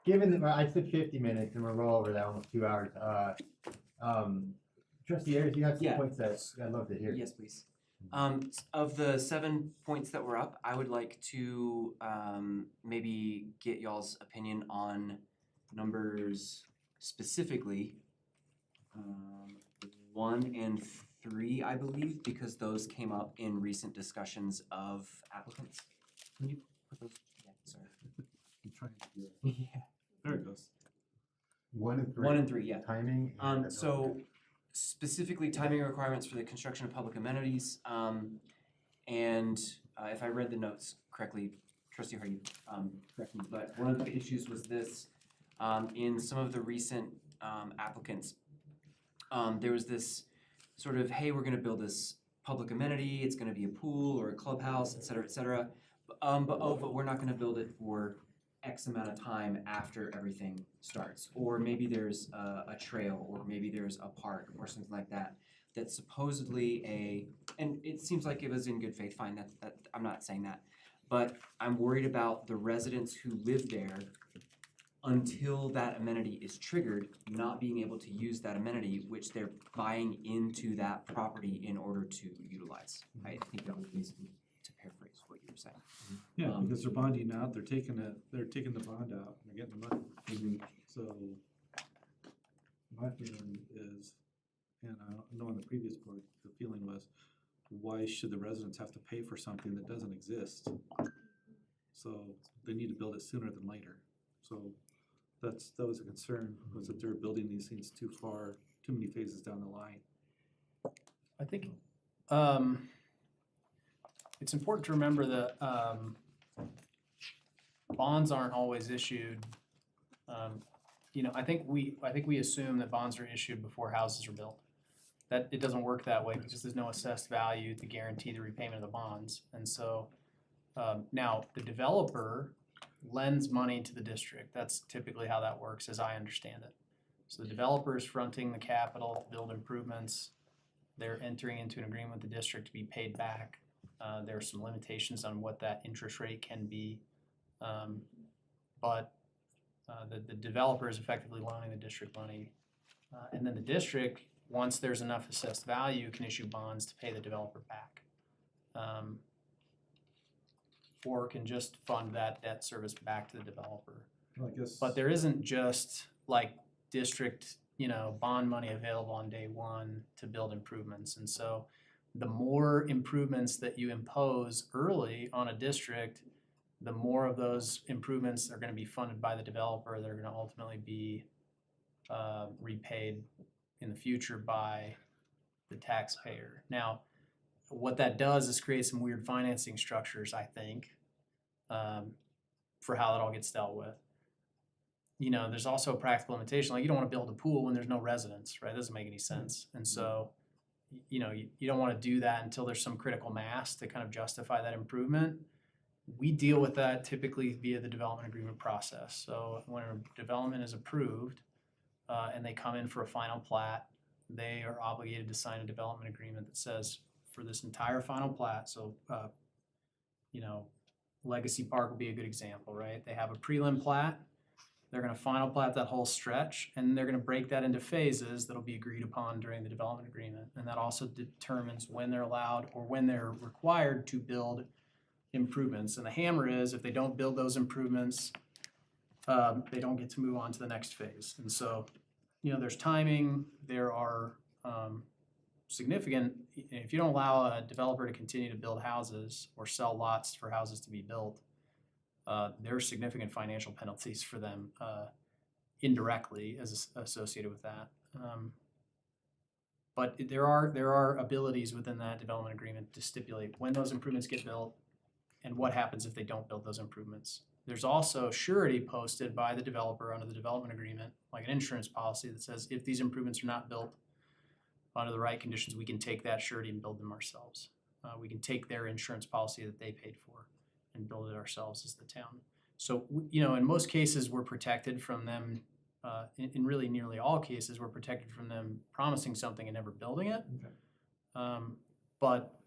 [SPEAKER 1] given that I said 50 minutes and we're well over that, almost 2 hours, Trustee Ayers, you have some
[SPEAKER 10] Yeah.
[SPEAKER 1] points that I'd love to hear.
[SPEAKER 10] Yes, please. Of the 7 points that were up, I would like to maybe get y'all's opinion on numbers specifically 1 and 3, I believe, because those came up in recent discussions of applicants. Can you put those? Yeah, sorry.
[SPEAKER 7] I'm trying to do it.
[SPEAKER 10] Yeah.
[SPEAKER 7] There it goes.
[SPEAKER 1] 1 and 3.
[SPEAKER 10] 1 and 3, yeah.
[SPEAKER 1] Timing. and
[SPEAKER 10] So specifically timing requirements for the construction of public amenities, and if I read the notes correctly, Trustee Hardy, correct me, but one of the issues was this, in some of the recent applicants, there was this sort of, hey, we're gonna build this public amenity, it's gonna be a pool or a clubhouse, et cetera, but we're not gonna build it for X amount of time after everything starts. Or maybe there's a trail, or maybe there's a park or something like that, that's supposedly and it seems like it was in good faith, fine, that I'm not saying that. But I'm worried about the residents who live there until that amenity is triggered, not being able to use that amenity, which they're buying into that property in order to utilize. I think that was basically, to paraphrase what you were saying.
[SPEAKER 7] Yeah, because they're bonding out, they're taking the bond out, and they're getting the money. So my feeling is, and I know on the previous board, the feeling was, why should the residents have to pay for something that doesn't exist? So they need to build it sooner than later. So that was a concern, was that they're building these things too many phases down the line.
[SPEAKER 6] I think it's important to remember that bonds aren't always issued. I think we assume that bonds are issued before houses are built. That it doesn't work that way because there's no assessed value to guarantee the repayment of the bonds. And so now the developer lends money to the district. That's typically how that works, as I understand it. So the developer is fronting the capital, build improvements. They're entering into an agreement with the district to be paid back. There are some limitations on what that interest rate can be. But the developer is effectively loaning the district money. And then the district, once there's enough assessed value, can issue bonds to pay the developer back. Or can just fund that debt service back to the developer.
[SPEAKER 7] Well, I guess.
[SPEAKER 6] But there isn't just like district, bond money available on day one to build improvements. And so the more improvements that you impose early on a district, the more of those improvements are gonna be funded by the developer. They're gonna ultimately be repaid in the future by the taxpayer. Now, what that does is create some weird financing structures, I think, for how that all gets dealt with. There's also a practical limitation, like you don't wanna build a pool when there's no residents, right? That doesn't make any sense. And so, you don't wanna do that until there's some critical mass to kind of justify that improvement. We deal with that typically via the development agreement process. So when a development is approved, and they come in for a final plat, they are obligated to sign a development agreement that says for this entire final plat, so, Legacy Park will be a good example, right? They have a prelim plat, they're gonna final plat that whole stretch, and they're gonna break that into phases that'll be agreed upon during the development agreement. And that also determines when they're allowed or when they're required to build improvements. And the hammer is, if they don't build those improvements, they don't get to move on to the next phase. And so, there's timing, there are significant, if you don't allow a developer to continue to build houses or sell lots for houses to be built, there are significant financial penalties for them indirectly as associated with that. But there are abilities within that development agreement to stipulate when those improvements get built and what happens if they don't build those improvements. There's also surety posted by the developer under the development agreement, like an insurance policy that says if these improvements are not built under the right conditions, we can take that surety and build them ourselves. We can take their insurance policy that they paid for and build it ourselves as the town. So, in most cases, we're protected from them, in really nearly all cases, we're protected from them promising something and never building it. Okay. But,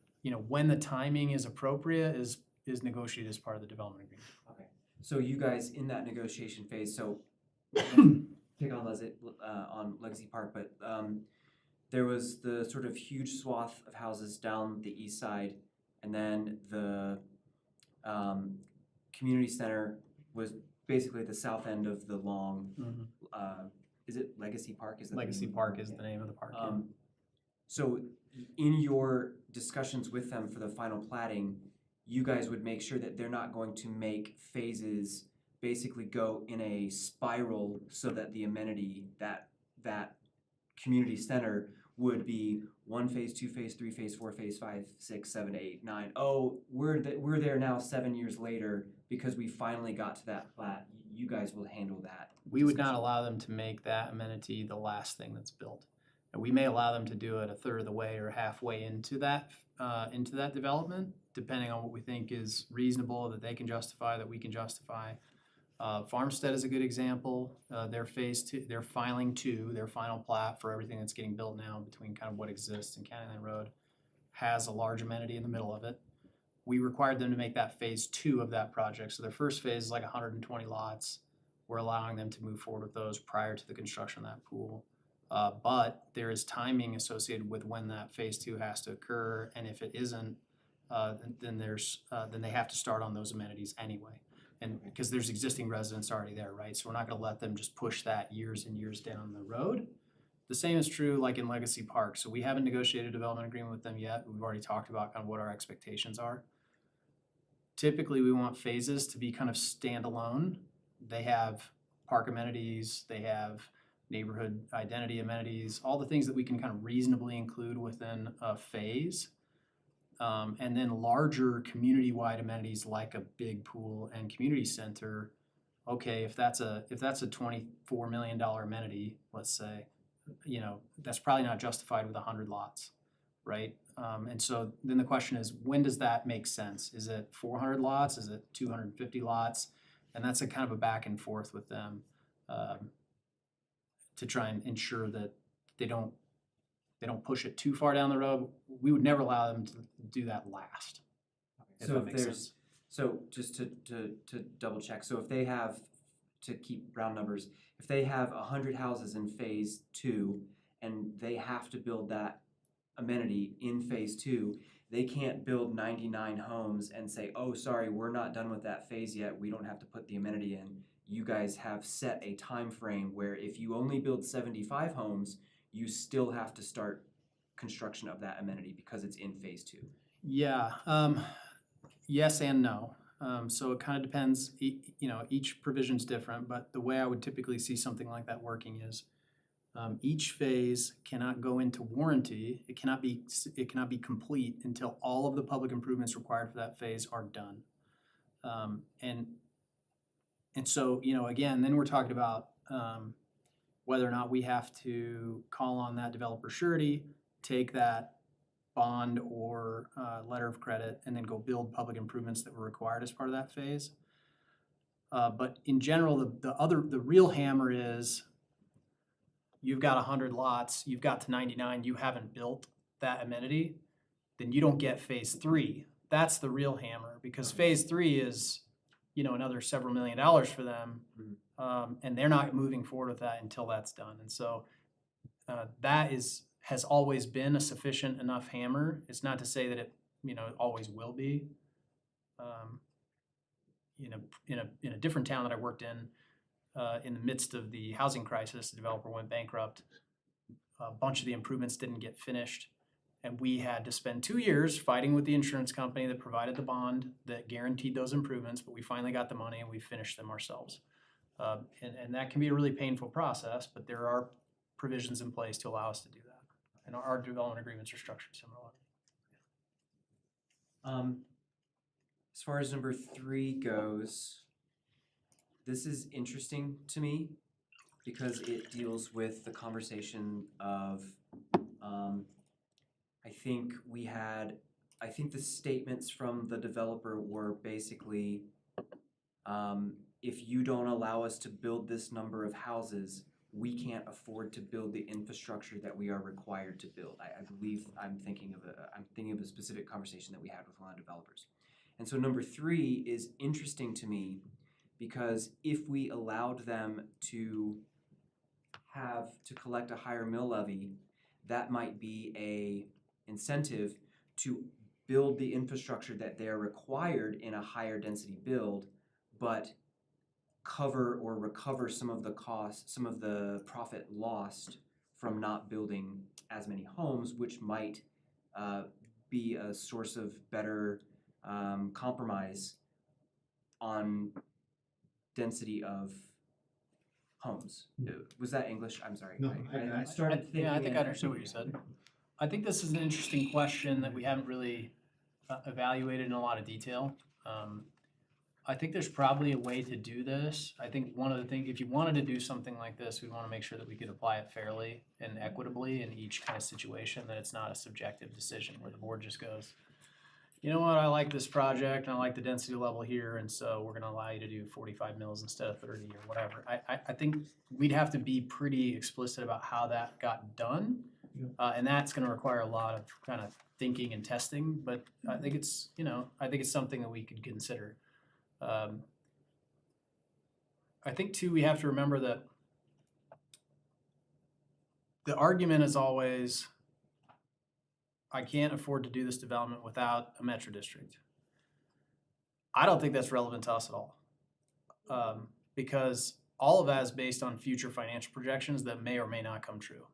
[SPEAKER 6] when the timing is appropriate is negotiated as part of the development agreement.
[SPEAKER 10] Okay, So you guys in that negotiation phase, so pick on Legacy Park, but there was the sort of huge swath of houses down the east side, and then the community center was basically the south end of the long. Is it Legacy Park? Is that the name
[SPEAKER 6] Legacy
[SPEAKER 10] of the
[SPEAKER 6] Park
[SPEAKER 10] park?
[SPEAKER 6] is the name of the park.
[SPEAKER 10] So in your discussions with them for the final plating, you guys would make sure that they're not going to make phases basically go in a spiral so that the amenity, that community center would be 1 phase, 2 phase, 3 phase, 4 phase, 5, 6, 7, 8, 9. Oh, we're there now 7 years later because we finally got to that plat. You guys will handle that.
[SPEAKER 6] We would not
[SPEAKER 10] discussion.
[SPEAKER 6] allow them to make that amenity the last thing that's built. And we may allow them to do it a third of the way or halfway into that development, depending on what we think is reasonable, that they can justify, that we can justify. Farmstead is a good example. Their phase two, they're filing two, their final plat for everything that's getting built now between kind of what exists and County Line Road has a large amenity in the middle of it. We required them to make that phase two of that project. So their first phase is like 120 lots. We're allowing them to move forward with those prior to the construction of that pool. But there is timing associated with when that phase two has to occur, and if it isn't, then they have to start on those amenities anyway. And because there's existing residents already there, right? So we're not gonna let them just push that years and years down the road. The same is true like in Legacy Park. So we haven't negotiated a development agreement with them yet. We've already talked about kind of what our expectations are. Typically, we want phases to be kind of standalone. They have park amenities, they have neighborhood identity amenities, all the things that we can kind of reasonably include within a phase. And then larger community-wide amenities like a big pool and community center. Okay, if that's a $24 million amenity, let's say, you know, that's probably not justified with 100 lots, right? And so then the question is, when does that make sense? Is it 400 lots? Is it 250 lots? And that's a kind of a back and forth with them to try and ensure that they don't push it too far down the road. We would never allow them to do that last. If
[SPEAKER 10] So
[SPEAKER 6] that
[SPEAKER 10] if
[SPEAKER 6] makes
[SPEAKER 10] there's,
[SPEAKER 6] sense.
[SPEAKER 10] so just to double check, so if they have, to keep round numbers, if they have 100 houses in phase two and they have to build that amenity in phase two, they can't build 99 homes and say, oh, sorry, we're not done with that phase yet, we don't have to put the amenity in. You guys have set a time frame where if you only build 75 homes, you still have to start construction of that amenity because it's in phase two.
[SPEAKER 6] Yeah, yes and no. So it kind of depends, you know, each provision's different, but the way I would typically see something like that working is each phase cannot go into warranty. It cannot be complete until all of the public improvements required for that phase are done. And so, you know, again, then we're talking about whether or not we have to call on that developer surety, take that bond or letter of credit, and then go build public improvements that were required as part of that phase. But in general, the real hammer is you've got 100 lots, you've got to 99, you haven't built that amenity, then you don't get phase three. That's the real hammer, because phase three is, you know, another several $1 million for them. And they're not moving forward with that until that's done. And so that has always been a sufficient enough hammer. It's not to say that it, you know, always will be. You know, in a different town that I worked in the midst of the housing crisis, the developer went bankrupt. A bunch of the improvements didn't get finished. And we had to spend 2 years fighting with the insurance company that provided the bond that guaranteed those improvements, but we finally got the money and we finished them ourselves. And that can be a really painful process, but there are provisions in place to allow us to do that. And our development agreements are structured similarly.
[SPEAKER 10] As far as number 3 goes, this is interesting to me because it deals with the conversation of, I think the statements from the developer were basically, if you don't allow us to build this number of houses, we can't afford to build the infrastructure that we are required to build. I believe I'm thinking of a specific conversation that we had with one of the developers. And so number 3 is interesting to me because if we allowed them to collect a higher mill levy, that might be a incentive to build the infrastructure that they're required in a higher density build, but cover or recover some of the costs, some of the profit lost from not building as many homes, which might be a source of better compromise on density of homes. Was that English? I'm sorry.
[SPEAKER 1] No,
[SPEAKER 10] I started thinking.
[SPEAKER 6] Yeah, I think I
[SPEAKER 10] and-
[SPEAKER 6] understood what you said. I think this is an interesting question that we haven't really evaluated in a lot of detail. I think there's probably a way to do this. I think one of the things, if you wanted to do something like this, we want to make sure that we could apply it fairly and equitably in each kind of situation, that it's not a subjective decision where the board just goes, you know what, I like this project and I like the density level here, and so we're gonna allow you to do 45 mils instead of 30 or whatever. I think we'd have to be pretty explicit about how that got done. And that's gonna require a lot of kind of thinking and testing, but I think it's, I think it's something that we could consider. I think too, we have to remember that the argument is always, I can't afford to do this development without a metro district. I don't think that's relevant to us at all. Because all of that is based on future financial projections that may or may not come true.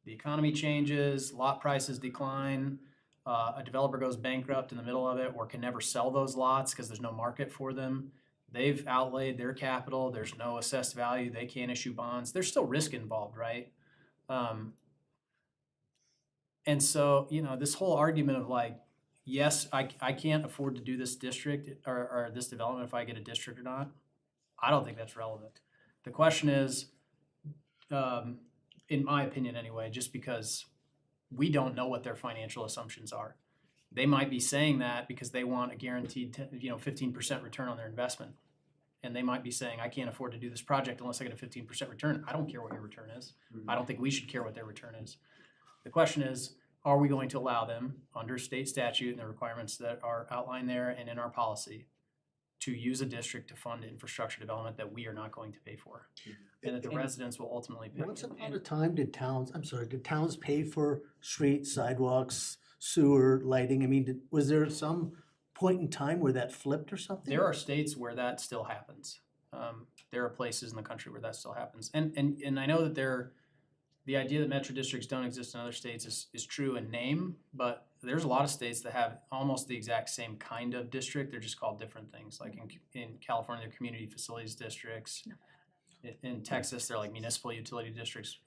[SPEAKER 6] The economy changes, lot prices decline, a developer goes bankrupt in the middle of it or can never sell those lots because there's no market for them. They've outlaid their capital, there's no assessed value, they can't issue bonds. There's still risk involved, right? And so, this whole argument of like, yes, I can't afford to do this district or this development if I get a district or not, I don't think that's relevant. The question is, in my opinion anyway, just because we don't know what their financial assumptions are. They might be saying that because they want a guaranteed 15% return on their investment. And they might be saying, I can't afford to do this project unless I get a 15% return. I don't care what your return is. I don't think we should care what their return is. The question is, are we going to allow them under state statute and the requirements that are outlined there and in our policy to use a district to fund infrastructure development that we are not going to pay for? And that the residents will ultimately pay.
[SPEAKER 4] Once upon a time, did towns pay for streets, sidewalks, sewer, lighting? I mean, was there some point in time where that flipped or something?
[SPEAKER 6] There are states where that still happens. There are places in the country where that still happens. And I know that the idea that metro districts don't exist in other states is true in name, but there's a lot of states that have almost the exact same kind of district. They're just called different things. Like in California, they're community facilities districts. In Texas, they're like municipal utility districts.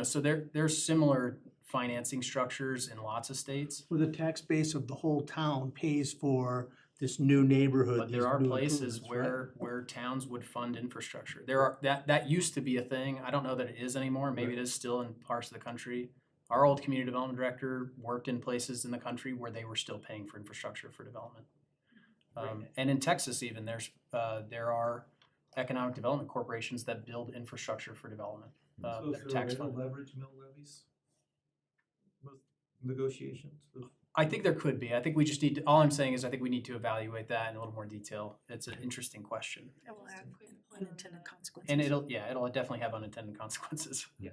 [SPEAKER 6] So there's similar financing structures in lots of states.
[SPEAKER 4] Where the tax base of the whole town pays for this new neighborhood.
[SPEAKER 6] But there are places where towns would fund infrastructure. That used to be a thing. I don't know that it is anymore. Maybe it is still in parts of the country. Our old community development director worked in places in the country where they were still paying for infrastructure for development. And in Texas even, there are economic development corporations that build infrastructure for development. That are tax funded.
[SPEAKER 2] Leverage mill levies? With negotiations?
[SPEAKER 6] I think there could be. I think we just need to, all I'm saying is I think we need to evaluate that in a little more detail. It's an interesting question.
[SPEAKER 9] It will have unintended consequences.
[SPEAKER 6] And it'll definitely have unintended consequences.
[SPEAKER 8] And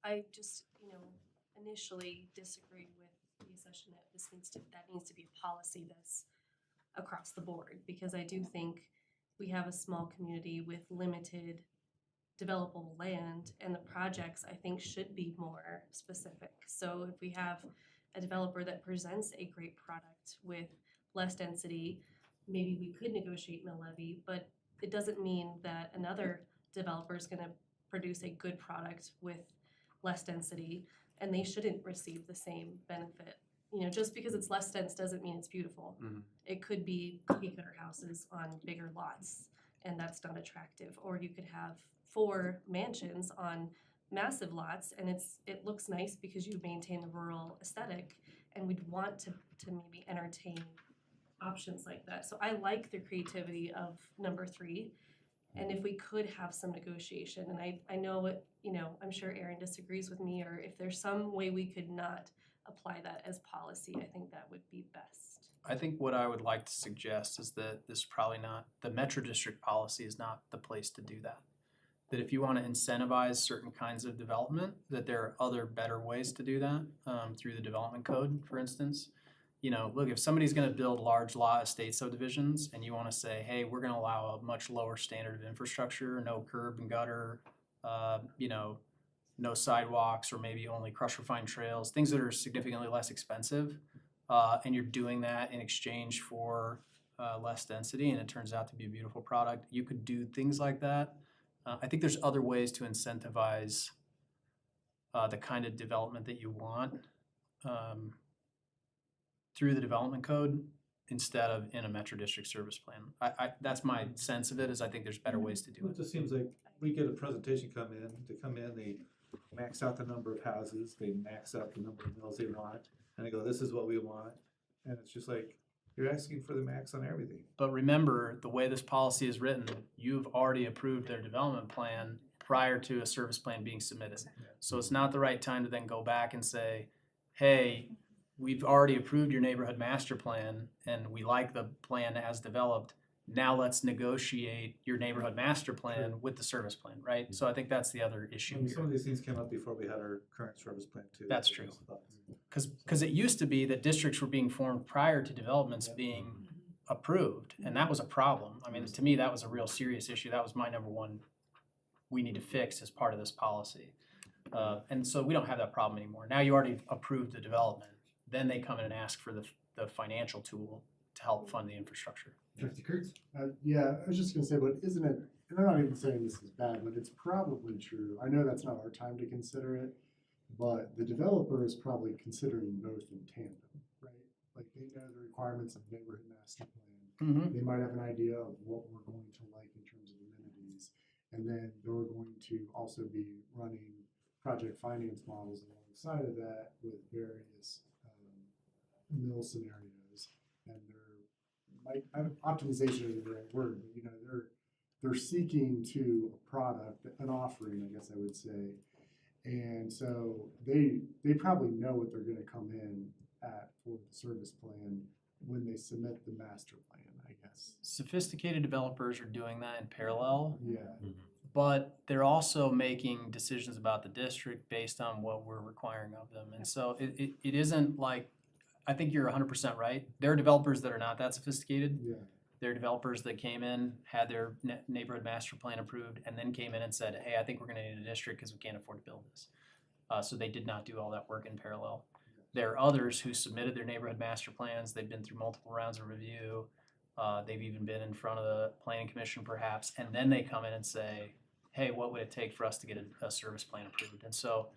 [SPEAKER 8] I just, initially disagree with the assumption that that needs to be a policy that's across the board, because I do think we have a small community with limited developable land, and the projects I think should be more specific. So if we have a developer that presents a great product with less density, maybe we could negotiate mill levy, but it doesn't mean that another developer is going to produce a good product with less density and they shouldn't receive the same benefit. Just because it's less dense doesn't mean it's beautiful.
[SPEAKER 10] Mhm.
[SPEAKER 8] It could be cookie cutter houses on bigger lots, and that's not attractive. Or you could have 4 mansions on massive lots, and it looks nice because you maintain the rural aesthetic, and we'd want to maybe entertain options like that. So I like the creativity of number 3, and if we could have some negotiation, and I know what, I'm sure Aaron disagrees with me, or if there's some way we could not apply that as policy, I think that would be best.
[SPEAKER 6] I think what I would like to suggest is that this is probably not, the Metro District policy is not the place to do that. That if you want to incentivize certain kinds of development, that there are other better ways to do that, through the development code, for instance. You know, look, if somebody's gonna build large lot estate subdivisions and you wanna say, hey, we're gonna allow a much lower standard of infrastructure, no curb and gutter, you know, no sidewalks, or maybe only crush refined trails, things that are significantly less expensive, and you're doing that in exchange for less density, and it turns out to be a beautiful product, you could do things like that. I think there's other ways to incentivize the kind of development that you want through the development code instead of in a Metro District service plan. That's my sense of it, is I think there's better ways to do
[SPEAKER 2] It
[SPEAKER 6] it.
[SPEAKER 2] just seems like we get a presentation come in, they max out the number of houses, they max out the number of mills they want, and they go, this is what we want. And it's just like, you're asking for the max on everything.
[SPEAKER 6] But remember, the way this policy is written, you've already approved their development plan prior to a service plan being submitted. So it's not the right time to then go back and say, hey, we've already approved your neighborhood master plan and we like the plan as developed. Now let's negotiate your neighborhood master plan with the service plan, right? So I think that's the other
[SPEAKER 2] I
[SPEAKER 6] issue
[SPEAKER 2] mean, some
[SPEAKER 6] here.
[SPEAKER 2] of these things came up before we had our current service plan too.
[SPEAKER 6] That's true. Because it used to be that districts were being formed prior to developments being approved, and that was a problem. I mean, to me, that was a real serious issue. That was my number one we need to fix as part of this policy. And so we don't have that problem anymore. Now you already approved the development, then they come in and ask for the financial tool to help fund the infrastructure.
[SPEAKER 1] Trustee Kurtz?
[SPEAKER 7] Yeah, I was just gonna say, but isn't it, and I'm not even saying this is bad, but it's probably true. I know that's not our time to consider it, but the developer is probably considering both in tandem, right? Like they know the requirements of neighborhood master plan. They might have an idea of what we're going to like in terms of amenities. And then they're going to also be running project finance models alongside of that with various mill scenarios. And optimization isn't the right word, but you know, they're seeking to a product, an offering, I guess I would say. And so they probably know what they're gonna come in at for the service plan when they submit the master plan, I guess.
[SPEAKER 6] Sophisticated developers are doing that in parallel,
[SPEAKER 7] Yeah,
[SPEAKER 6] but they're also making decisions about the district based on what we're requiring of them. And so it isn't like, I think you're 100% right. There are developers that are not that sophisticated.
[SPEAKER 7] yeah.
[SPEAKER 6] There are developers that came in, had their neighborhood master plan approved, and then came in and said, hey, I think we're gonna need a district because we can't afford to build this. So they did not do all that work in parallel. There are others who submitted their neighborhood master plans. They've been through multiple rounds of review. They've even been in front of the planning commission perhaps, and then they come in and say, hey, what would it take for us to get a service plan approved? And so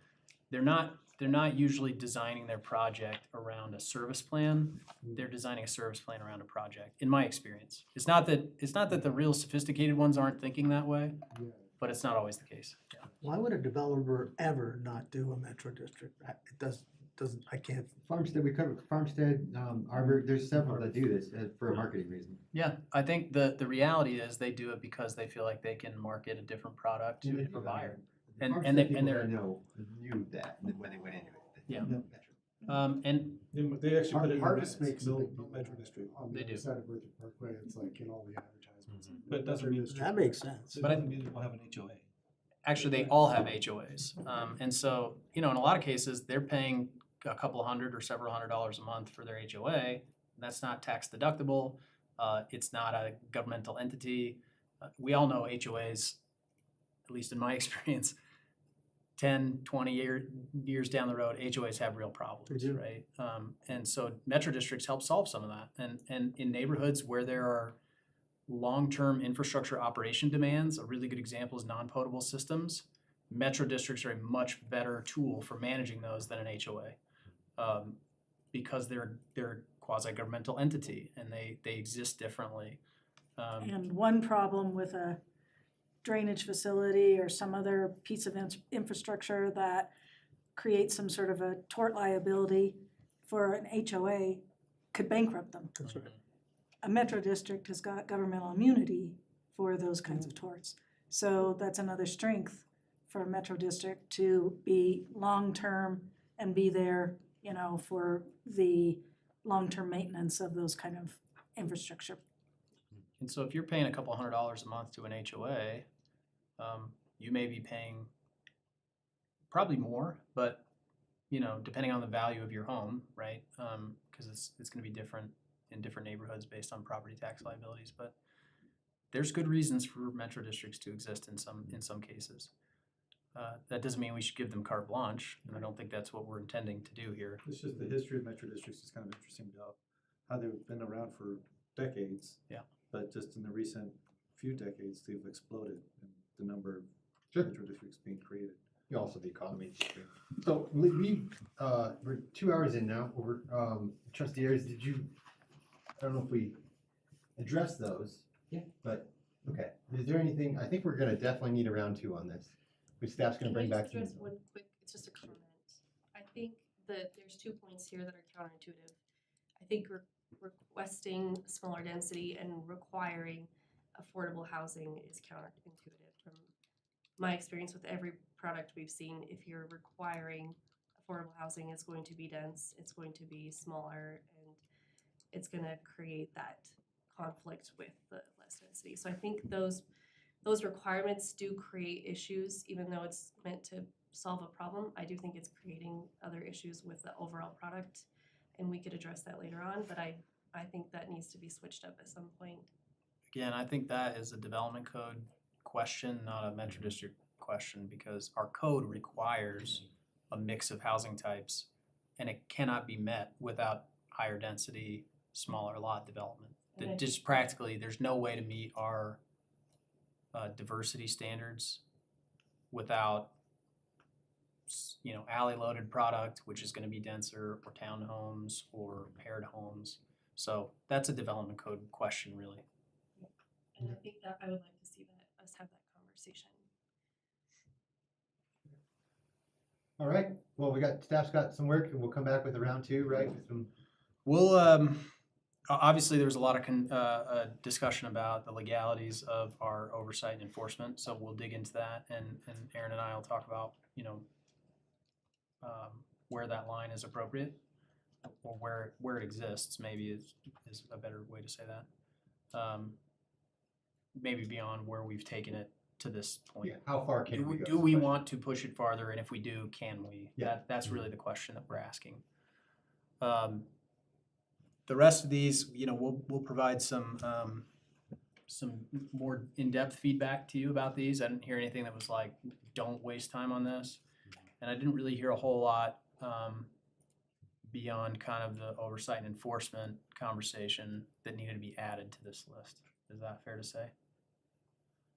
[SPEAKER 6] they're not usually designing their project around a service plan. They're designing a service plan around a project, in my experience. It's not that the real sophisticated ones aren't thinking that way,
[SPEAKER 7] Yeah.
[SPEAKER 6] but it's not always the case.
[SPEAKER 4] Why would a developer ever not do a metro district? It doesn't, I can't.
[SPEAKER 1] Farmstead, we covered Farmstead, Arbor, there's several that do this for a marketing reason.
[SPEAKER 6] Yeah, I think the reality is they do it because they feel like they can market a different product to a different buyer. And
[SPEAKER 1] Farmstead
[SPEAKER 6] they-
[SPEAKER 1] people
[SPEAKER 6] and they're-
[SPEAKER 1] that knew that when they went into it.
[SPEAKER 6] Yeah.
[SPEAKER 1] Metro.
[SPEAKER 6] And
[SPEAKER 2] They actually put it in
[SPEAKER 7] Harvest
[SPEAKER 2] the
[SPEAKER 7] makes a
[SPEAKER 2] mill
[SPEAKER 7] big deal
[SPEAKER 2] metro district.
[SPEAKER 7] on
[SPEAKER 6] They
[SPEAKER 7] the
[SPEAKER 6] do.
[SPEAKER 7] other side of Berthoud Parkway. It's like in all the advertisements.
[SPEAKER 2] But it doesn't mean it's
[SPEAKER 4] That makes sense.
[SPEAKER 2] It
[SPEAKER 6] But I-
[SPEAKER 2] doesn't mean we'll have an HOA.
[SPEAKER 6] actually, they all have HOAs. And so, you know, in a lot of cases, they're paying a couple hundred or several $100s a month for their HOA. And that's not tax deductible. It's not a governmental entity. We all know HOAs, at least in my experience, 10, 20 years down the road, HOAs have real problems,
[SPEAKER 4] They do.
[SPEAKER 6] right? And so metro districts help solve some of that. And in neighborhoods where there are long-term infrastructure operation demands, a really good example is non-potable systems. Metro districts are a much better tool for managing those than an HOA. Because they're a quasi-governmental entity and they exist differently.
[SPEAKER 9] And one problem with a drainage facility or some other piece of infrastructure that creates some sort of a tort liability for an HOA could bankrupt them.
[SPEAKER 4] That's right.
[SPEAKER 9] A metro district has got governmental immunity for those kinds of torts. So that's another strength for a metro district to be long-term and be there, you know, for the long-term maintenance of those kind of infrastructure.
[SPEAKER 6] And so if you're paying a couple $100s a month to an HOA, you may be paying probably more, but, you know, depending on the value of your home, right? Because it's gonna be different in different neighborhoods based on property tax liabilities, but there's good reasons for metro districts to exist in some cases. That doesn't mean we should give them carte blanche, and I don't think that's what we're intending to do here.
[SPEAKER 2] It's just the history of metro districts is kind of interesting about how they've been around for decades.
[SPEAKER 6] Yeah.
[SPEAKER 2] But just in the recent few decades, they've exploded in the number of
[SPEAKER 1] Sure.
[SPEAKER 2] metro districts being created.
[SPEAKER 1] Also the economy. So we're 2 hours in now, over, trustee Ayers, I don't know if we addressed those.
[SPEAKER 10] Yeah.
[SPEAKER 1] But, okay, is there anything, I think we're gonna definitely need a round two on this. Which staff's gonna bring back.
[SPEAKER 8] Can I just address one quick, it's just a comment. I think that there's 2 points here that are counterintuitive. I think requesting smaller density and requiring affordable housing is counterintuitive. From my experience with every product we've seen, if you're requiring affordable housing, it's going to be dense, it's going to be smaller, and it's gonna create that conflict with the less density. So I think those requirements do create issues, even though it's meant to solve a problem. I do think it's creating other issues with the overall product, and we could address that later on, but I think that needs to be switched up at some point.
[SPEAKER 6] Again, I think that is a development code question, not a metro district question, because our code requires a mix of housing types, and it cannot be met without higher density, smaller lot development. That just practically, there's no way to meet our diversity standards without, you know, alley loaded product, which is gonna be denser, or townhomes, or paired homes. So that's a development code question, really.
[SPEAKER 8] And I think that I would like to see that, us have that conversation.
[SPEAKER 1] All right, well, staff's got some work, and we'll come back with a round two, right, with some.
[SPEAKER 6] We'll, obviously, there was a lot of discussion about the legalities of our oversight and enforcement, so we'll dig into that, and Aaron and I will talk about, you know, where that line is appropriate, or where it exists, maybe is a better way to say that. Maybe beyond where we've taken it to this point.
[SPEAKER 1] Yeah, how far can we go?
[SPEAKER 6] Do we want to push it farther, and if we do, can we?
[SPEAKER 1] Yeah.
[SPEAKER 6] That's really the question that we're asking. The rest of these, you know, we'll provide some more in-depth feedback to you about these. I didn't hear anything that was like, don't waste time on this. And I didn't really hear a whole lot beyond kind of the oversight and enforcement conversation that needed to be added to this list. Is that fair to say?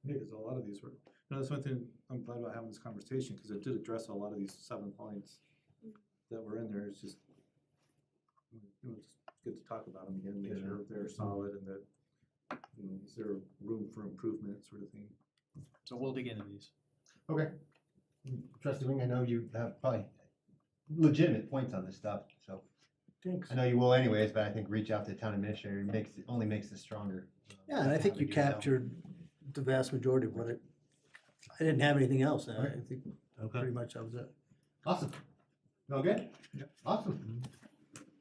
[SPEAKER 2] Yeah, because a lot of these were, that's one thing I'm glad about having this conversation, because it did address a lot of these 7 points that were in there. It's just, it's good to talk about them again, make sure they're solid, and that, is there room for improvement, sort of thing.
[SPEAKER 6] So we'll dig into these.
[SPEAKER 1] Okay. Trustee Wing, I know you have probably legitimate points on this stuff, so.
[SPEAKER 4] Thanks.
[SPEAKER 1] I know you will anyways, but I think reach out to the town administrator, only makes this stronger.
[SPEAKER 4] Yeah, and I think you captured the vast majority of what I didn't have anything else. I think pretty much that was it.
[SPEAKER 1] Awesome. All good?
[SPEAKER 2] Yep.
[SPEAKER 1] Awesome.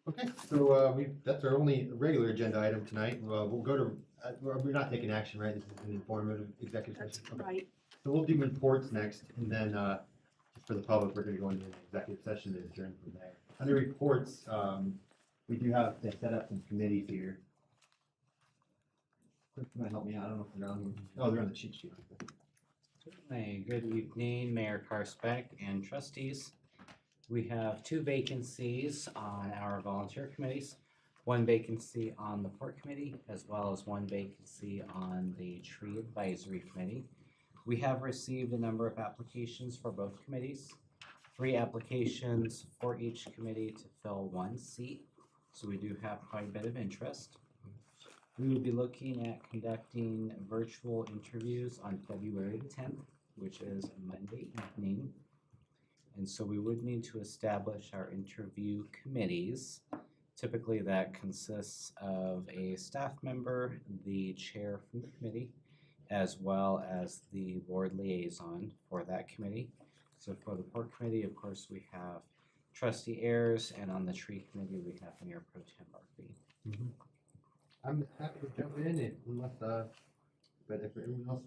[SPEAKER 1] Okay, so that's our only regular agenda item tonight. We'll go to, we're not taking action, right? This is an informative executive
[SPEAKER 9] That's
[SPEAKER 1] session. Okay.
[SPEAKER 9] right.
[SPEAKER 1] So we'll do reports next, and then for the public, we're gonna go into an executive session and adjourn from there. Under reports, we do have to set up some committees here. Quick, might help me out, I don't know if they're on here. Oh, they're on the cheat sheet.
[SPEAKER 3] Certainly. Good evening, Mayor Karspeck and trustees. We have 2 vacancies on our volunteer committees, 1 vacancy on the Port Committee, as well as 1 vacancy on the Tree Advisory Committee. We have received a number of applications for both committees, 3 applications for each committee to fill 1 seat, so we do have quite a bit of interest. We will be looking at conducting virtual interviews on February the 10th, which is a Monday evening. And so we would need to establish our interview committees. Typically that consists of a staff member, the chair from the committee, as well as the board liaison for that committee. So for the Port Committee, of course, we have Trustee Ayers, and on the tree committee, we have Mayor Pro Tem Murphy.
[SPEAKER 1] I'm happy to jump in if, unless, but if everyone else,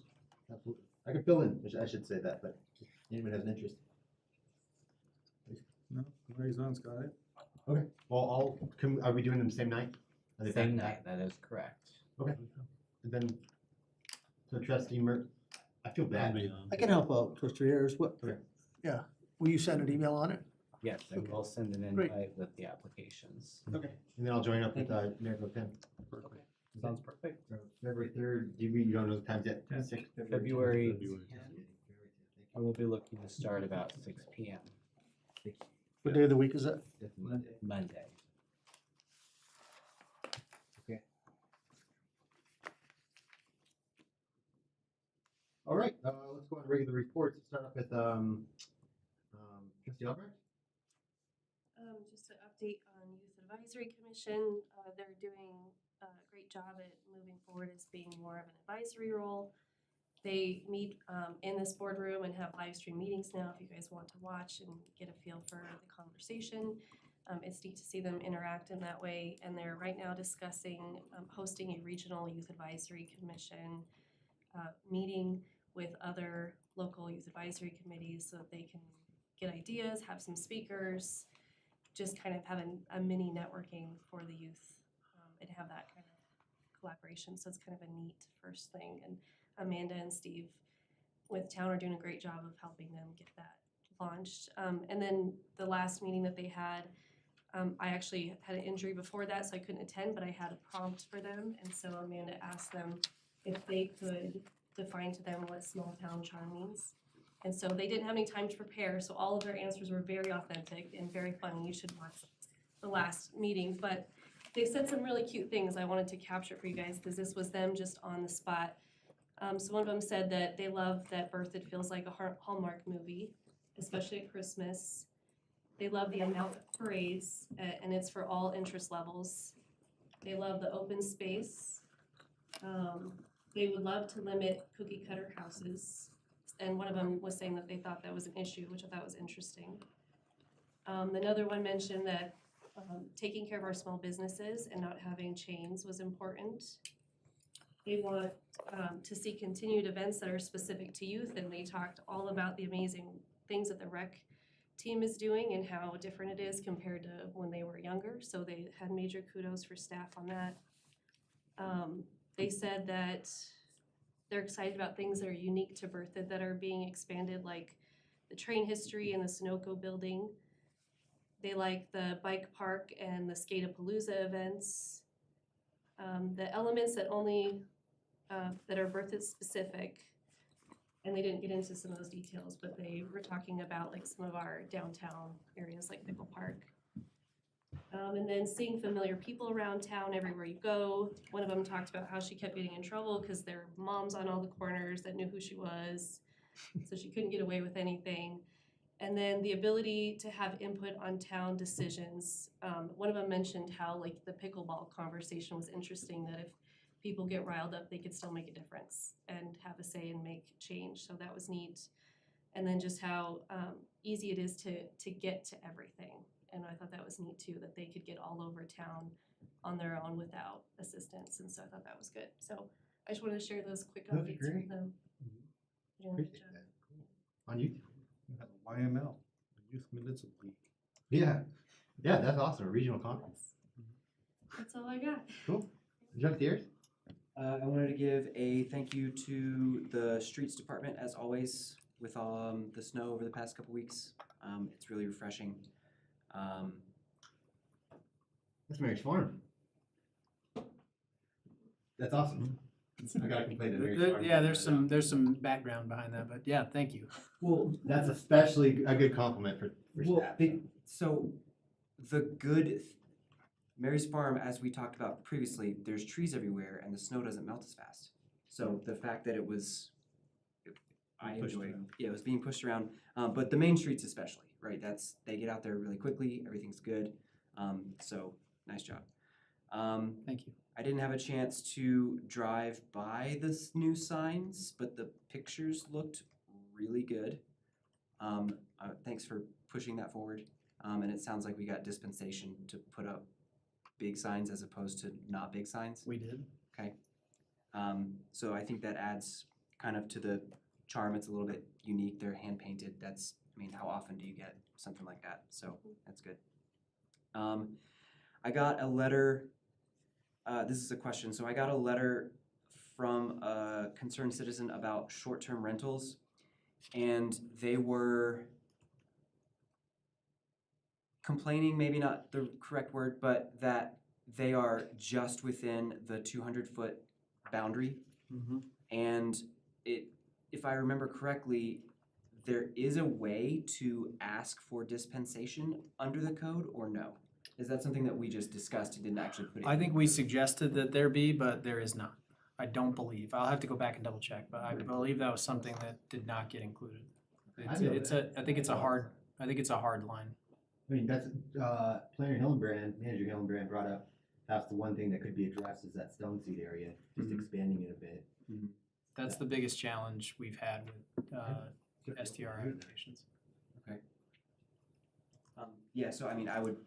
[SPEAKER 1] absolutely. I can fill in, I should say that, but if anyone has an interest.
[SPEAKER 7] No, liaison's got it.
[SPEAKER 1] Okay, well, are we doing them same night? Are they
[SPEAKER 3] Same
[SPEAKER 1] back to
[SPEAKER 3] night, that is correct.
[SPEAKER 1] back? Okay, and then, so trustee I feel bad.
[SPEAKER 4] I can help out, Trustee Ayers. What,
[SPEAKER 1] Okay.
[SPEAKER 4] yeah, will you send an email on it?
[SPEAKER 3] Yes, I will send an
[SPEAKER 4] Great.
[SPEAKER 3] invite with the applications.
[SPEAKER 1] Okay, and then I'll join up with, Mayor Pro Tem.
[SPEAKER 3] Sounds perfect.
[SPEAKER 1] So February 3rd, you don't know the times yet? 6th?
[SPEAKER 3] February
[SPEAKER 7] 10th.
[SPEAKER 3] 10th, I will be looking to start about 6 p.m.
[SPEAKER 4] What day of the week is that?
[SPEAKER 3] Monday.
[SPEAKER 1] All right, let's go on to regular reports. Let's start off with, trustee Albrecht.
[SPEAKER 8] Just an update on Youth Advisory Commission. They're doing a great job at moving forward as being more of an advisory role. They meet in this boardroom and have live stream meetings now if you guys want to watch and get a feel for the conversation. It's neat to see them interact in that way, and they're right now discussing hosting a regional Youth Advisory Commission meeting with other local youth advisory committees so that they can get ideas, have some speakers, just kind of have a mini networking for the youth and have that kind of collaboration. So it's kind of a neat first thing. And Amanda and Steve with town are doing a great job of helping them get that launched. And then the last meeting that they had, I actually had an injury before that, so I couldn't attend, but I had a prompt for them. And so Amanda asked them if they could define to them what small town charm means. And so they didn't have any time to prepare, so all of their answers were very authentic and very funny. You should watch the last meeting, but they said some really cute things I wanted to capture for you guys because this was them just on the spot. So one of them said that they love that Birthed feels like a Hallmark movie, especially at Christmas. They love the amount of parades, and it's for all interest levels. They love the open space. They would love to limit cookie cutter houses. And one of them was saying that they thought that was an issue, which I thought was interesting. Another one mentioned that taking care of our small businesses and not having chains was important. They want to see continued events that are specific to youth, and they talked all about the amazing things that the rec team is doing and how different it is compared to when they were younger. So they had major kudos for staff on that. They said that they're excited about things that are unique to Berthoud that are being expanded, like the train history and the Sunoco building. They like the bike park and the Skatapalooza events. The elements that only that are Berthoud specific, and they didn't get into some of those details, but they were talking about like some of our downtown areas like Nickel Park. And then seeing familiar people around town everywhere you go. One of them talked about how she kept getting in trouble because there were moms on all the corners that knew who she was, so she couldn't get away with anything. And then the ability to have input on town decisions. One of them mentioned how like the pickleball conversation was interesting, that if people get riled up, they could still make a difference and have a say and make change. So that was neat. And then just how easy it is to get to everything. And I thought that was neat too, that they could get all over town on their own without assistance. And so I thought that was good. So I just wanted to share those quick
[SPEAKER 1] Those are
[SPEAKER 8] updates
[SPEAKER 1] great.
[SPEAKER 8] with them. They're doing a good
[SPEAKER 1] Appreciate
[SPEAKER 8] job.
[SPEAKER 1] that. Cool. On YouTube.
[SPEAKER 7] We have a YML, the Youth Municipal League.
[SPEAKER 1] Yeah, yeah, that's awesome. A regional conference.
[SPEAKER 8] That's all I got.
[SPEAKER 1] Cool. Jump Deers?
[SPEAKER 10] I wanted to give a thank you to the streets department as always with the snow over the past couple weeks. It's really refreshing.
[SPEAKER 1] That's Mary's Farm. That's awesome. I gotta complain to Mary's Farm.
[SPEAKER 6] Yeah, there's some background behind that, but yeah, thank you.
[SPEAKER 10] Well,
[SPEAKER 1] That's especially a good compliment for
[SPEAKER 10] well,
[SPEAKER 1] staff.
[SPEAKER 10] so Mary's Farm, as we talked about previously, there's trees everywhere and the snow doesn't melt as fast. So the fact that it was, I
[SPEAKER 7] Pushed
[SPEAKER 10] enjoyed,
[SPEAKER 7] around.
[SPEAKER 10] yeah, it was being pushed around, but the main streets especially, right? They get out there really quickly, everything's good. So nice job.
[SPEAKER 6] Thank you.
[SPEAKER 10] I didn't have a chance to drive by the new signs, but the pictures looked really good. Thanks for pushing that forward. And it sounds like we got dispensation to put up big signs as opposed to not big signs.
[SPEAKER 6] We did.
[SPEAKER 10] Okay. So I think that adds kind of to the charm. It's a little bit unique. They're hand painted. That's, I mean, how often do you get something like that? So that's good. I got a letter, this is a question. So I got a letter from a concerned citizen about short-term rentals, and they were complaining, maybe not the correct word, but that they are just within the 200-foot boundary. And if I remember correctly, there is a way to ask for dispensation under the code, or no? Is that something that we just discussed and didn't actually put in?
[SPEAKER 6] I think we suggested that there be, but there is not. I don't believe. I'll have to go back and double check, but I believe that was something that did not get included. I think it's a hard line.
[SPEAKER 1] I mean, that's, Planner Hillenbrand, Manager Hillenbrand brought up, that's the one thing that could be addressed is that stone seed area, just expanding it a bit.
[SPEAKER 6] That's the biggest challenge we've had with STR applications.
[SPEAKER 10] Yeah, so I mean, I would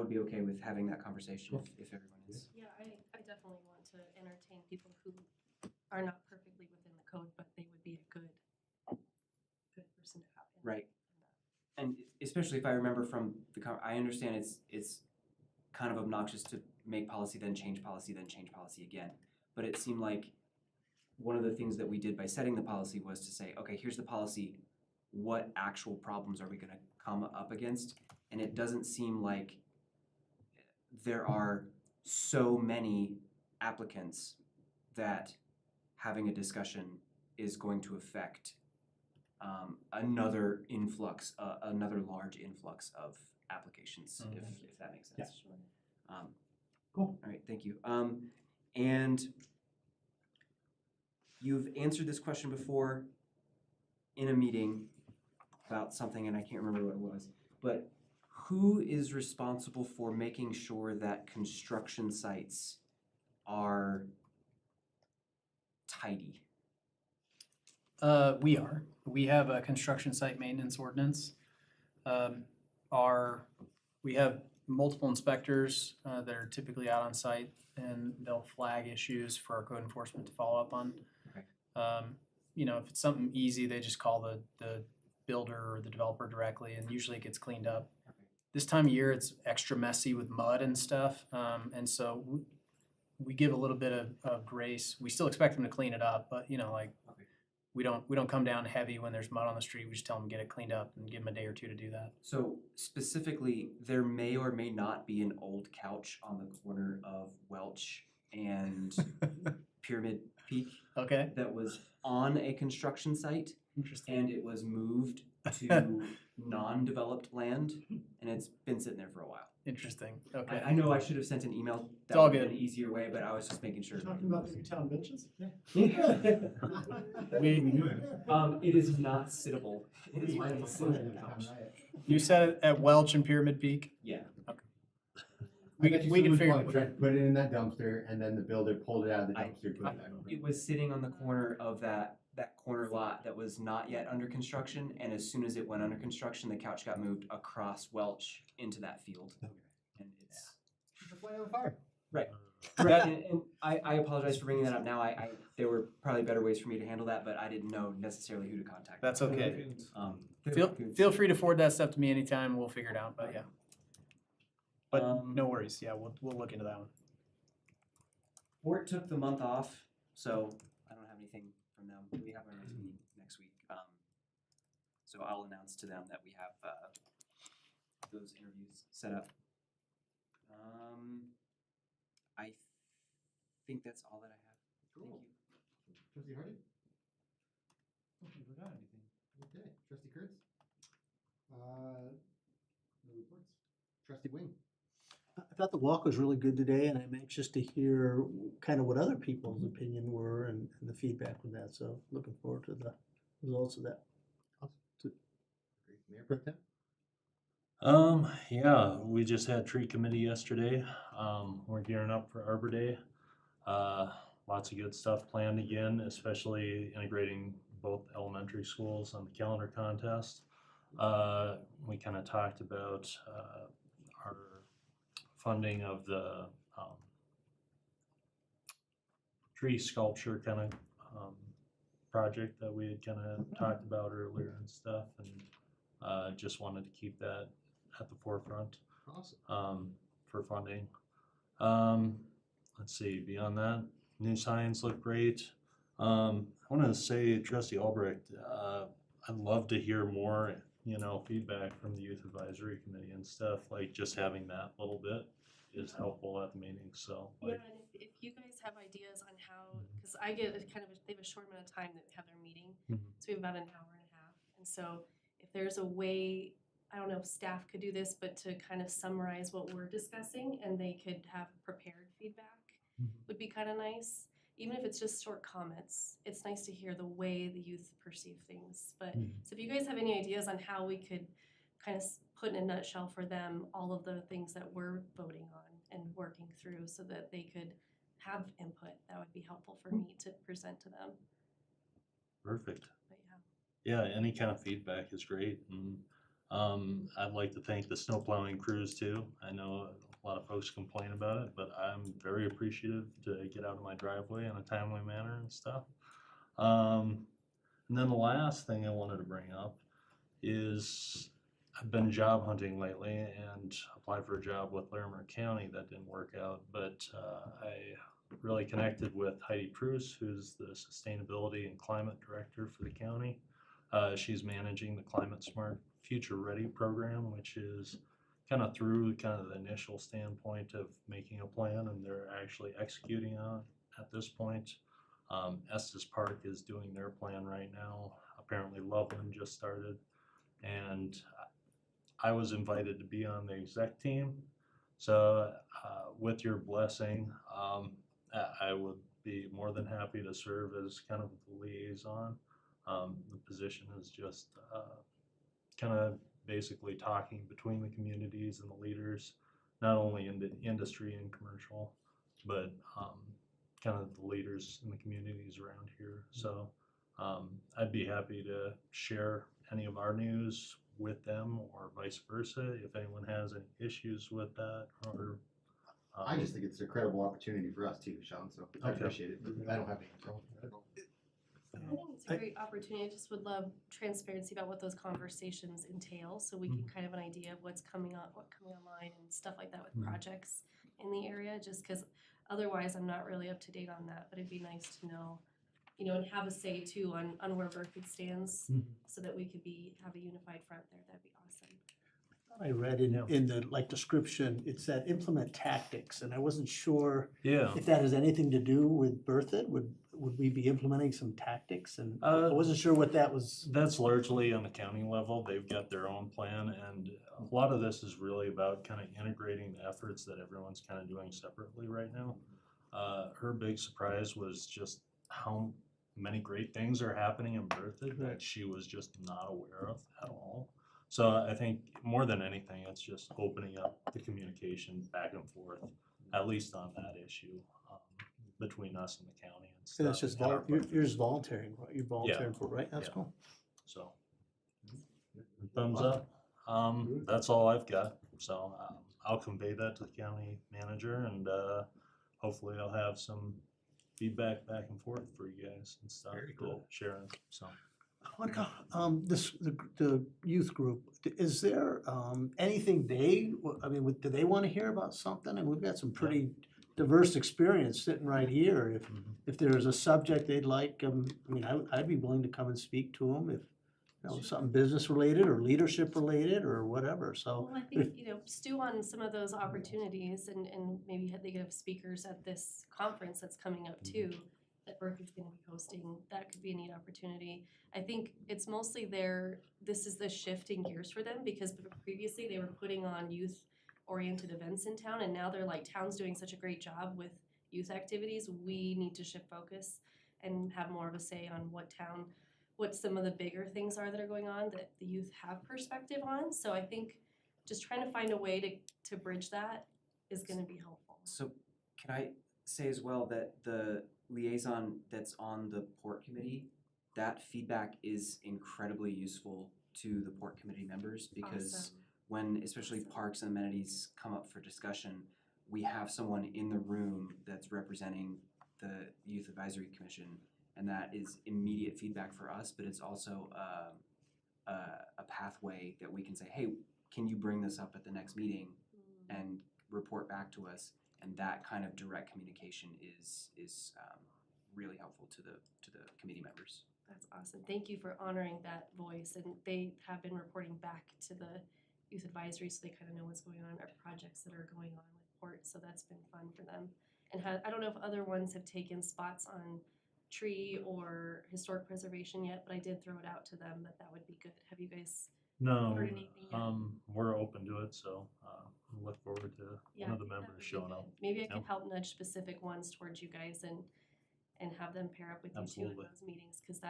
[SPEAKER 10] be okay with having that conversation if everyone is.
[SPEAKER 8] Yeah, I definitely want to entertain people who are not perfectly within the code, but they would be a good person to have.
[SPEAKER 10] Right. And especially if I remember from I understand it's kind of obnoxious to make policy, then change policy, then change policy again. But it seemed like one of the things that we did by setting the policy was to say, okay, here's the policy. What actual problems are we going to come up against? And it doesn't seem like there are so many applicants that having a discussion is going to affect another large influx of applications, if that makes sense.
[SPEAKER 1] Cool.
[SPEAKER 10] All right, thank you. And you've answered this question before in a meeting about something, and I can't remember what it was, but who is responsible for making sure that construction sites are tidy?
[SPEAKER 6] We are. We have a construction site maintenance ordinance. We have multiple inspectors that are typically out on site, and they'll flag issues for our code enforcement to follow up on.
[SPEAKER 10] Okay.
[SPEAKER 6] If it's something easy, they just call the builder or the developer directly, and usually it gets cleaned up. This time of year, it's extra messy with mud and stuff, and so we give a little bit of grace. We still expect them to clean it up, but we don't come down heavy when there's mud on the street. We just tell them to get it cleaned up and give them a day or two to do that.
[SPEAKER 10] So specifically, there may or may not be an old couch on the corner of Welch and Pyramid Peak
[SPEAKER 6] Okay.
[SPEAKER 10] that was on a construction site,
[SPEAKER 6] Interesting.
[SPEAKER 10] and it was moved to non-developed land, and it's been sitting there for a while.
[SPEAKER 6] Interesting. Okay.
[SPEAKER 10] I know I should have sent an email.
[SPEAKER 6] It's all
[SPEAKER 10] That would have
[SPEAKER 6] good.
[SPEAKER 10] been an easier way, but I was just making sure.
[SPEAKER 7] Talking about the town benches?
[SPEAKER 10] It is not sittable. It is not sittable.
[SPEAKER 6] You said it at Welch and Pyramid Peak?
[SPEAKER 10] Yeah.
[SPEAKER 6] We can figure
[SPEAKER 1] Tried to put it in that dumpster and then the builder pulled it out of the dumpster. and put it back over.
[SPEAKER 10] It was sitting on the corner of that corner lot that was not yet under construction, and as soon as it went under construction, the couch got moved across Welch into that field. And it's.
[SPEAKER 1] Just light on fire.
[SPEAKER 10] Right. And I apologize for bringing that up now. There were probably better ways for me to handle that, but I didn't know necessarily who to contact.
[SPEAKER 6] That's okay.
[SPEAKER 10] Feel
[SPEAKER 6] Feel free to forward that stuff to me anytime. We'll figure it out, but yeah. But no worries. Yeah, we'll look into that one.
[SPEAKER 10] Fort took the month off, so I don't have anything from them. We have our next meeting next week. So I'll announce to them that we have those interviews set up. I think that's all that I have. Thank
[SPEAKER 1] Cool.
[SPEAKER 10] you.
[SPEAKER 1] Trustee Hardy? I don't think we got anything. Okay, trustee Kurtz? No reports. Trustee Wing?
[SPEAKER 4] I thought the walk was really good today, and I'm anxious to hear kind of what other people's opinion were and the feedback from that, so looking forward to the results of that.
[SPEAKER 1] Great. Mayor Pro Tem?
[SPEAKER 5] Yeah, we just had tree committee yesterday. We're gearing up for Arbor Day. Lots of good stuff planned again, especially integrating both elementary schools on the calendar contest. We kind of talked about our funding of the tree sculpture kind of project that we had kind of talked about earlier and stuff, and just wanted to keep that at the forefront for funding. Let's see, beyond that, new signs look great. I want to say, Trustee Albrecht, I'd love to hear more, feedback from the Youth Advisory Committee and stuff, like just having that little bit is helpful at the meeting, so.
[SPEAKER 8] Yeah,
[SPEAKER 5] like,
[SPEAKER 8] and if you guys have ideas on how, because I get they have a short amount of time that have their meeting,
[SPEAKER 5] Mhm.
[SPEAKER 8] so we have about an hour and a half. And so if there's a way, I don't know if staff could do this, but to kind of summarize what we're discussing and they could have prepared feedback would be kind of nice. Even if it's just short comments, it's nice to hear the way the youth perceive things. But so if you guys have any ideas on how we could kind of put in a nutshell for them all of the things that we're voting on and working through so that they could have input, that would be helpful for me to present to them.
[SPEAKER 5] Perfect.
[SPEAKER 8] But yeah.
[SPEAKER 5] Yeah, any kind of feedback is great, and I'd like to thank the snow plowing crews too. I know a lot of folks complain about it, but I'm very appreciative to get out of my driveway in a timely manner and stuff. And then the last thing I wanted to bring up is I've been job hunting lately and applied for a job with Larimer County. That didn't work out, but I really connected with Heidi Preuss, who's the Sustainability and Climate Director for the county. She's managing the Climate Smart Future Ready program, which is kind of through kind of the initial standpoint of making a plan, and they're actually executing on it at this point. Estes Park is doing their plan right now. Apparently Loveland just started, and I was invited to be on the exec team. So with your blessing, I would be more than happy to serve as kind of the liaison. The position is just kind of basically talking between the communities and the leaders, not only in the industry and commercial, but kind of the leaders in the communities around here. So I'd be happy to share any of our news with them or vice versa if anyone has any issues with that, or
[SPEAKER 1] I just think it's an incredible opportunity for us too, Sean, so I
[SPEAKER 5] Okay.
[SPEAKER 1] appreciate it. I don't have any problem with it.
[SPEAKER 8] I think it's a great opportunity. I just would love transparency about what those conversations entail, so we can kind of an idea of what's coming online and stuff like that with projects in the area, just because otherwise I'm not really up to date on that, but it'd be nice to know, and have a say too on where Berkeley stands, so that we could have a unified front there. That'd be awesome.
[SPEAKER 4] I read in the description, it said implement tactics, and I wasn't sure
[SPEAKER 5] yeah.
[SPEAKER 4] if that has anything to do with Berthoud. Would we be implementing some tactics? And I wasn't sure what that was.
[SPEAKER 5] That's largely on the county level. They've got their own plan, and a lot of this is really about kind of integrating the efforts that everyone's kind of doing separately right now. Her big surprise was just how many great things are happening in Berthoud that she was just not aware of at all. So I think more than anything, it's just opening up the communication back and forth, at least on that issue, between us and the county and stuff.
[SPEAKER 4] And that's just you're just volunteering, right? You're volunteering for it, right? That's
[SPEAKER 5] Yeah.
[SPEAKER 4] cool.
[SPEAKER 5] So, thumbs up. That's all I've got. So I'll convey that to the county manager, and hopefully I'll have some feedback back and forth for you guys and stuff to share. So.
[SPEAKER 4] What about the youth group? Is there anything do they want to hear about something? And we've got some pretty diverse experience sitting right here. If there's a subject they'd like, I'd be willing to come and speak to them if something business related or leadership related or whatever. So
[SPEAKER 8] well, I think stew on some of those opportunities, and maybe they could have speakers at this conference that's coming up too, that Berkeley's going to be hosting. That could be a neat opportunity. I think it's mostly this is the shift in gears for them, because previously they were putting on youth-oriented events in town, and now they're like, town's doing such a great job with youth activities. We need to shift focus and have more of a say on what some of the bigger things are that are going on that the youth have perspective on. So I think just trying to find a way to bridge that is going to be helpful.
[SPEAKER 10] So can I say as well that the liaison that's on the port committee, that feedback is incredibly useful to the port committee members because
[SPEAKER 8] Awesome.
[SPEAKER 10] when, especially
[SPEAKER 8] Awesome.
[SPEAKER 10] parks and amenities come up for discussion, we have someone in the room that's representing the Youth Advisory Commission, and that is immediate feedback for us, but it's also a pathway that we can say, hey, can you bring this up at the next meeting and report back to us? And that kind of direct communication is really helpful to the committee members.
[SPEAKER 8] That's awesome. Thank you for honoring that voice. And they have been reporting back to the youth advisory so they kind of know what's going on, or projects that are going on with Port. So that's been fun for them. And I don't know if other ones have taken spots on tree or historic preservation yet, but I did throw it out to them that that would be good. Have you guys
[SPEAKER 5] No,
[SPEAKER 8] heard anything yet?
[SPEAKER 5] we're open to it, so, look forward to
[SPEAKER 8] Yeah,
[SPEAKER 5] one of the
[SPEAKER 8] I think that
[SPEAKER 5] members
[SPEAKER 8] would be
[SPEAKER 5] showing
[SPEAKER 8] good.
[SPEAKER 5] up.
[SPEAKER 8] Maybe I can
[SPEAKER 5] Yep.
[SPEAKER 8] help nudge specific ones towards you guys and have them pair up with you too in
[SPEAKER 5] Absolutely.
[SPEAKER 8] those meetings, because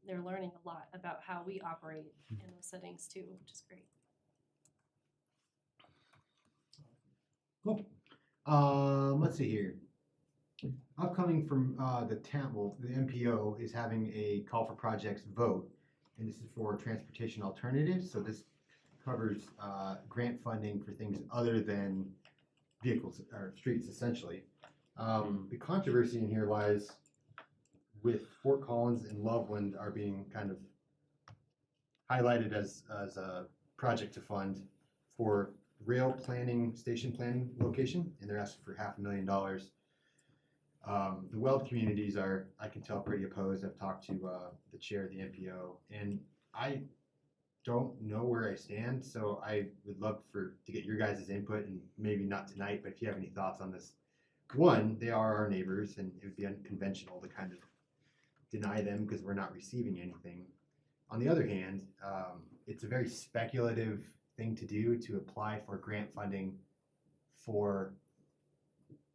[SPEAKER 8] they're learning a lot about how we operate in those settings too, which is great.
[SPEAKER 1] Cool. Let's see here. Upcoming from the town, well, the MPO is having a call for projects vote, and this is for transportation alternatives. So this covers grant funding for things other than vehicles or streets, essentially. The controversy in here lies with Fort Collins and Loveland are being kind of highlighted as a project to fund for rail planning, station planning location, and they're asking for $500,000. The Weld communities are, I can tell, pretty opposed. I've talked to the chair of the MPO, and I don't know where I stand, so I would love to get your guys' input, and maybe not tonight, but if you have any thoughts on this. One, they are our neighbors, and it would be unconventional to kind of deny them because we're not receiving anything. On the other hand, it's a very speculative thing to do, to apply for grant funding for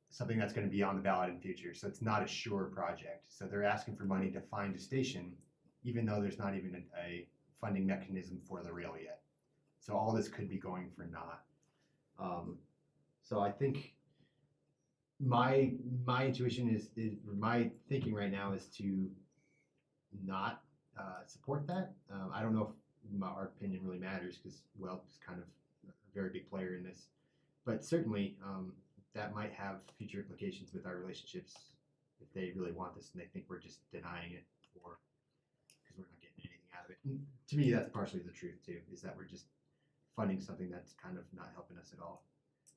[SPEAKER 1] something that's going to be on the ballot in the future. So it's not a sure project. So they're asking for money to find a station, even though there's not even a funding mechanism for the rail yet. So all this could be going for naught. So I think my intuition is my thinking right now is to not support that. I don't know if our opinion really matters because Weld is kind of a very big player in this, but certainly that might have future implications with our relationships if they really want this and they think we're just denying it for because we're not getting anything out of it. And to me, that's partially the truth too, is that we're just funding something that's kind of not helping us at all.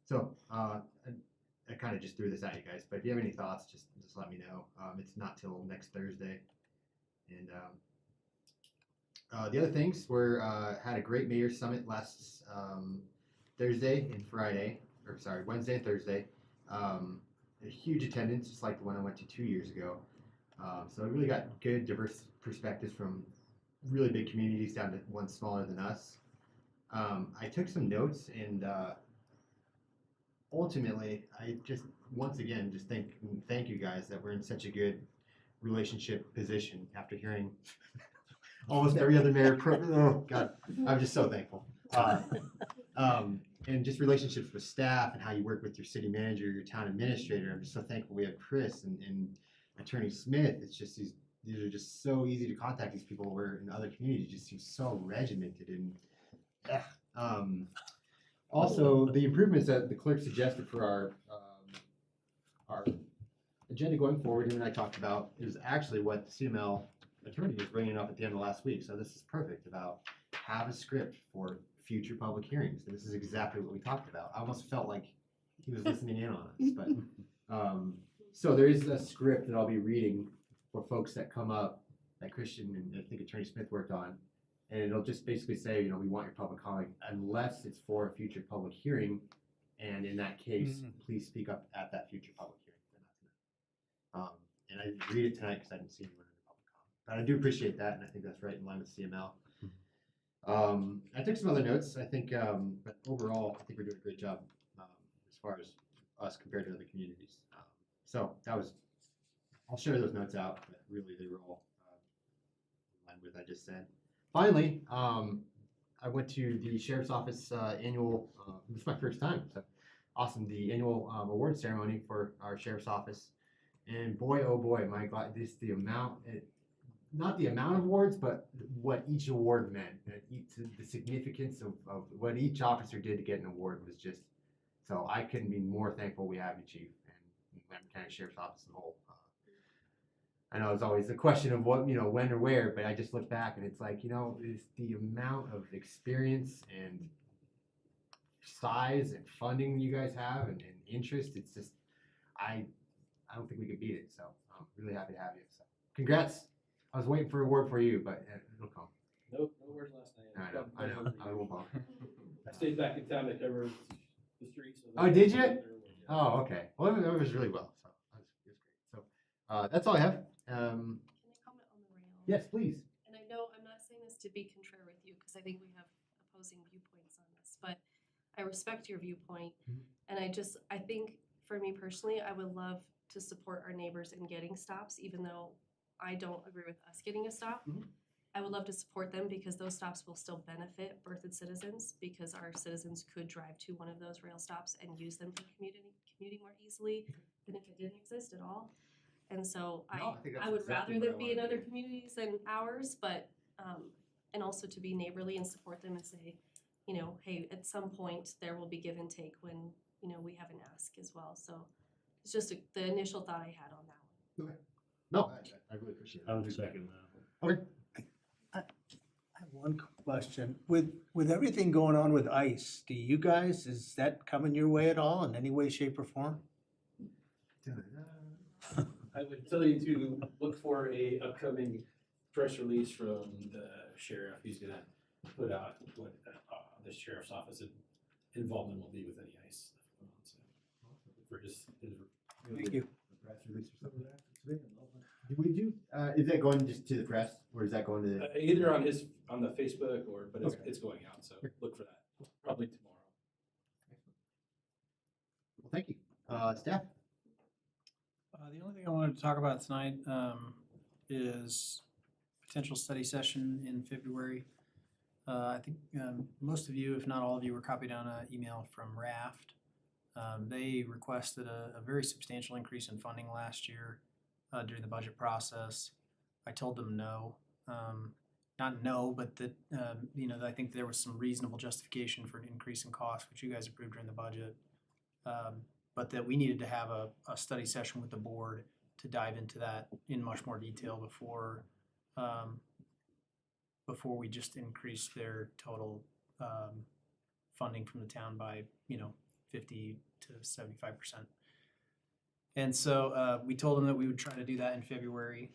[SPEAKER 1] So I kind of just threw this at you guys, but if you have any thoughts, just let me know. It's not till next Thursday. And the other things were had a great mayor summit last Thursday and Friday, or sorry, Wednesday and Thursday. A huge attendance, just like the one I went to 2 years ago. So I really got good, diverse perspectives from really big communities down to one smaller than us. I took some notes, and ultimately, I just once again just thank you guys that we're in such a good relationship position after hearing almost every other mayor. Oh God, I'm just so thankful. And just relationships with staff and how you work with your city manager, your town administrator. I'm just so thankful we have Chris and Attorney Smith. It's just these are just so easy to contact these people, where in other communities it just seems so regimented and also the improvements that the clerk suggested for our agenda going forward, him and I talked about, is actually what the CML attorney was bringing up at the end of last week. So this is perfect, about have a script for future public hearings. And this is exactly what we talked about. I almost felt like he was listening in on us. But so there is a script that I'll be reading for folks that come up that Christian and I think Attorney Smith worked on. And it'll just basically say, we want your public comment unless it's for a future public hearing. And in that case, please speak up at that future public hearing. And I didn't read it tonight because I didn't see anyone in the public comment. But I do appreciate that, and I think that's right in line with CML. I took some other notes. I think, but overall, I think we're doing a great job as far as us compared to other communities. So that was, I'll share those notes out, but really they were all in line with what I just said. Finally, I went to the Sheriff's Office annual, this is my first time, so awesome, the annual award ceremony for our Sheriff's Office. And boy, oh boy, my God, the amount, not the amount of awards, but what each award meant, the significance of what each officer did to get an award was just, so I couldn't be more thankful we have you, Chief, and Lamar County Sheriff's Office as a whole. I know it's always a question of what, when or where, but I just look back and it's like, it's the amount of experience and size and funding you guys have and interest. It's just, I don't think we could beat it. So I'm really happy to have you. So congrats. I was waiting for a word for you, but it'll come.
[SPEAKER 11] Nope, no words last night.
[SPEAKER 1] I know. I won't bother.
[SPEAKER 11] I stayed back in town to cover the streets. So
[SPEAKER 1] Oh, did you? Oh, okay. Well, it was really well. So it was great. So that's all I have.
[SPEAKER 8] Can I comment on the rail?
[SPEAKER 1] Yes, please.
[SPEAKER 8] And I know I'm not saying this to be contrary with you, because I think we have opposing viewpoints on this, but I respect your viewpoint. And I think for me personally, I would love to support our neighbors in getting stops, even though I don't agree with us getting a stop. I would love to support them because those stops will still benefit Berthoud citizens, because our citizens could drive to one of those rail stops and use them for commuting more easily than if it didn't exist at all. And so
[SPEAKER 1] No, I think that's
[SPEAKER 8] I would
[SPEAKER 1] exactly
[SPEAKER 8] rather
[SPEAKER 1] what
[SPEAKER 8] them
[SPEAKER 1] I
[SPEAKER 8] be in
[SPEAKER 1] wanna
[SPEAKER 8] other
[SPEAKER 1] do.
[SPEAKER 8] communities than ours, but, and also to be neighborly and support them and say, hey, at some point there will be give and take when, we have an ask as well. So it's just the initial thought I had on that one.
[SPEAKER 1] No, I really appreciate it.
[SPEAKER 5] I would second that.
[SPEAKER 1] Okay.
[SPEAKER 4] I have one question. With everything going on with ICE, do you guys, is that coming your way at all in any way, shape, or form?
[SPEAKER 11] I would tell you to look for a upcoming press release from the sheriff. He's gonna put out what the sheriff's office involvement will be with any ICE stuff going on. So for his
[SPEAKER 4] Thank you.
[SPEAKER 1] Press release or something like that. Do we do? Is that going just to the press, or is that going to?
[SPEAKER 11] either on the Facebook but
[SPEAKER 1] Okay.
[SPEAKER 11] it's going out. So look for that probably tomorrow.
[SPEAKER 1] Well, thank you, staff.
[SPEAKER 6] The only thing I wanted to talk about tonight is potential study session in February. I think most of you, if not all of you, were copied on an email from Raft. They requested a very substantial increase in funding last year during the budget process. I told them no. Not no, but that, I think there was some reasonable justification for an increase in cost, which you guys approved during the budget. But that we needed to have a study session with the board to dive into that in much more detail before we just increase their total funding from the town by 50 to 75%. And so we told them that we would try to do that in February.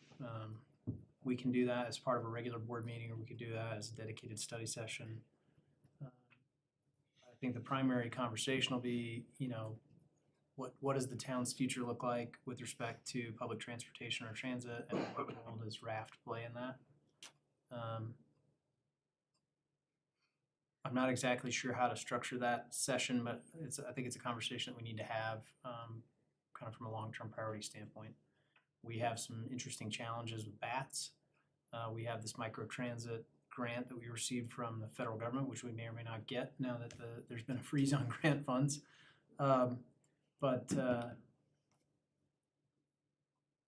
[SPEAKER 6] We can do that as part of a regular board meeting, or we could do that as a dedicated study session. I think the primary conversation will be, what does the town's future look like with respect to public transportation or transit, and what role does Raft play in that? I'm not exactly sure how to structure that session, but I think it's a conversation that we need to have kind of from a long-term priority standpoint. We have some interesting challenges with BATS. We have this microtransit grant that we received from the federal government, which we may or may not get now that there's been a freeze on grant funds. But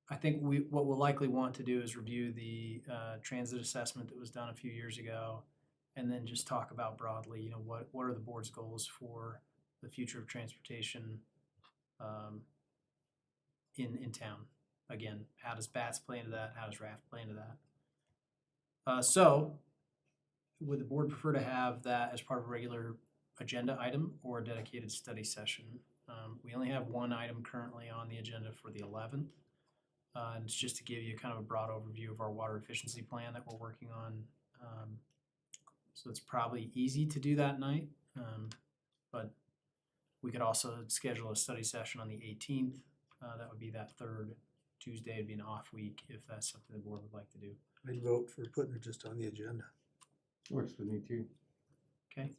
[SPEAKER 6] I think what we'll likely want to do is review the transit assessment that was done a few years ago, and then just talk about broadly, what are the board's goals for the future of transportation in town. Again, how does BATS play into that? How does RAFT play into that? So would the board prefer to have that as part of a regular agenda item or a dedicated study session? We only have one item currently on the agenda for the 11th. And it's just to give you kind of a broad overview of our water efficiency plan that we're working on. So it's probably easy to do that night, but we could also schedule a study session on the 18th. That would be that third Tuesday. It'd be an off week if that's something the board would like to do.
[SPEAKER 4] I'd vote for putting it just on the agenda.
[SPEAKER 1] Works with me too.
[SPEAKER 6] Okay.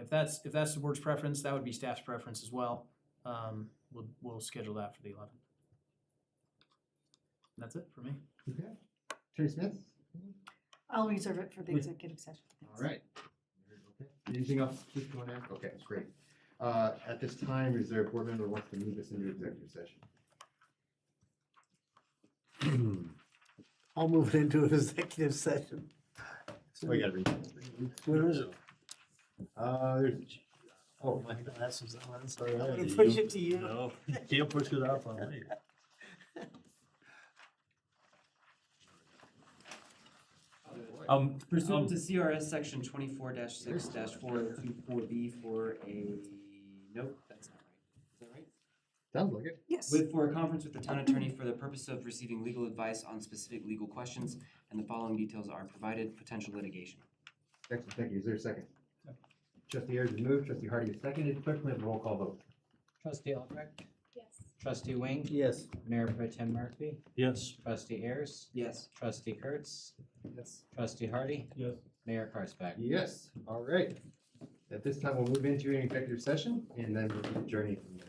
[SPEAKER 6] If that's the board's preference, that would be staff's preference as well. We'll schedule that for the 11th. That's it for me.
[SPEAKER 1] Okay. Attorney Smith?
[SPEAKER 9] I'll reserve it for the executive session.
[SPEAKER 1] All right. Okay. Anything else just going on? Okay, that's great. At this time, is there a board member who wants to move us into executive session?
[SPEAKER 4] I'll move it into an executive session.
[SPEAKER 1] So we gotta read.
[SPEAKER 4] Where is it?
[SPEAKER 1] There's, oh, my,
[SPEAKER 7] Glasses on, so.
[SPEAKER 4] I'm gonna push it to you.
[SPEAKER 5] No, you can't push it off on me.
[SPEAKER 10] Pursuant to CRS section 24-6-424B for a, nope, that's not right. Is that right?
[SPEAKER 1] sounds like it.
[SPEAKER 9] Yes.
[SPEAKER 10] For a conference with the town attorney for the purpose of receiving legal advice on specific legal questions, and the following details are provided, potential litigation.
[SPEAKER 1] Excellent, thank you. Is there a second? Trustee Ayers has moved, trustee Hardy has seconded. Clerk, please have a roll call vote.
[SPEAKER 3] Trustee Albrecht,
[SPEAKER 8] Yes.
[SPEAKER 3] trustee Wing,
[SPEAKER 4] Yes.
[SPEAKER 3] Mayor Pro Tem Murphy,
[SPEAKER 5] Yes.
[SPEAKER 3] trustee Ayers,
[SPEAKER 10] Yes.
[SPEAKER 3] trustee Kurtz,
[SPEAKER 7] Yes.
[SPEAKER 3] trustee Hardy,
[SPEAKER 7] Yes.
[SPEAKER 3] Mayor Karspeck.
[SPEAKER 1] Yes, all right. At this time, we'll move into an executive session and then we'll be adjourning from there.